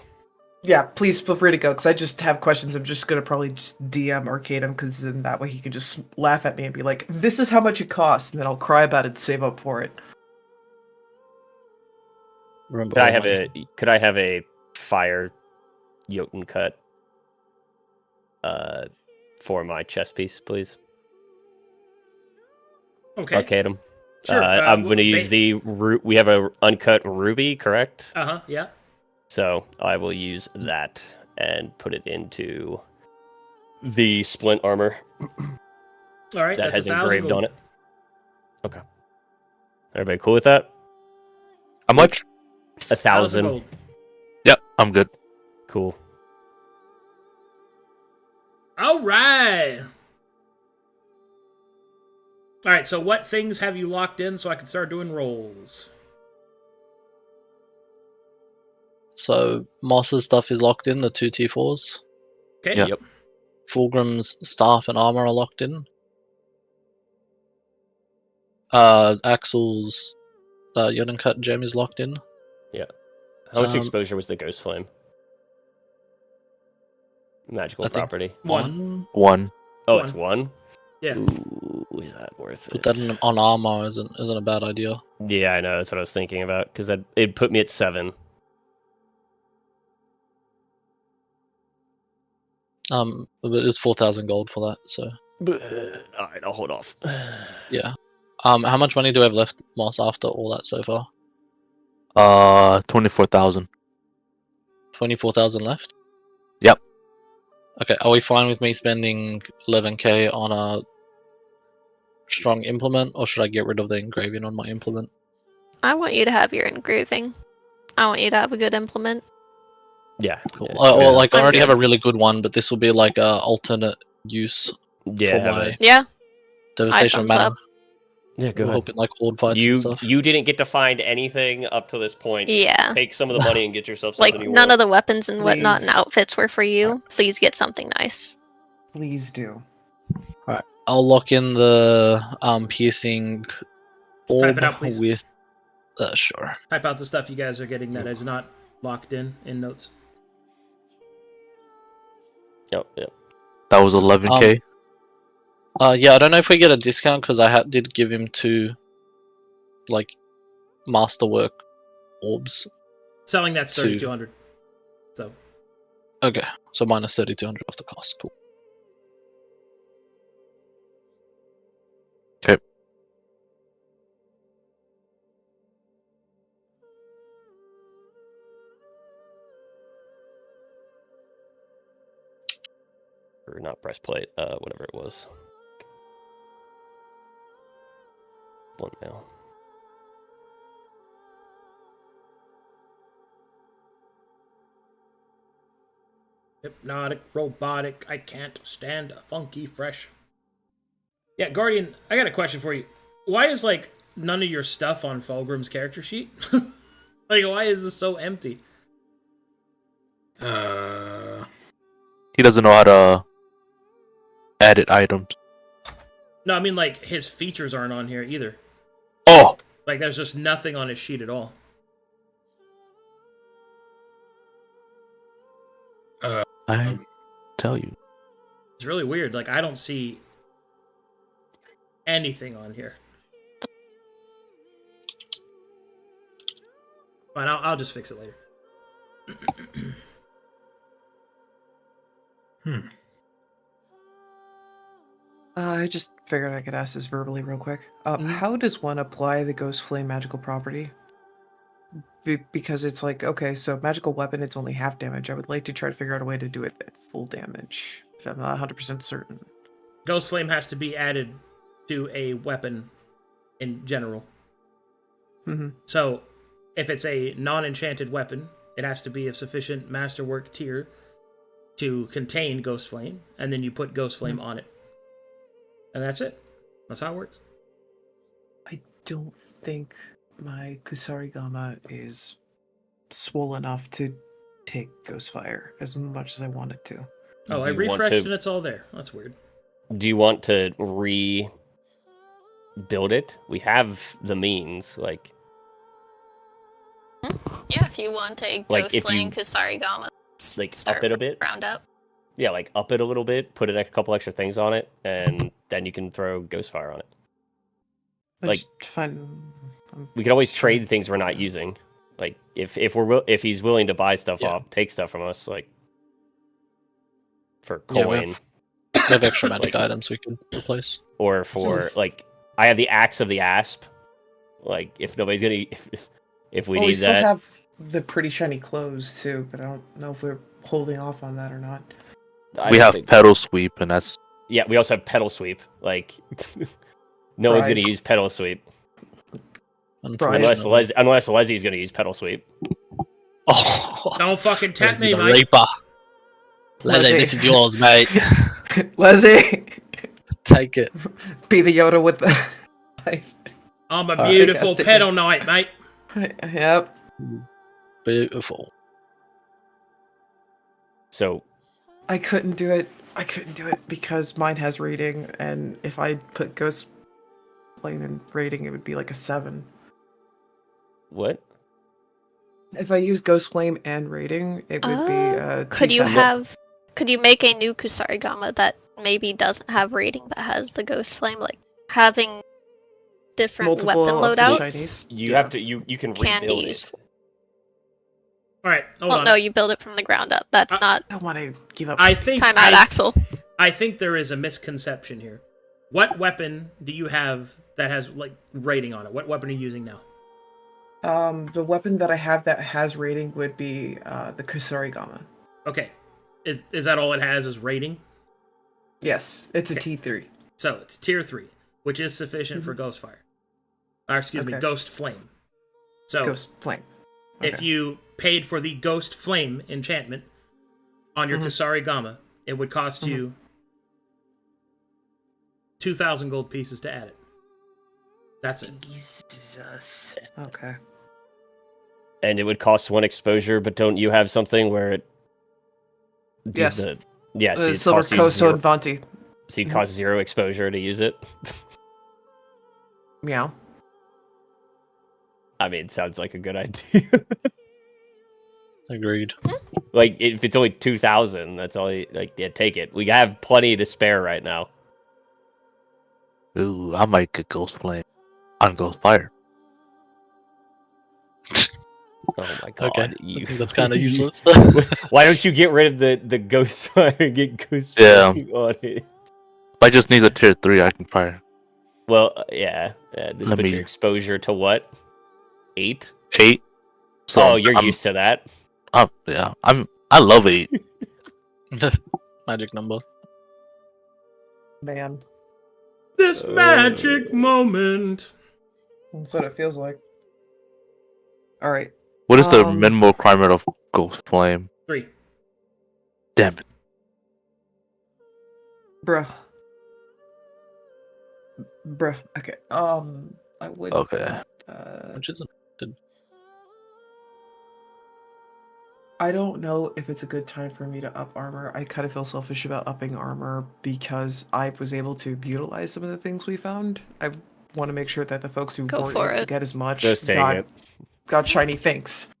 Yeah, please feel free to go, because I just have questions. I'm just gonna probably just DM Arcadum, because then that way he can just laugh at me and be like, "This is how much it costs," and then I'll cry about it and save up for it. Remember, Could I have a fire Jotun cut for my chest piece, please? Okay. Arcadum. Sure. I'm going to use we have a uncut ruby, correct? Yeah. So I will use that and put it into the splint armor All right. that That's has 1,000 engraved gold. on it. Okay. Everybody cool with that? How much? 1,000. gold. Yep, I'm good. Cool. All right. All right. So, what things have you locked in so I can start doing rolls? So, Moss's stuff is locked in, the 2 T4s. Okay. Yeah. Yep. Fulgrim's staff and armor are locked in. Axel's Jotun cut gem is locked in. Yeah. How much Um, exposure was the ghost flame? Magical I think- property. One. One. Oh, One. it's one? Yeah. Ooh, is that worth Put it? that on armor isn't a bad idea. Yeah, I know. That's what I was thinking about. Because it'd put me at 7. But it's 4,000 gold for that. So Alright, I'll hold off. yeah. How much money do we have left, Moss, after all that so far? 24,000. 24,000 left. Yep. Okay. Are we fine with me spending 11k on a strong implement, or should I get rid of the engraving on my implement? I want you to have your engraving. I want you to have a good implement. Yeah. Cool. Yeah, Well, like I I'm already good. have a really good one, but this will be like a alternate use yeah, for have my a- Yeah. devastation thumbs mana. up. yeah, go We're ahead. hoping like horde fights and You stuff. didn't get to find anything up to this point. Yeah. Take some of the money and get yourself Like, something you none want. of the weapons and whatnot and Please. outfits were for you. Please get something nice. Please do. I'll lock in the piercing orb it out, please. with Sure. Type out the stuff you guys are getting that is not locked in notes. Yep. That was 11K. Yeah, I don't know if we get a discount because I did give him 2, like, masterwork orbs. Selling that's 3,200. So Okay, so minus 3,200 off the cost. Cool. Or not breastplate, whatever it was. Blunt mail. hypnotic, robotic. I can't stand a funky fresh. Yeah, Guardian. I got a question for you. Why is like none of your stuff on Fulgrim's character sheet? Like, why is this so empty? He doesn't know how to edit items. No, I mean like his features aren't on here either. Oh! Like there's just nothing on his sheet at all. I tell you. It's really weird. Like I don't see anything on here. Fine, I'll just fix it later. I just figured I could ask this verbally real quick. How does one apply the Ghost Flame magical property? Because it's like, okay, so magical weapon, it's only half damage. I would like to try to figure out a way to do it at full damage. But I'm not 100% certain. Ghost Flame has to be added to a weapon in general. Mm-hmm. So, if it's a non-enchanted weapon, it has to be of sufficient masterwork tier to contain Ghost Flame, and then you put Ghost Flame on it. And that's it. That's how it works. I don't think my Kusarigama is swole enough to take Ghostfire as much as I want it to. Oh, I Do you want refreshed to- and it's all there. That's weird. Do you want to rebuild it? We have the means, like Yeah, if you want a Like, Ghost if Slaying you- Kusarigama, like start up it a from bit. ground up. Yeah, like up it a little bit, put a couple extra things on it, and then you can throw Ghostfire on it. I Like- just find We could always trade things we're not using. Like if he's willing to buy stuff Yeah. off, take stuff from us, like for Yeah, coin we have extra magic items we could replace. or for it's- like I have the Axe of the Asp. Like if nobody's gonna if we we need still that, have the pretty shiny clothes too, but I don't know if we're holding off on that or not. I We don't have think- pedal sweep, and that's yeah. We also have pedal sweep. Like no one's gonna Price. use pedal sweep Unfortunately. unless Leslie's gonna use pedal sweep. Oh, Don't fucking tap Leslie me, the mate. Reaper. Leslie, Leslie. this is yours, mate. Leslie, Take it. be the Yoda with the. I'm a Alright, beautiful fantastic, pedal thanks. knight, mate. Yep. Beautiful. So I couldn't do it. I couldn't do it because mine has rating, and if I put Ghost Flame in rating, it would be like a 7. what? If I use Ghost Flame and rating, it would be Could you 2/7. could you make a new Kusarigama that maybe doesn't have rating but has the Ghost Flame, like having different Multiple weapon of the loadouts? shinies? You have to you can Can be rebuild useful. it. All right, hold Well, on. no, you build it from the ground up. That's not I don't want to give up. I think time out, Axel. I think there is a misconception here. What weapon do you have that has like rating on it? What weapon are you using now? The weapon that I have that has rating would be the Kusarigama. Okay, is that all it has is rating? Yes, it's a Okay. T3. So it's tier 3, which is sufficient for Ghostfire. Or excuse me, Okay. Ghost Flame. So Ghost Flame. if Okay. you paid for the Ghost Flame enchantment on your Kusarigama, it would cost you 2,000 gold pieces to add it. That's it. Jesus. Okay. And it would cost 1 exposure, but don't you have something where it Yes. so it Silver costs you Coast zero, and Vanti. so you cost 0 exposure to use it. Meow. I mean, sounds like a good idea. Agreed. Like, if it's only 2,000, that's all. Like, yeah, take it. We have plenty to spare right now. Ooh, I might get Ghost Flame on Ghost Fire. Oh my god, Okay, I you. think that's kind of useless. Why don't you get rid of the ghost fire and get ghost Yeah. fire on it? If I just need a tier 3, I can fire. Well, yeah. This Let puts me- your exposure to what? 8? 8. So Oh, you're I'm, used to that. Yeah, I love 8. Magic number. Man, This magic moment. that's what it feels like. All right. What is the Um, minimal requirement of Ghost Flame? 3. Damn it. Bruh. Okay. I would. Okay. Which isn't. I don't know if it's a good time for me to up armor. I kind of feel selfish about upping armor because I was able to utilize some of the things we found. I want to make sure that the folks who Go weren't for able to it. get as much Just take got, it. got shiny things. Just-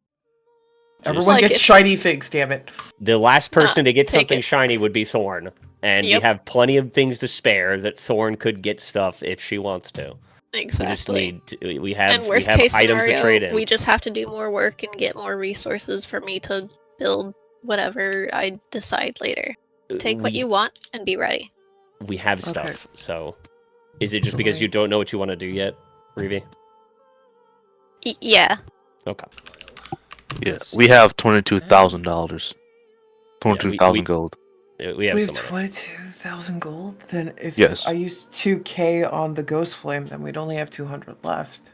Everyone Like gets it. shiny things, damn it. The last person to get take something it. shiny would be Thorn. And Yep. we have plenty of things to spare that Thorn could get stuff if she wants to. Exactly. We just need to, we have, and worst we have case items to trade scenario, in. we just have to do more work and get more resources for me to build whatever I decide later. Take what We- you want and be ready. We have Okay. stuff, so... Is it just because you don't know what you want to do yet, Reeve? Yeah. Okay. Yeah, we have $22,000. 22,000 we- gold. We have We some have of it. 22,000 gold? Then if Yes. I use 2k on the Ghost Flame, then we'd only have 200 left.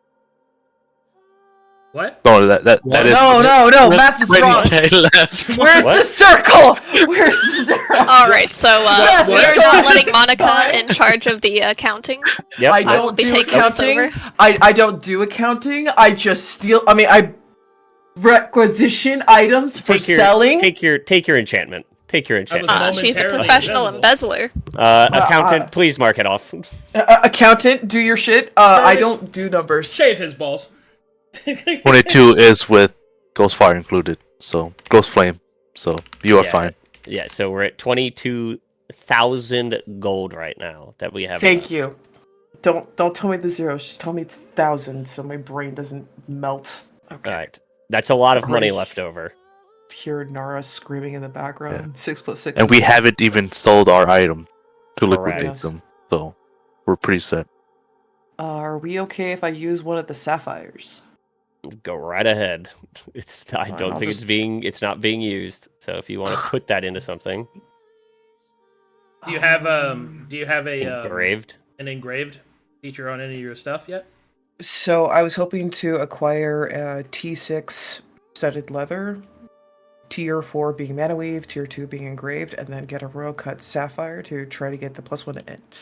What? No, that is. No, math is wrong. 20k left. Where's What? the circle? Where's the circle? Alright, so What? we are not letting Monica in charge of the accounting. Yep. I I will don't be do taking this accounting. over. I don't do accounting. I just steal. I mean, I requisition items for selling. Take your enchantment. Take your I was enchantment. She's a momentarily professional invisible. embezzler. Accountant, please mark it off. Accountant, do your shit. I Curtis. don't do numbers. Shave his balls. 22 is with Ghost Fire included. So, Ghost Flame. So, you are Yeah. fine. Yeah, so we're at 22,000 gold right now that we have. Thank left. you. Don't tell me the zeros. Just tell me it's 1,000, so my brain doesn't melt. Okay. All right. That's a lot of money Great. left over. Hear Nara screaming in the background. 6 + 6. And we haven't even sold our item to liquidate Correct. them. So, we're pretty set. Are we okay if I use one of the sapphires? Go right ahead. I Fine, don't I'll think just- it's not being used. So if you want to put that into something Do you have a engraved, an engraved feature on any of your stuff yet? So I was hoping to acquire a T6 studded leather, tier 4 being mana weave, tier 2 being engraved, and then get a royal cut sapphire to try to get the +1 to int.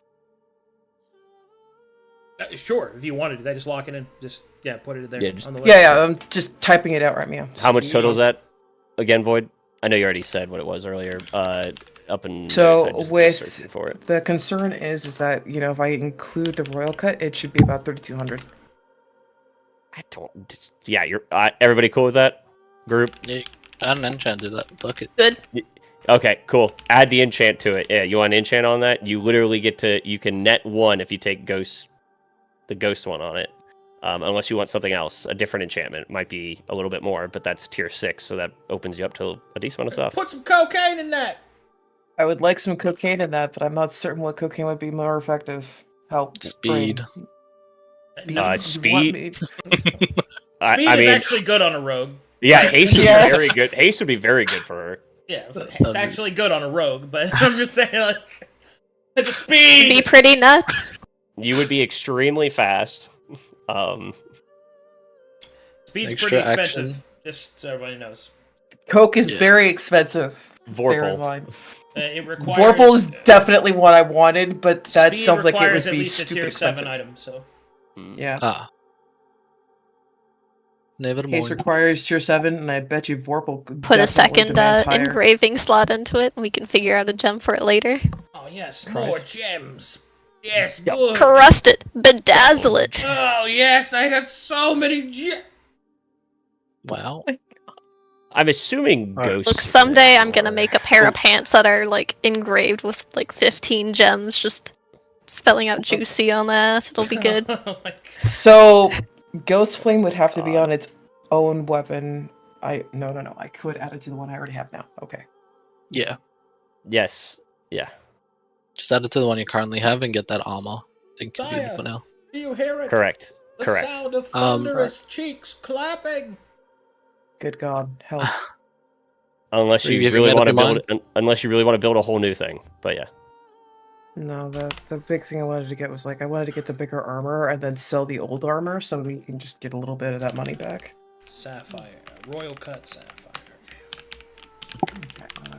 Sure, if you wanted to, that just lock it in. Just put it there Yeah, just- on the list. Yeah, I'm just typing it out right now. how much total is that? Again, Void. I know you already said what it was earlier. Up in So, I just with- searching for it. The concern is that, if I include the royal cut, it should be about 3,200. I don't. Yeah, you're. Everybody cool with that? Group. And enchanted that bucket. Good. Okay, cool. Add the enchant to it. Yeah, you want enchant on that? You literally get to. You can net 1 if you take the ghost one on it. Unless you want something else, a different enchantment. Might be a little bit more, but that's tier 6, so that opens you up to a decent amount of stuff. Put some cocaine in that. I would like some cocaine in that, but I'm not certain what cocaine would be more effective. Help. Speed. Speed? Speed I is mean, actually good on a rogue. yeah, haste would Yes. be very good. Haste would be very good for her. Yeah, it's actually good on a rogue, but I'm just saying, like, the speed. Be pretty nuts. You would be extremely fast. Speed's Extra pretty expensive. action. Just so everybody knows. Coke is Yeah. very expensive. Bear in Vorpal. mind. It requires. Vorpal is definitely what I wanted, but that speed sounds like it requires would at be least a stupid tier expensive. 7 item. So Yeah. Ah. Never Case mind. requires tier 7, and I bet you Vorpal could Put a definitely second demands higher. engraving slot into it, and we can figure out a gem for it later. oh yes, Christ. more gems. Yes, good. Crust it, bedazzle it. Oh yes, I got so many Wow. I'm assuming Alright. ghosts. Look, someday I'm gonna or- make a pair of pants that are like engraved with like 15 gems, just spelling out juicy on the ass. It'll be good. Oh my God. So, Ghost Flame would have to be God. on its own weapon. No. I could add it to the one I already have now. Okay. Yeah. Yes. Yeah. Just add it to the one you currently have and get that armor. I think you're good Fire. for now. Do you hear it? Correct. The Correct. sound of thunderous cheeks clapping. Good God, help. Unless Are you you giving really that want up to your build, unless you really want to build a whole new thing. But yeah. No, the big thing I wanted to get was I wanted to get the bigger armor and then sell the old armor so we can just get a little bit of that money back. Sapphire. Royal cut sapphire.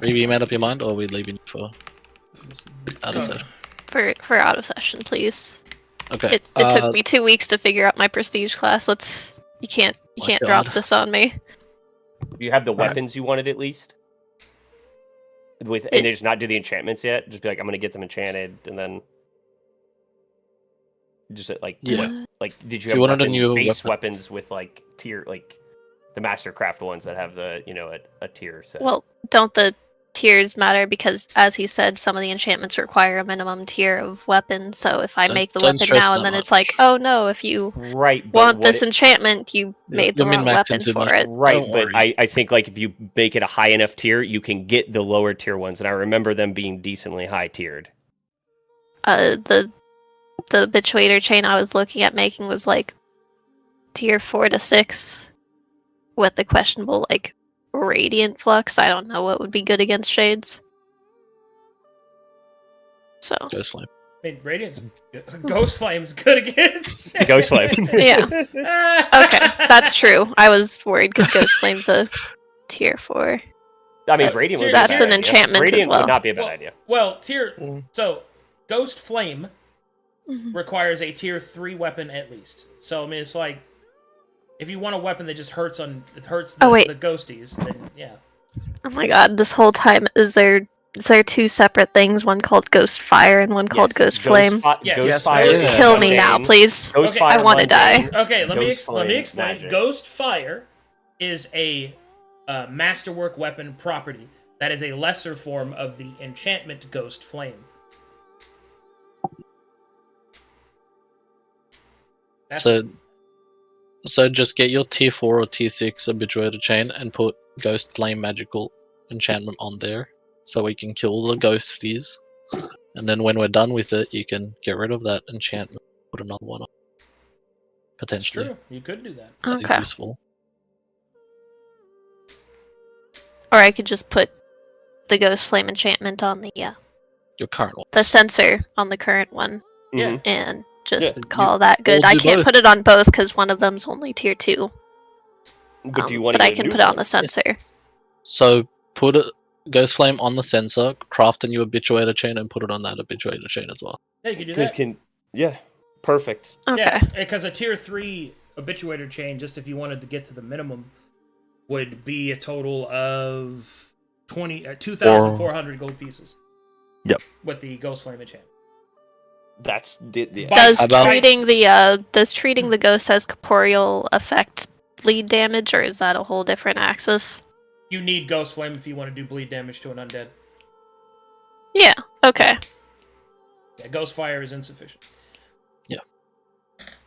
Have you made up your mind, or are we leaving for out of session? For out of session, please. Okay. It took me 2 weeks to figure out my prestige class. You can't My drop God. this on me. You have the Alright. weapons you wanted at least. And It- just not do the enchantments yet. Just be like, I'm gonna get them enchanted, and then just like Yeah. did you If you have wanted a weapons, new base weapon- weapons with like tier the Mastercraft ones that have the a tier set? Well, don't the tiers matter? Because as he said, some of the enchantments require a minimum tier of weapon. So if I Don't- make the don't weapon stress now that and then it's much. like, oh no, if you right. But want what this it- enchantment, you made the you're wrong min-maxing weapon too for much. it. Right, Don't but worry. I think like if you make it a high enough tier, you can get the lower tier ones, and I remember them being decently high tiered. The habituator chain I was looking at making was like tier 4 to 6 with the questionable like radiant flux. I don't know what would be good against shades. So Ghost Flame. I mean, Radiant's Ghost Flame's good against. Ghost Flame. yeah, okay, that's true. I was worried because Ghost Flame's a tier 4. I mean, Radiant would be That's a bad an idea. enchantment as Radiant well. would not be a bad Well, idea. Well, tier. Mm. So, Ghost Flame Mhm. requires a tier 3 weapon at least. So, I mean, it's like if you want a weapon that just hurts the, Oh, wait. the ghosties, then yeah. Oh my god, this whole time is there two separate things, one called Ghost Fire and one called Yes, Ghost Flame? Yes. Ghost Yes, Fire. please is Kill me mundane. now, please. Ghost Okay. Fire I wanna die. mundane, Okay, let me Ghost let me Flame explain. magic. Ghost Fire is a masterwork weapon property that is a lesser form of the enchantment Ghost Flame. That's So just get your tier 4 or tier 6 habituated chain and put Ghost Flame magical enchantment on there, so we can kill the ghosties. And then when we're done with it, you can get rid of that enchantment, put another one on. That's Potentially, true. You could do that. that is Okay. useful. Or I could just put the Ghost Flame enchantment on the Your current one. the sensor on the current one Yeah. Mhm. and just Yeah, call that good. all I do can't both. put it on both because one of them's only tier 2. But do you want but to I can put it on the sensor. So put a Ghost Flame on the sensor, craft a new habituator chain, and put it on that habituator chain as well. Yeah, you could do that. Yeah, perfect. Okay. Yeah, because a tier 3 habituator chain, just if you wanted to get to the minimum, would be a total of 2,400 gold pieces. Yep. With the Ghost Flame enchant. That's the Does About- treating the ghost as corporeal affect bleed damage, or is that a whole different axis? You need Ghost Flame if you want to do bleed damage to an undead. Yeah. Okay. Yeah, Ghost Fire is insufficient.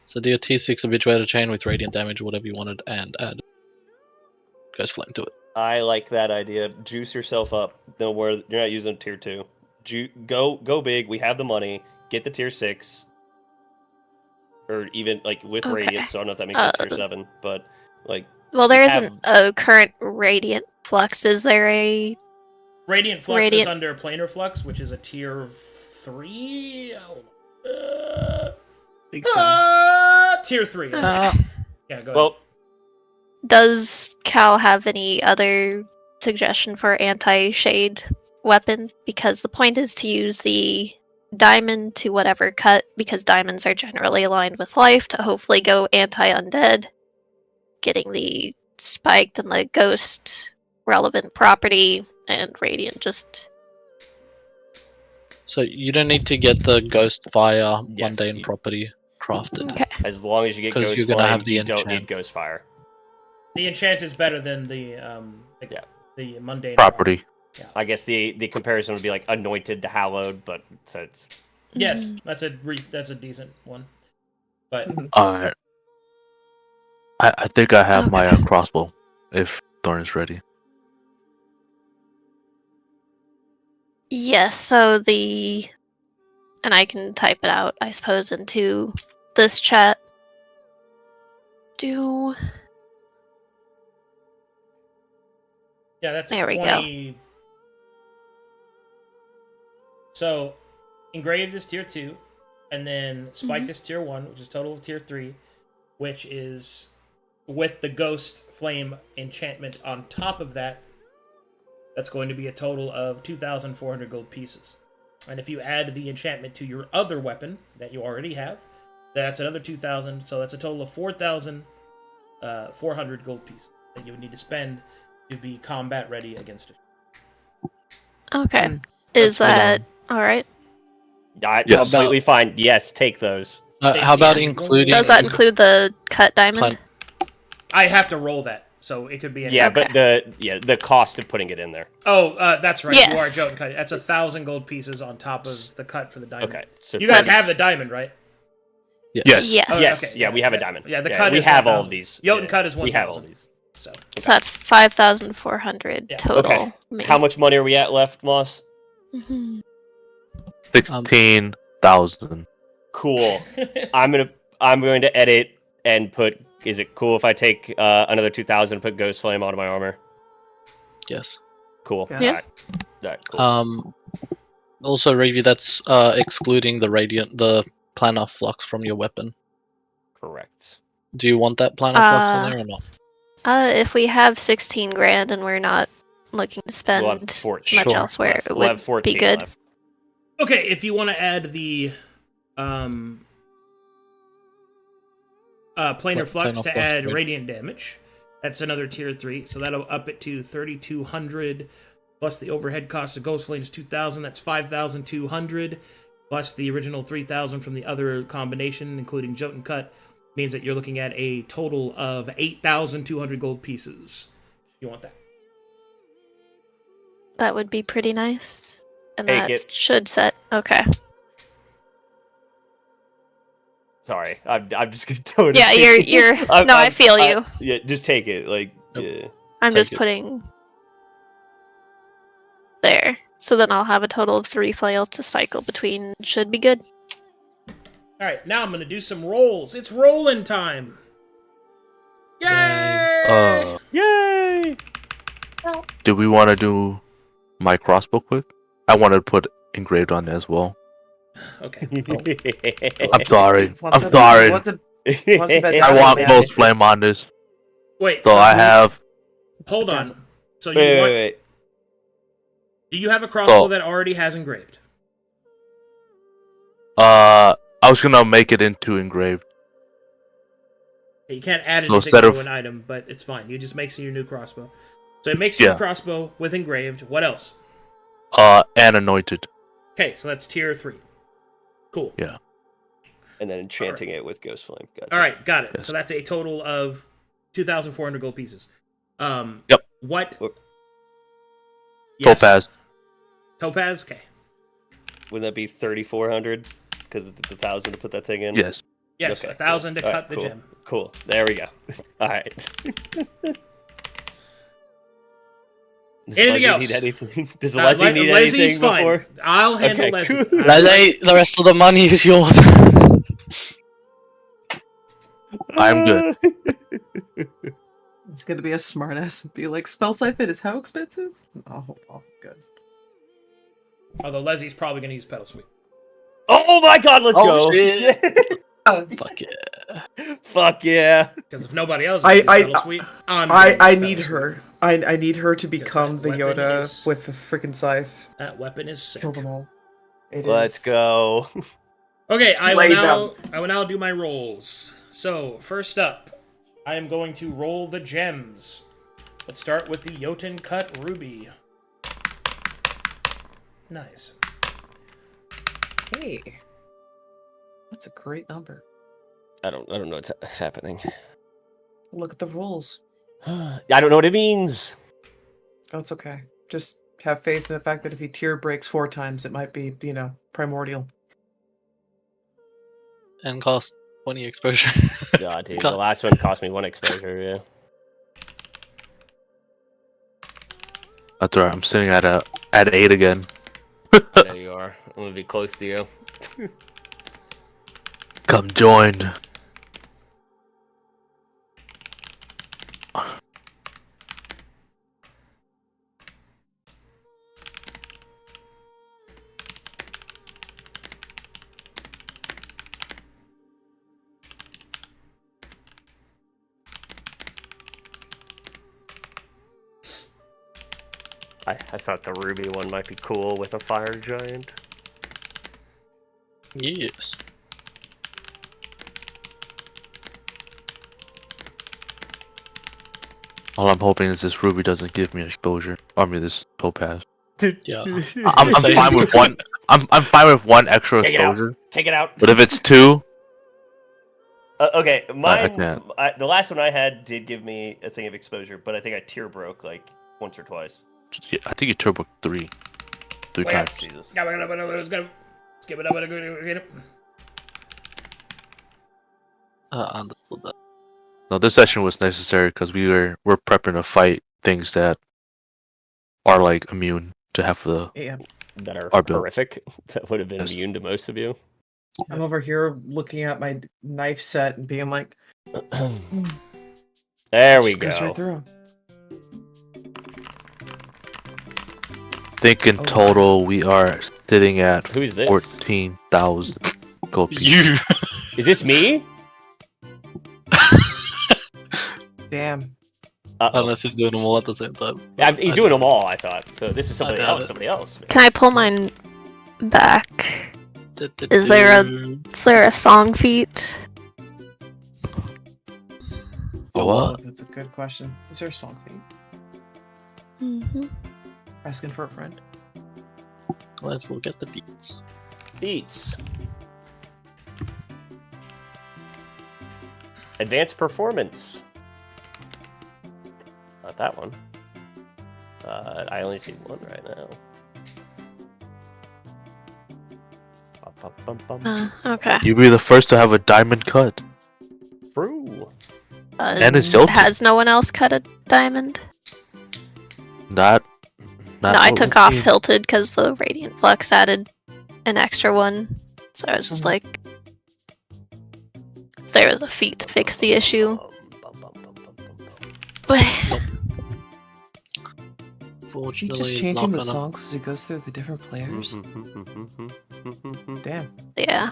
So do your tier 6 habituator chain with radiant damage, whatever you wanted, and add Ghost Flame to it. I like that idea. Juice yourself up. Don't worry, you're not using tier 2. Go big. We have the money. Get the tier 6, or even like with Okay. radiant. So I don't know if that makes it tier Uh, 7, but like Well, there have- isn't a current radiant flux. Is there a? Radiant Flux is Radiant- under Planar Flux, which is a tier 3. Think so. Tier 3. Okay. Yeah, go ahead. well, Does Cal have any other suggestion for anti-shade weapon? Because the point is to use the diamond to whatever cut, because diamonds are generally aligned with life, to hopefully go anti-undead, getting the spiked and the ghost relevant property, and radiant just... So you don't need to get the Ghost Fire Yes, mundane you- property crafted. Okay. as long as you get 'Cause Ghost you're gonna Flame, have the you don't need enchant. Ghost Fire. The enchant is better than the Yeah. the mundane Property. I guess the comparison would be like anointed to hallowed, but so it's Yes, that's a decent one. But Alright. I think I have my Okay. crossbow. If Thorn is ready. Yes, so and I can type it out, I suppose, into this chat. yeah, that's There we go. 20. So engraved is tier 2, and then spiked is tier 1, which is total of tier 3, which is with the ghost flame enchantment on top of that. That's going to be a total of 2,400 gold pieces. And if you add the enchantment to your other weapon that you already have, that's another 2,000. So that's a total of 4,400 gold pieces that you would need to spend to be combat ready against it. Okay. Is that alright? Yes. Yes. Completely fine. Yes, take those. How about Yeah. including? Does that include the cut diamond? I have to roll that, so it could be. Yeah, Okay. but the cost of putting it in there. Oh, that's right. Yes. You are Jotun cut. That's 1,000 gold pieces on top of the cut for the diamond. Okay, so You guys that's- have the diamond, right? Yes. Yes. Oh, Yes, okay. yeah, we have a diamond. Yeah, the cut we is have all 1,000. of these. Jotun Yeah, cut is We have all 1,000. these. So So that's 5,400 Yeah. total. Okay. How much money are we at left, Moss? Mhm. 16,000. Cool. I'm going to edit and put. Is it cool if I take another 2,000 and put Ghost Flame onto my armor? Yes. Cool. Yeah. Alright, cool. Also, Revi, that's excluding the planar flux from your weapon. Correct. Do you want that planar flux on there or not? If we have 16 grand and we're not looking to spend We'll have much 14 Sure. elsewhere, left. it We'll have would 14 be good. left. okay, if you want to add the planar flux planar to flux, add right. radiant damage, that's another tier 3, so that'll up it to 3,200 plus the overhead cost of Ghost Flame is 2,000. That's 5,200 plus the original 3,000 from the other combination, including Jotun cut, means that you're looking at a total of 8,200 gold pieces. You want that? That would be pretty nice. And Take that it. should set. Okay. Sorry, I'm just gonna totally. Yeah, you're. No, I feel you. Yeah, just take it. Like, Nope. yeah. I'm take just it. putting there. So then I'll have a total of 3 flails to cycle between. Should be good. All right, now I'm going to do some rolls. It's rolling time. Yay! Yay! Do we want to do my crossbow quick? I want to put engraved on it as well. Okay. I'm sorry. What's I'm a- sorry. What's a bad I want man? Ghost Flame on this. Wait. So I have. Hold on. So you Wait, want? wait. Do you have a crossbow Oh. that already has engraved? I was gonna make it into engraved. You can't add So anything instead to of- an item, but it's fine. You just make your new crossbow. So it makes your Yeah. crossbow with engraved. What else? And anointed. Okay, so that's tier 3. Cool. Yeah. And then enchanting it with Ghost Flame. Gotcha. All right, got it. Yes. So that's a total of 2,400 gold pieces. Yep. What? Look. Yes. Topaz. Topaz. Okay. Wouldn't that be 3,400? Because it's 1,000 to put that thing in. Yes. Yes, Okay, 1,000 to cool. cut Alright, the cool. gem. Cool. There we go. All right. Does Anything Leslie else? Need anything? Does Leslie need Leslie's anything fine. before? I'll handle Okay, Leslie. cool. Leslie, the rest of the money is yours. I'm good. It's gonna be a smartass and be like, spell siphon is how expensive? Oh, good. Although Leslie's probably going to use Pedal Sweep. Oh my God! Let's Oh, go. shit. Uh, Fuck yeah. Fuck yeah. Because if nobody else I- uses I- Pedal Sweep, I'm gonna use I Pedal need Sweep. her. I need her to become that the weapon Yoda is- with the freaking scythe. That weapon is sick. Kill them all. Let's go. Okay, I Slay will now do my rolls. So, first up, I am going to roll the gems. Let's start with the Jotun cut ruby. Nice. Hey. That's a great number. I don't know what's happening. Look at the rolls. I don't know what it means. Oh, it's okay. Just have faith in the fact that if he tear breaks 4 times, it might be, primordial. And cost 20 exposure. God, dude, the God. last one cost me 1 exposure. Yeah. That's alright. I'm sitting at 8 again. I know you are. I'm gonna be close to you. Come join. I thought the ruby one might be cool with a fire giant. Yes. All I'm hoping is this ruby doesn't give me exposure. This topaz. Dude, Yeah. I'm Same. fine with one. I'm fine with 1 extra Take it out. exposure. Take it out. But if it's 2, Okay, mine. can't. The last one I had did give me a thing of exposure, but I think I tear broke like once or twice. yeah, I think you turbo 3 times. Jesus. Understood that. No, this session was necessary because we're prepping to fight things that are like immune to half of the. Yeah. That are Our build. horrific. That would have been Yes. immune to most of you. I'm over here looking at my knife set and being like, There we just goes go. right through 'em. I think in Oh, total we are sitting at Who's this? 14,000 gold pieces. You. Is this me? Damn. Uh-oh. Unless he's doing them all at the same time. Yeah, he's I doing doubt them all, I thought. So this is somebody doubt else. it. Somebody else. Can I pull mine back? it. Is there a song feat? Oh, what? Oh, that's a good question. Is there a song feed? Mm-hmm. Asking for a friend? Let's look at the beats. Beats. Advanced performance. Not that one. I only see one right now. Okay. You'll be the first to have a diamond cut. True. And it's jilted. Has no one else cut a diamond? Not No, I what took we've off seen. Hilted because the Radiant Flux added an extra one. So I was just like, if there was a feat to fix the issue. But Is he Fortunately, just it's changing not the gonna. songs as he goes through the different players? Damn. yeah.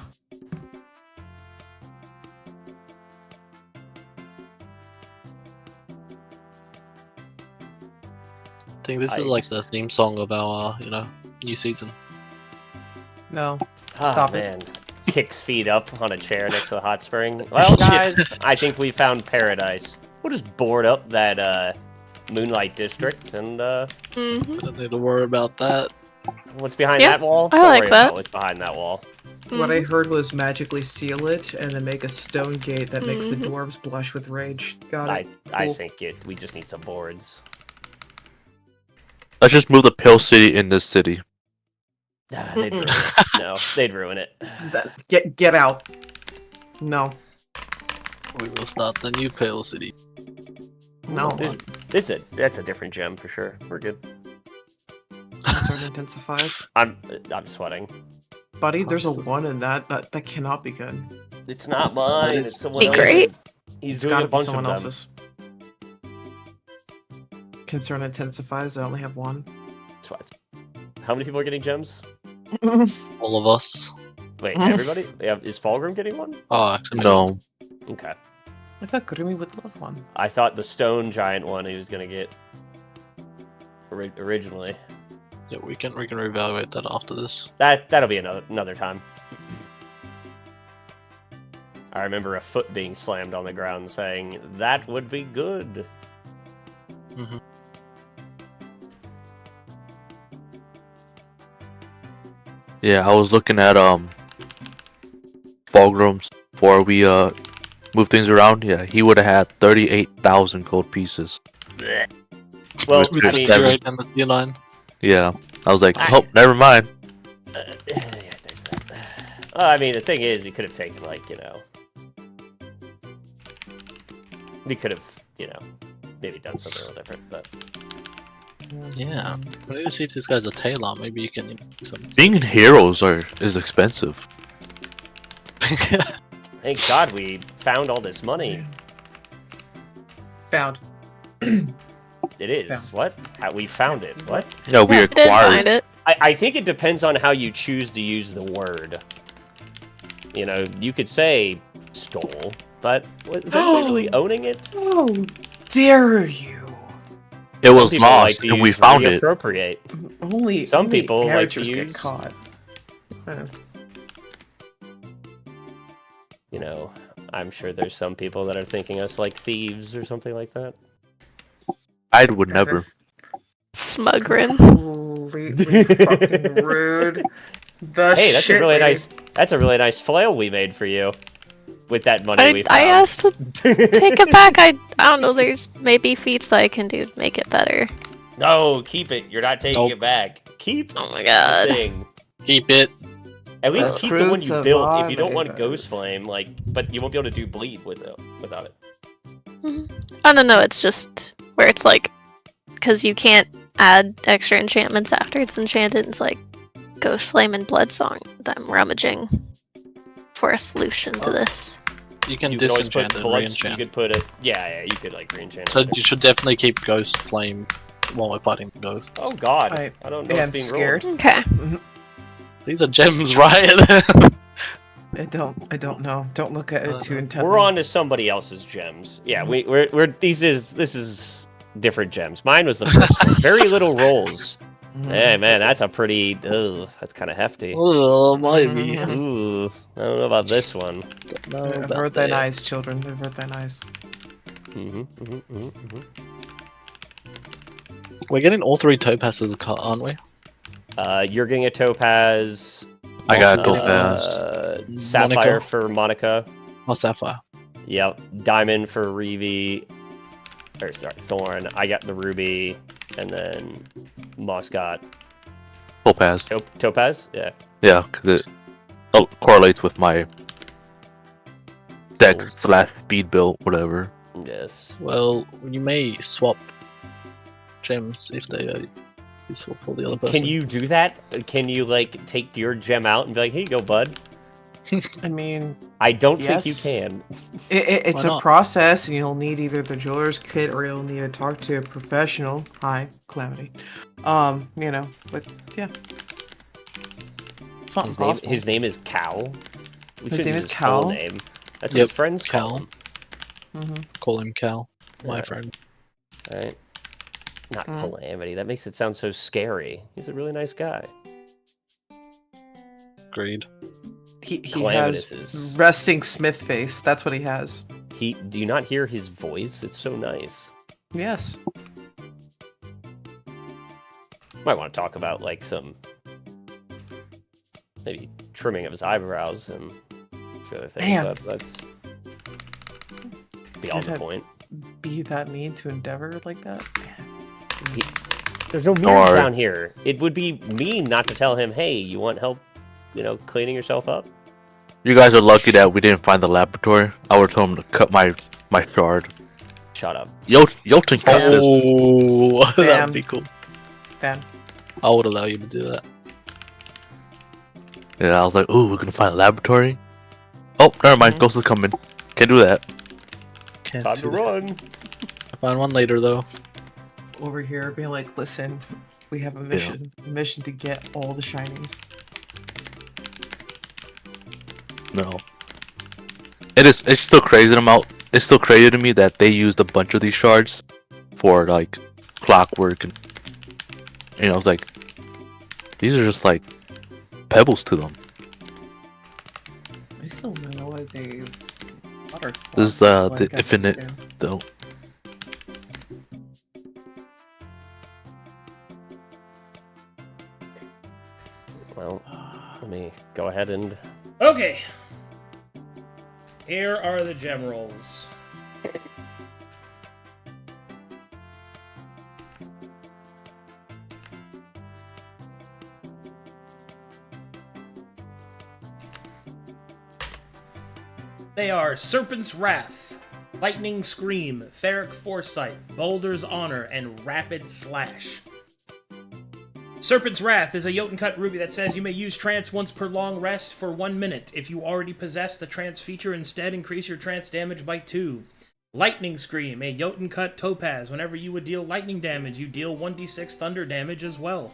I think this is like the theme song of our, new season. No. Oh, Stop it. man. Kicks feet up on a chair next to the hot spring. Well, guys, I think we found paradise. We'll just board up that Moonlight District and Mm-hmm. I don't need to worry about that. what's behind Yeah, that wall? I Don't like worry that. about what's behind that wall. What I heard was magically seal it and then make a stone gate that makes the Mhm. dwarves blush with rage. Got I it. I Cool. think we just need some boards. Let's just move the Pale City in this city. They'd ruin it. No, they'd ruin it. Get out. No. We will start the new Pale City. No. That's a different gem for sure. We're good. That's what intensifies. I'm sweating. Buddy, there's a Awesome. 1 in that. That cannot be good. It's not mine. is- It's someone Be else's. great. He's It's doing gotta a be bunch someone of them. else's. Concern intensifies. I only have 1. Sweat. How many people are getting gems? All of us. Wait, everybody? Yeah, is Fulgrim getting one? Oh, actually, No. Okay. I thought Grimmy would love 1. I thought the stone giant one he was gonna get originally. Yeah, we can reevaluate that after this. That'll be another time. I remember a foot being slammed on the ground saying, that would be good. Mm-hmm. Yeah, I was looking at Fulgrims before we move things around, yeah, he would have had 38,000 gold pieces. Well, With With I the mean, tier 8 and the tier 9. Yeah, I was like, oh, never mind. yeah, there's that. I mean, the thing is, he could have taken, like, he could have, maybe done something a little different, but... Yeah. I need to see if this guy's a tailor. Maybe you can some. Being in heroes is expensive. Thank God we found all this money. Found. It is. Found. What? How we found it. What? No, we I did find acquired. it. I think it depends on how you choose to use the word. You could say stole, but is that really owning it? Oh, dare you! It Some was people lost, like to and we use found it. reappropriate. Only Some only people like to amateurs get use- caught. I'm sure there's some people that are thinking us like thieves or something like that. I would never. Smugrin. Completely fucking rude. The Hey, that's shit a really lady. nice flail we made for you. With that money we I found. asked to take it back. I don't know. There's maybe feats I can do to make it better. No, keep it. You're not taking Nope. it back. Keep Oh my the god. thing. Keep it. At least The keep the one fruits you of built. our If you don't want Ghost labors. Flame, but you won't be able to do bleed without it. Oh no, it's just where it's like, because you can't add extra enchantments after it's enchanted. It's like Ghost Flame and Blood Song. I'm rummaging for a solution to this. You can You could always put disenchant and blood. You re-enchant. could put it. Yeah, you could like re-enchant. So it. you should definitely keep Ghost Flame while we're fighting ghosts. Oh God, I I don't know am what's being scared. rolled. Okay. These are gems, right? I don't know. Don't look at it too intently. We're on to somebody else's gems. Yeah, we're this is different gems. Mine was the first one. Very little rolls. Hey man, that's a pretty. Ugh, that's kind of hefty. Oh, might be. Ooh, I don't know about this one. No, Avert thine eyes, children. Avert thine eyes. We're getting all 3 topazes, aren't we? You're getting a topaz. I got a Moss is topaz. getting Sapphire Monica. for Monica. Oh, Sapphire. Yep. Diamond for Reeve. Or sorry, Thorn. I got the ruby, and then Moss got Topaz. Topaz. Yeah. Yeah, because it correlates with my deck / speed build, whatever. Yes. Well, you may swap gems if they are useful for the other person. Can you do that? Can you take your gem out and be like, "Here you go, bud"? I mean, I don't think you Yes. can. it's Why a not? process, and you'll need either the jeweler's kit or you'll need to talk to a professional. Hi, Calamity. But yeah. It's not impossible. His name is Cal. We His shouldn't name use is his full Cal? name. That's what Yep, his friends call Cal. him. Mhm. Call him Cal, my Yeah. friend. Right? Not Mm. Calamity. That makes it sound so scary. He's a really nice guy. Agreed. He Calamitous has is- resting smith face. That's what he has. Do you not hear his voice? It's so nice. Yes. Might want to talk about some maybe trimming of his eyebrows and a few other things, Man. but that's beyond the Should have- point. Be that mean to Endeavor like that? There's no Don't mirrors worry. down here. It would be mean not to tell him, "Hey, you want help? Cleaning yourself up?" You guys are lucky that we didn't find the laboratory. I would tell him to cut my shard. Shut up. Yolton cut this. Oh, Damn. that'd be cool. Damn. I would allow you to do that. Yeah, I was like, ooh, we're gonna find a laboratory. Oh, never mind. Mhm. Ghosts are coming. Can't do that. Can't Time do to that. run. I'll find one later, though. Over here, being like, listen, we have a mission. A mission to get all the shinies. No. It's still crazy to me. It's still crazy to me that they used a bunch of these shards for clockwork and it's like these are just like pebbles to them. I still don't know why they. This is the infinite though. Well, let me go ahead and Okay. Here are the gem rolls. They are Serpent's Wrath, Lightning Scream, Ferric Foresight, Boulder's Honor, and Rapid Slash. Serpent's Wrath is a Jotun cut ruby that says you may use trance once per long rest for 1 minute. If you already possess the trance feature, instead increase your trance damage by 2. Lightning Scream, a Jotun cut topaz. Whenever you would deal lightning damage, you deal 1d6 thunder damage as well.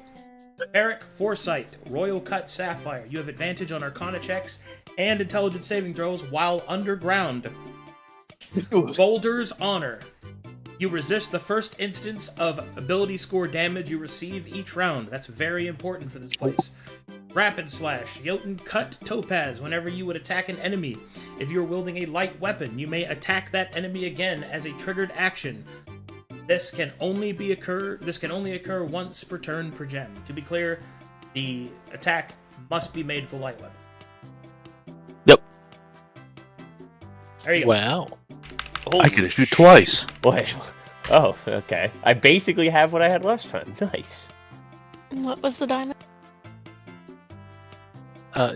Ferric Foresight, Royal Cut Sapphire. You have advantage on Arcana checks and intelligence saving throws while underground. Boulder's Honor. You resist the first instance of ability score damage you receive each round. That's very important for this place. Rapid Slash. Jotun Cut Topaz. Whenever you would attack an enemy, if you are wielding a light weapon, you may attack that enemy again as a triggered action. This can only occur once per turn per gem. To be clear, the attack must be made for light weapon. Yep. There you go. Wow. I can shoot twice. Wait. Oh, okay. I basically have what I had last time. Nice. What was the diamond?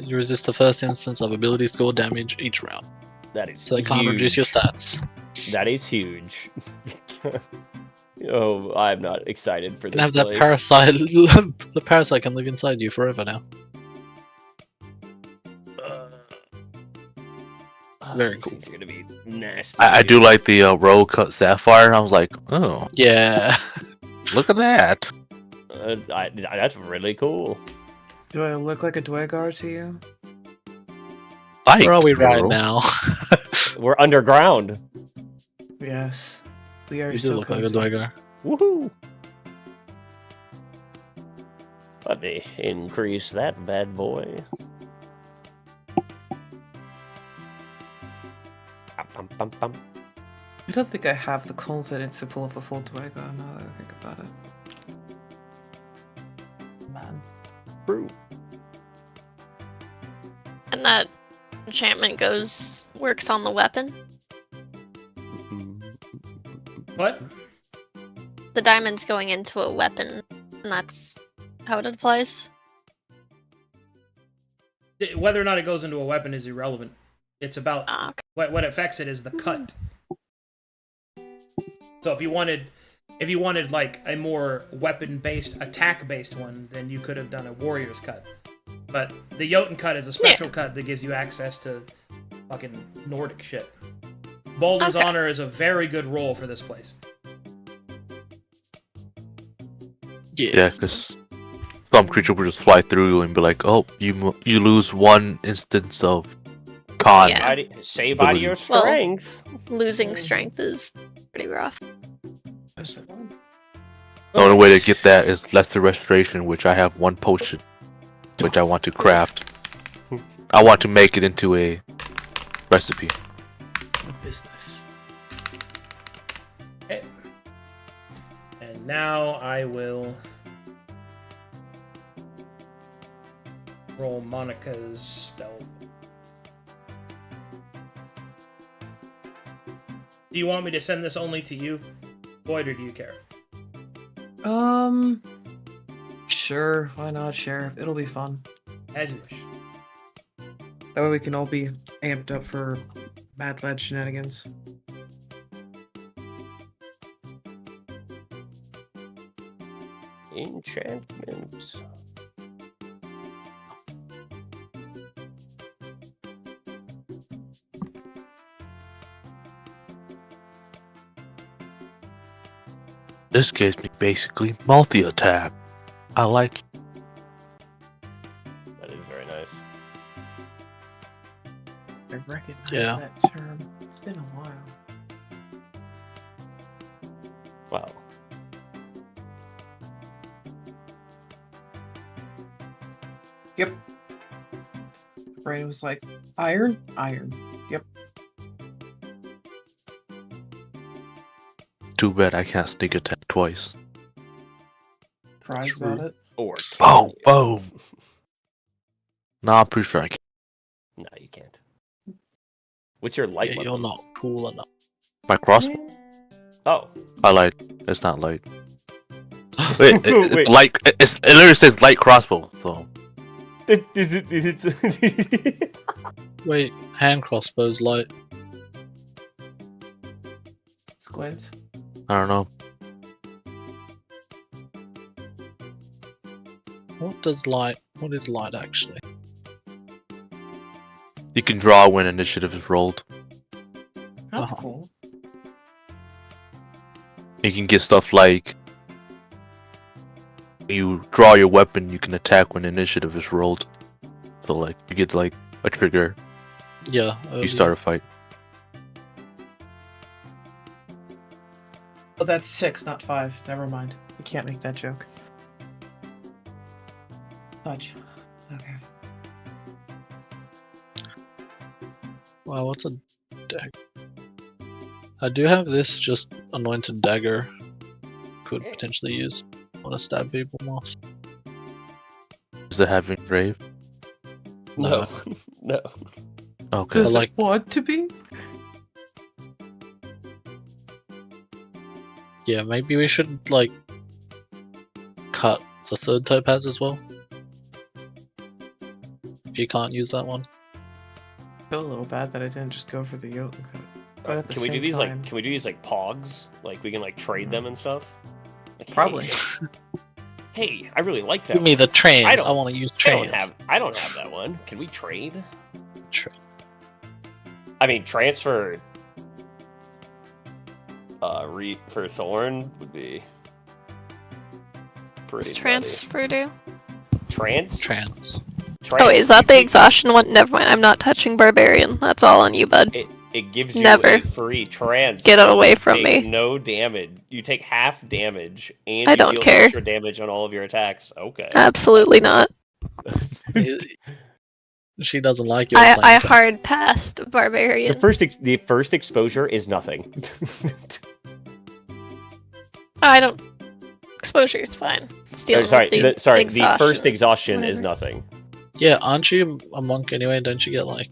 You resist the first instance of ability score damage each round, That is so they huge. can't reduce your stats. That is huge. Oh, I'm not excited for You this can have that place. parasite. The parasite can live inside you forever now. Very These cool. things are gonna be nasty. I do like the roll cut sapphire. I was like, oh, Yeah. look at that. That's really cool. Do I look like a Dwegar to you? Where are we right girl. now? We're underground. Yes. We are You do so look like a cozy. Dwegar. Woohoo! Let me increase that bad boy. Bum, bum, bum. I don't think I have the confidence to pull off a full Dwegar now that I think about it. Man. True. And that enchantment works on the weapon. What? The diamond's going into a weapon, and that's how it applies. Whether or not it goes into a weapon is irrelevant. It's about Ah, okay. what affects it is the cut. So if you wanted like a more weapon-based, attack-based one, then you could have done a warrior's cut. But the Jotun cut is a special cut that gives you access to fucking Nordic shit. Boulder's Okay. Honor is a very good roll for this place. Yeah, because some creature will just fly through and be like, oh, you lose 1 instance of con. Yeah. Say bye to your Well- strength. Losing strength is pretty rough. The only way to get that is Lesser Restoration, which I have 1 potion, which I want to craft. I want to make it into a recipe. Business. Okay. And now I will roll Monica's spell. Do you want me to send this only to you, Boyd, or do you care? Sure, why not? Share. It'll be fun. As you wish. That way we can all be amped up for Mad Lad shenanigans. Enchantments. This gives me basically multi-attack. I like it. That is very nice. I recognize Yeah. that term. It's been a while. Wow. Yep. Brain was like, iron? Iron. Yep. Too bad I can't sneak attack twice. Surprised about it. Or Boom, can you? boom. No, I'm pretty sure I can. No, you can't. What's your light Yeah, weapon? you're not cool enough. My crossbow. Oh. I light. It's not light. Wait, it's Wait. light. It literally says light crossbow. So Wait, hand crossbows light. Squint. I don't know. What is light actually? You can draw when initiative is rolled. That's Uh-huh. cool. You can get stuff like you draw your weapon, you can attack when initiative is rolled. So like you get like a trigger, Yeah. you start a fight. Oh, that's 6, not 5. Never mind. We can't make that joke. Fudge. Okay. Wow, what's a dagger? I do have this just anointed dagger. Could potentially use. Want to stab people more? Does it have engrave? No. No. Okay. Does like- it want to be? Yeah, maybe we should like cut the third topaz as well. If you can't use that one. I feel a little bad that I didn't just go for the yoke. But at the Can we same do these time, like? Can we do these like pogs? Like we can like trade them and stuff. Like, Probably. Hey, I really like that. Give me the trains. I I, don't- want to use I trains. don't have that one. Can we trade? Tra- I mean, transfer. For Thorn would be pretty. What's nutty. transfer do? Trans? Trans. Trans. Oh, wait, is that the exhaustion one? Never mind. I'm not touching barbarian. That's all on you, bud. It gives you Never. a free trans. Get it away You from take me. No damage. You take half damage, and I you don't deal care. extra damage on all of your attacks. Okay. Absolutely not. She doesn't like your I plan. hard passed barbarian. The first exposure is nothing. I don't. Exposure is fine. Stealing the exhaustion. first exhaustion is Whatever. nothing. Yeah, aren't you a monk anyway? Don't you get like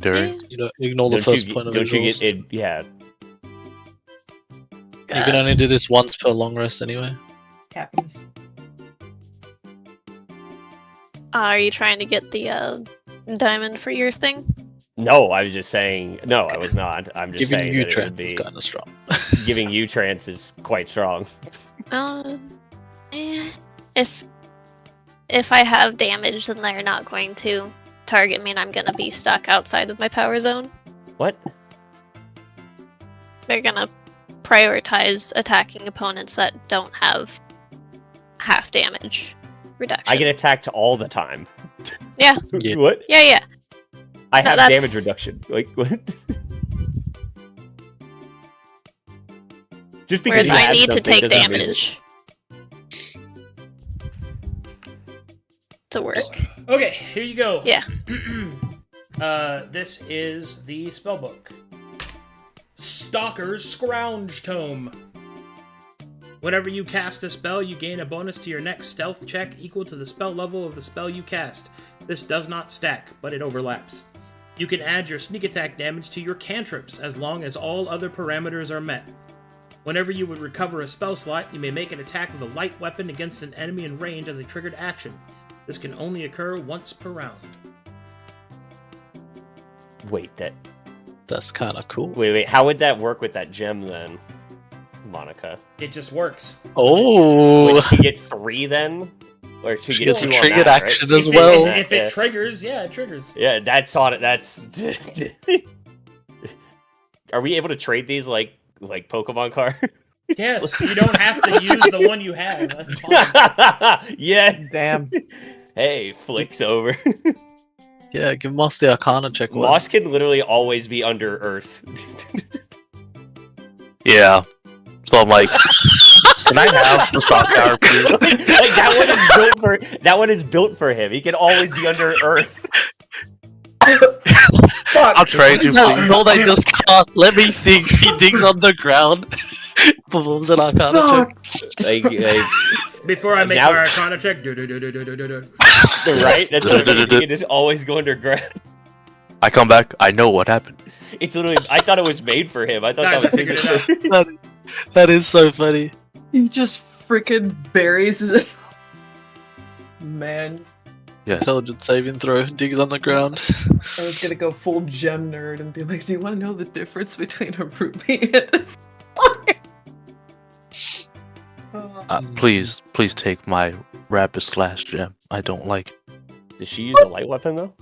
During you don't ignore the Don't first you, point of don't you exhaust? get it? Yeah. You can only do this once per long rest anyway. happiness. Are you trying to get the diamond for your thing? No, I was just saying. No, I was not. I'm just Giving saying you that it would trans is be kind of strong. giving you trance is quite strong. If I have damage, then they're not going to target me, and I'm gonna be stuck outside of my power zone. What? They're gonna prioritize attacking opponents that don't have half damage reduction. I get attacked all the time. Yeah. Yeah. What? Yeah. I No, have that's- damage reduction. Like what? Just because Whereas you I have need to something take doesn't mean damage to work. Okay, here you go. Yeah. This is the spellbook. Stalker's Scrounge Tome. Whenever you cast a spell, you gain a bonus to your next stealth check equal to the spell level of the spell you cast. This does not stack, but it overlaps. You can add your sneak attack damage to your cantrips as long as all other parameters are met. Whenever you would recover a spell slot, you may make an attack with a light weapon against an enemy in range as a triggered action. This can only occur once per round. Wait, That's kind of cool. wait. How would that work with that gem then, Monica? It just works. Oh, Would she get 3 then? Or she She get gets a 2 on triggered that, action right? as If well. If it triggers, yeah, it triggers. Yeah, that's on it. That's. Are we able to trade these like Pokemon cards? Yes, you don't have to use the one you have. That's fine. Yeah. Damn. Hey, flicks over. Yeah, give Moss the Arcana check. one. Moss can literally always be under Earth. yeah. So I'm like, can I have the stock tower, please? like that one is built for him. He can always be under Earth. I'm trying to. That's please. not I just cast. Let me think. He digs underground. Performs an Arcana check. Like, Before I make Now- my Arcana check, right? That's what I mean. He can just always go underground. I come back. I know what happened. It's literally. I thought it was made for him. I thought Guys, that I was his. figured it out. That is so funny. He just freaking buries his. Man, Yes. Intelligence saving throw, digs on the ground. I was gonna go full gem nerd and be like, "Do you want to know the difference between a ruby and a sapphire?" Please take my rapid slash gem. I don't like it. Does she use a light weapon though?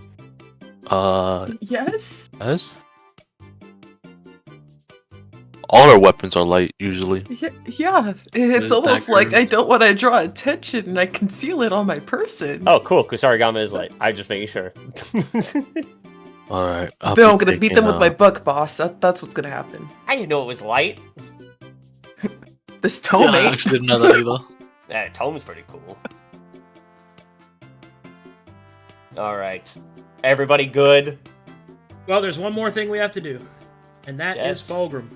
Yes. Yes? All our weapons are light, usually. Yeah. It's There's almost like I daggers. don't want to draw attention and I conceal it on my person. Oh, cool. Kusarigama is light. I'm just making sure. Alright. Bill, I'm gonna beat them with my book, boss. That's what's gonna happen. I didn't know it was light. This Yeah, I tomate. actually didn't know that either. Yeah, Tome's pretty cool. All right, everybody good? Well, there's one more thing we have to do, and that is Yes. Fulgrim.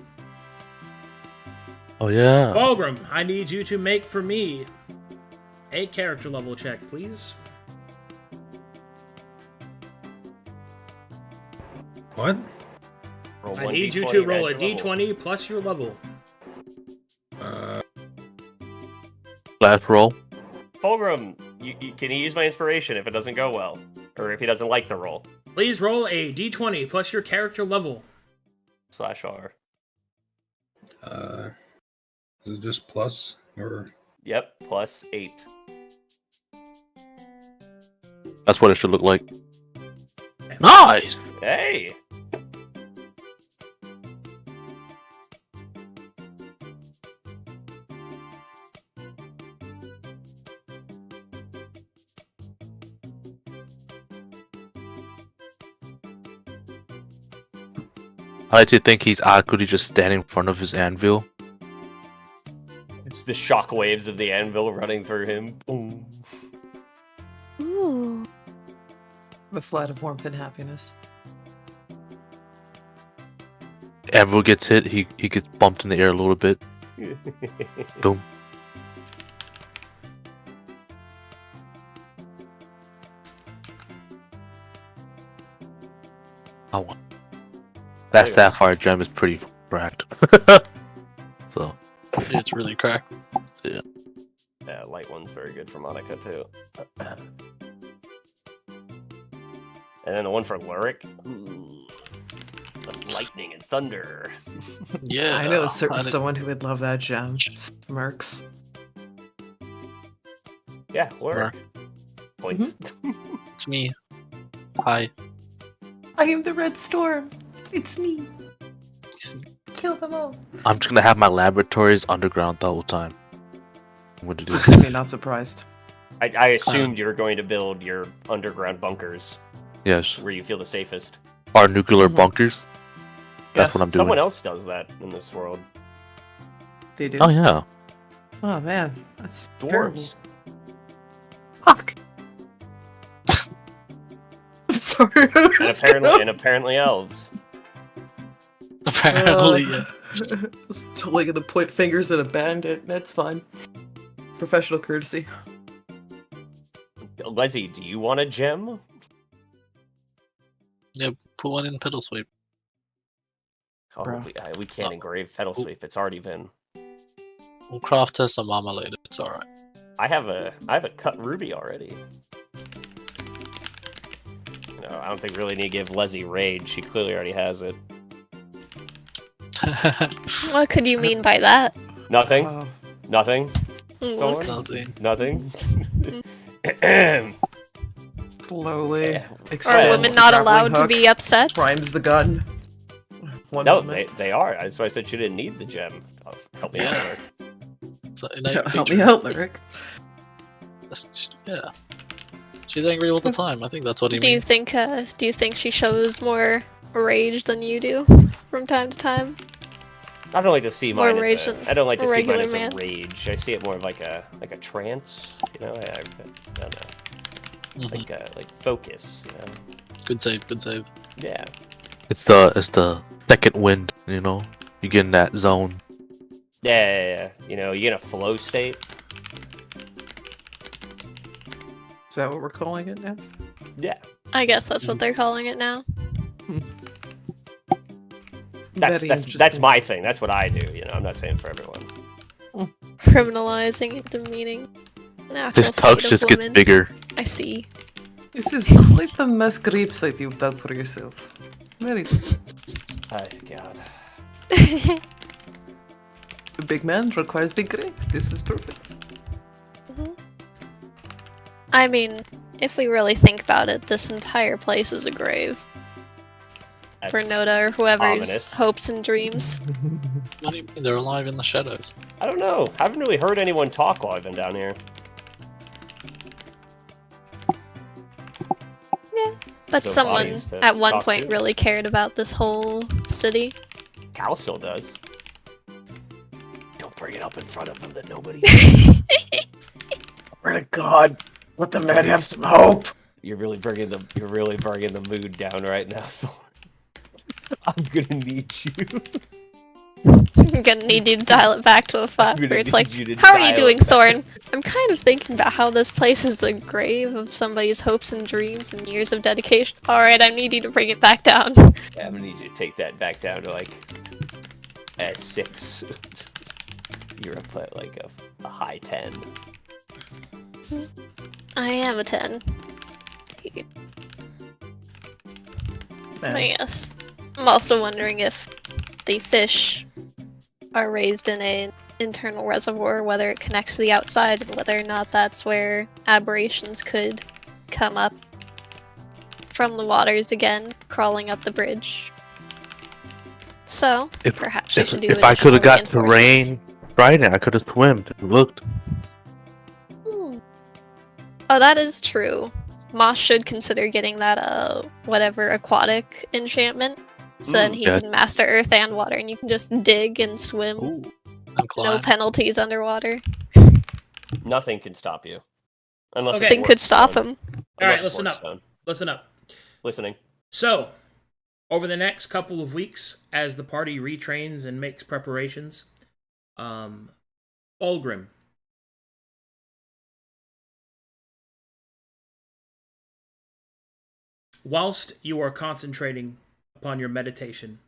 Oh, yeah. Fulgrim, I need you to make for me a character level check, please. What? Roll I one need you D20 to and roll a add your level. d20 plus your level. Last roll. Fulgrim, can he use my inspiration if it doesn't go well, or if he doesn't like the roll? Please roll a d20 plus your character level. /R. Is it just plus or? Yep, +8. That's what it should look like. Nice! Hey. I like to think he's Akudi just standing in front of his anvil. It's the shockwaves of the anvil running through him. Boom. Ooh. The flight of warmth and happiness. Anvil gets hit, he gets bumped in the air a little bit. Boom. Oh, that There it is. sapphire gem is pretty cracked. So, Yeah, it's really cracked. Yeah, light one's very good for Monica too. And then the one for Lurik. Ooh. The lightning and thunder. Yeah. I know a certain I did- someone who would love that gem. Smirks. Yeah, Lurik. Points. It's me. Hi. I am the Red Storm. It's me. It's me. Kill them all. I'm just gonna have my laboratories underground the whole time. I'm gonna do This is me not surprised. I assumed you were going to build your underground bunkers yes, where you feel the safest. our nuclear Mhm. bunkers. That's Yes, what I'm doing. Someone else does that in this world. They do. Oh yeah. Oh man, that's terrible. Dwarves. Fuck. I'm sorry. And apparently elves. Apparently, yeah. I was totally gonna point fingers at a bandit. That's fine. Professional courtesy. Leslie, do you want a gem? Yeah, put one in pedal sweep. Oh, Bro. we can't engrave pedal sweep. It's already been. We'll craft her some armor later. It's alright. I have a cut ruby already. No, I don't think we really need to give Leslie raid. She clearly already has it. What could you mean by that? Nothing. Oh, Nothing. Looks- Nothing. Nothing. slowly. Yeah. Are extends women the not grappling allowed to hook, be upset? Primes the gun. One No, moment. they are. That's why I said she didn't need the gem. Oh, help me out Yeah. here. It's an innate Help feature. me out, Lyric. Yeah. She's angry all the time. I think that's what he Do you means. think she shows more rage than you do from time to time? I don't like to see More mine rage as a, than I don't like to a see mine regular as a man. rage. I see it more of like a trance. You know, I don't know. Mhm. Like focus. You know. Good save. Good save. Yeah. It's the second wind, you know. You get in that zone. Yeah. You know, you get a flow state. Is that what we're calling it now? Yeah. I guess that's what they're calling it now. That's Very that's interesting. my thing. That's what I do. I'm not saying for everyone. Criminalizing and demeaning natural This tub state of just gets women. bigger. I see. This is quite the mass grave site you've dug for yourself. Very good. Oh, God. A big man requires big grave. This is perfect. I mean, if we really think about it, this entire place is a grave for That's Noda or whoever's ominous. hopes and dreams. What do you mean they're alive in the shadows? I don't know. Haven't really heard anyone talk while I've been down here. But So someone bodies to at one talk point to. really cared about this whole city. Cal still does. Don't bring it up in front of him that nobody. Pray to God, let the man have some hope. You're really bringing the mood down right now, Thor. I'm gonna need you. I'm gonna need you to dial it back to a 5 gonna where it's need like, you to how are you dial doing, it back." Thorn? I'm kind of thinking about how this place is the grave of somebody's hopes and dreams and years of dedication. Alright, I need you to bring it back down. Yeah, I'm gonna need you to take that back down to like at 6. You're up at like a high 10. I am a 10. Man, Yes. I'm also wondering if the fish are raised in an internal reservoir, whether it connects to the outside, and whether or not that's where aberrations could come up from the waters again, crawling up the bridge. So, If- perhaps we If, should do if I could have got additional to reinforcements. rain Friday, I could have swam and looked. Hmm. Oh, that is true. Moss should consider getting that, whatever, aquatic enchantment. So then he Yeah. can master earth and water, and you can just dig and swim. Ooh, And climb. No penalties underwater. nothing can stop you. Unless Okay. it's Nothing could stop Warpstone. him. Alright, Unless listen up. Warpstone. Listen up. Listening. So, over the next couple of weeks, as the party retrains and makes preparations, Fulgrim, whilst you are concentrating upon your meditation,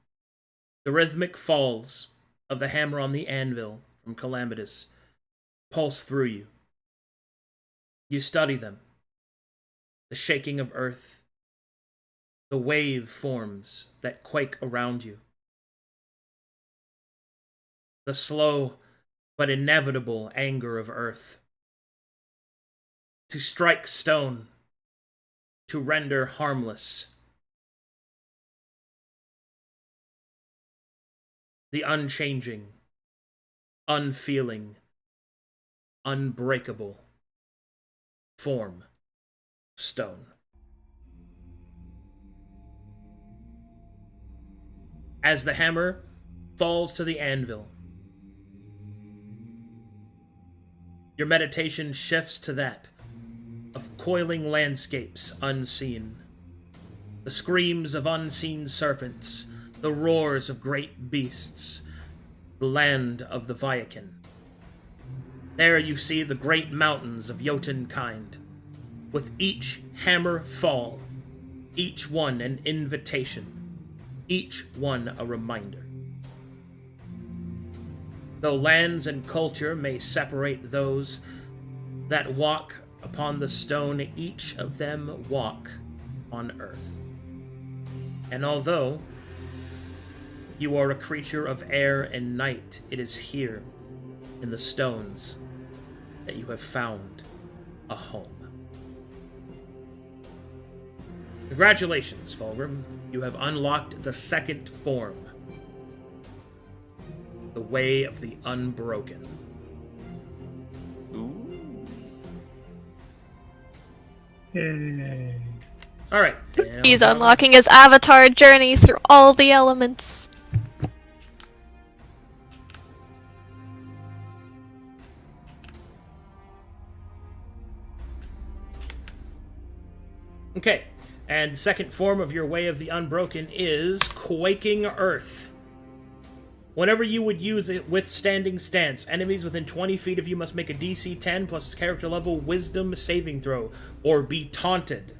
the rhythmic falls of the hammer on the anvil from Calamitous pulse through you. You study them. The shaking of earth, the wave forms that quake around you, the slow but inevitable anger of earth. To strike stone, to render harmless. The unchanging, unfeeling, unbreakable form stone. As the hammer falls to the anvil, your meditation shifts to that of coiling landscapes unseen, the screams of unseen serpents, the roars of great beasts, the land of the Viakin. There you see the great mountains of Jotunkind, with each hammer fall, each one an invitation, each one a reminder. Though lands and culture may separate those that walk upon the stone, each of them walk on earth. And although you are a creature of air and night, it is here, in the stones, that you have found a home. Congratulations, Fulgrim. You have unlocked the second form. The way of the unbroken. yay. Alright. He's unlocking his avatar journey through all the elements. Okay. And the second form of your Way of the Unbroken is Quaking Earth. Whenever you would use it withstanding stance, enemies within 20 feet of you must make a DC 10 plus character level Wisdom saving throw, or be taunted.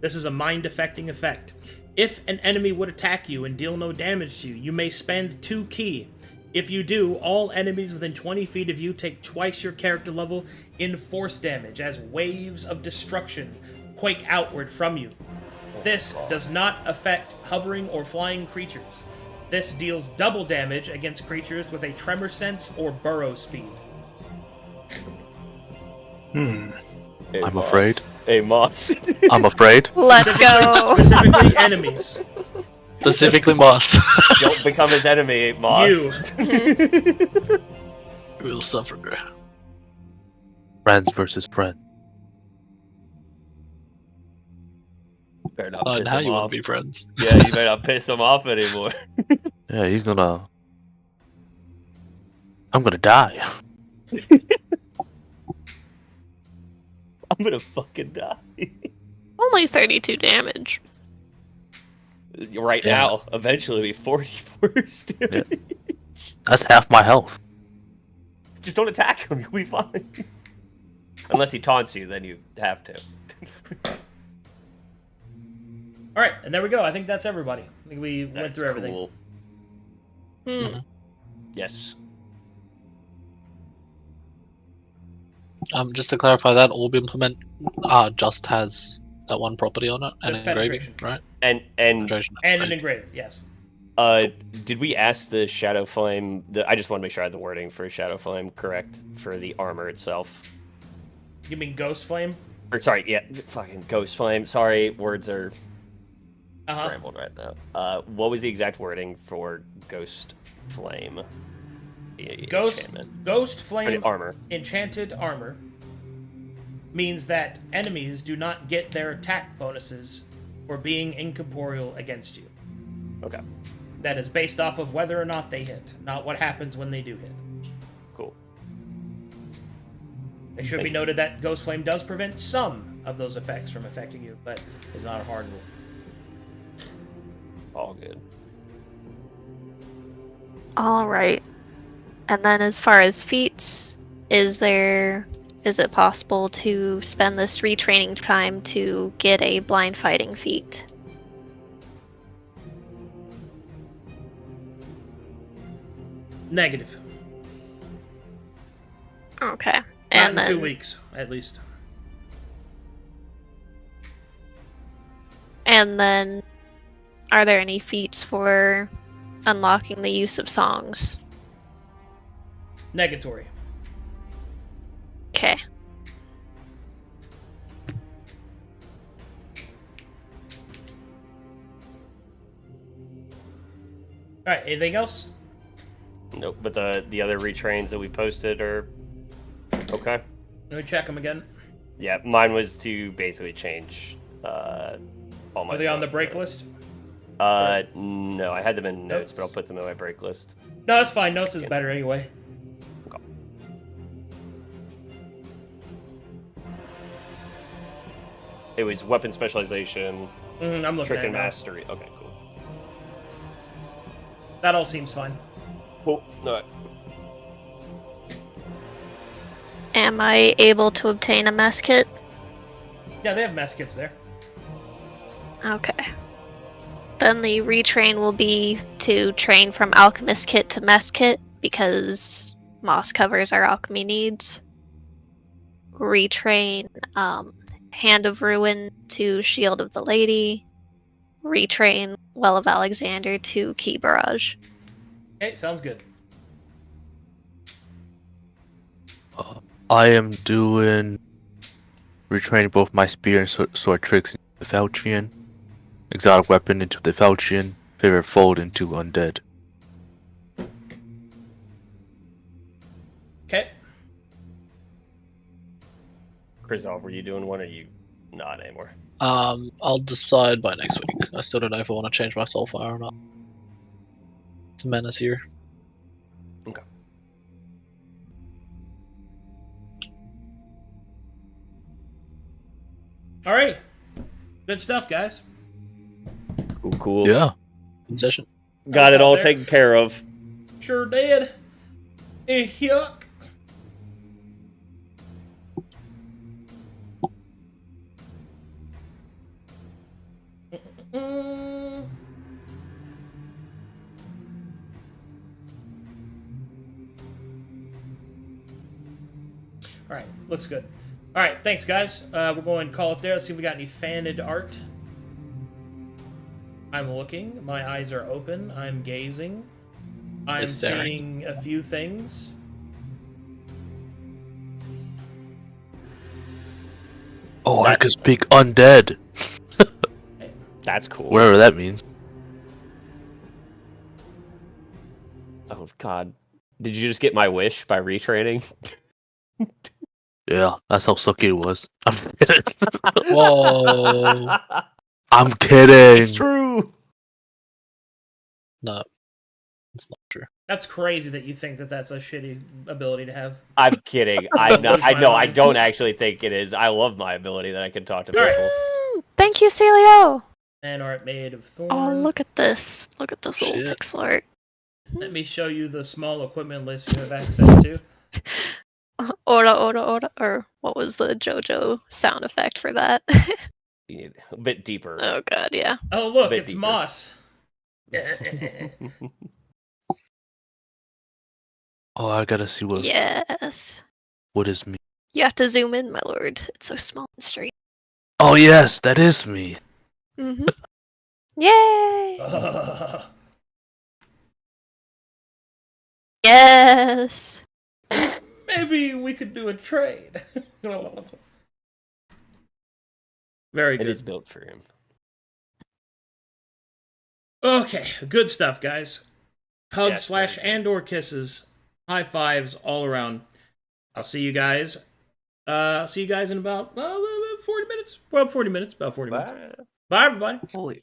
This is a mind-affecting effect. If an enemy would attack you and deal no damage to you, you may spend 2 ki. If you do, all enemies within 20 feet of you take twice your character level in force damage as waves of destruction quake outward from you. This does not affect hovering or flying creatures. This deals double damage against creatures with a tremor sense or burrow speed. Hey, I'm Moss. afraid. Hey, Moss. I'm afraid. Let's go. Specifically enemies. Specifically Moss. Don't become his enemy, Moss. You. Will suffer. Friends versus friends. Better not Oh, piss now him you want off. to be friends. Yeah, you better not piss him off anymore. Yeah, he's gonna. I'm gonna die. I'm gonna fucking die. Only 32 damage. Right Yeah. now, eventually be 40 force damage. That's half my health. Just don't attack him, you'll be fine. Unless he taunts you, then you have to. All right, and there we go. I think that's everybody. I think we went That's through everything. cool. Hmm. Yes. Just to clarify, that orb implement just has that one property on it, and Just engraving, penetration. right? And Penetration. And an engrave, yes. did we ask the Shadow Flame? I just want to make sure I had the wording for Shadow Flame correct for the armor itself. You mean Ghost Flame? Or sorry, yeah, fucking Ghost Flame. Sorry, words are Uh-huh. scrambled right now. What was the exact wording for Ghost Flame? Ghost Enchantment. Flame Armor. enchanted armor means that enemies do not get their attack bonuses for being incorporeal against you. Okay, That is based off of whether or not they hit, not what happens when they do hit. cool. It should be noted that Ghost Flame does prevent some of those effects from affecting you, but it's not a hard rule. All good. All right. And then as far as feats, is it possible to spend this retraining time to get a blind fighting feat? Negative. Okay. Not And in then 2 weeks, at least. And then, are there any feats for unlocking the use of songs? Negatory. Okay. Alright, anything else? Nope, but the other retrains that we posted are okay. Let me check them again. Yeah, mine was to basically change all my Are they on the stuff break to- list? No, I had them in notes, but I'll Notes. put them in my break list. No, that's fine. Notes is better anyway. It was weapon specialization, I'm looking trick at it and now. mastery. Okay, cool. That all seems fine. Cool. All right. Am I able to obtain a mess kit? Yeah, they have mess kits there. Okay. Then the retrain will be to train from alchemist kit to mess kit because Moss covers our alchemy needs. Retrain Hand of Ruin to Shield of the Lady. Retrain Well of Alexander to Key Barrage. Okay, sounds good. I am doing retraining both my spear and sword tricks into the Falchion, exotic weapon into the Falchion, favorite fold into undead. Okay. Krizov, were you doing one or you not anymore? I'll decide by next week. I still don't know if I want to change my soulfire or not. It's a menace here. Okay. Alrighty. Good stuff, guys. Cool. Yeah. Good session. Got it all There. taken care of. Sure did. Yuck. All right, looks good. All right, thanks, guys. We're going to call it there. Let's see if we got any faned art. I'm looking. My eyes are open. I'm gazing. I'm staring. seeing a few things. Oh, I can speak undead. That's cool. Whatever that means. Oh god. Did you just get my wish by retraining? Yeah, that's how sucky it was. I'm kidding. Whoa. I'm kidding. It's true. No, it's not true. That's crazy that you think that that's a shitty ability to have. I'm kidding. I'm not, Lose I my know. I mind. don't actually think it is. I love my ability that I can talk to All right. people. Thank you, Celio. And art made of thorn. Oh, look at this. Look at this little Shit. pixel art. Let me show you the small equipment list you have access to. Ora, ora, ora. Or what was the JoJo sound effect for that? You need a bit deeper. Oh, God, yeah. Oh, look, bit it's deeper. moss. Oh, I gotta see Yes. what is me. You have to zoom in, my lord. It's so small and straight. Oh yes, that is me. Mm-hmm. Yay! Yes! Maybe we could do a trade. Very It good. is built for him. Okay, good stuff, guys. Hugs Yes, slash very good. and/or kisses, high fives all around. I'll see you guys. See you guys in about 40 minutes. Well, 40 minutes. About 40 minutes. Bye, everybody. Holy.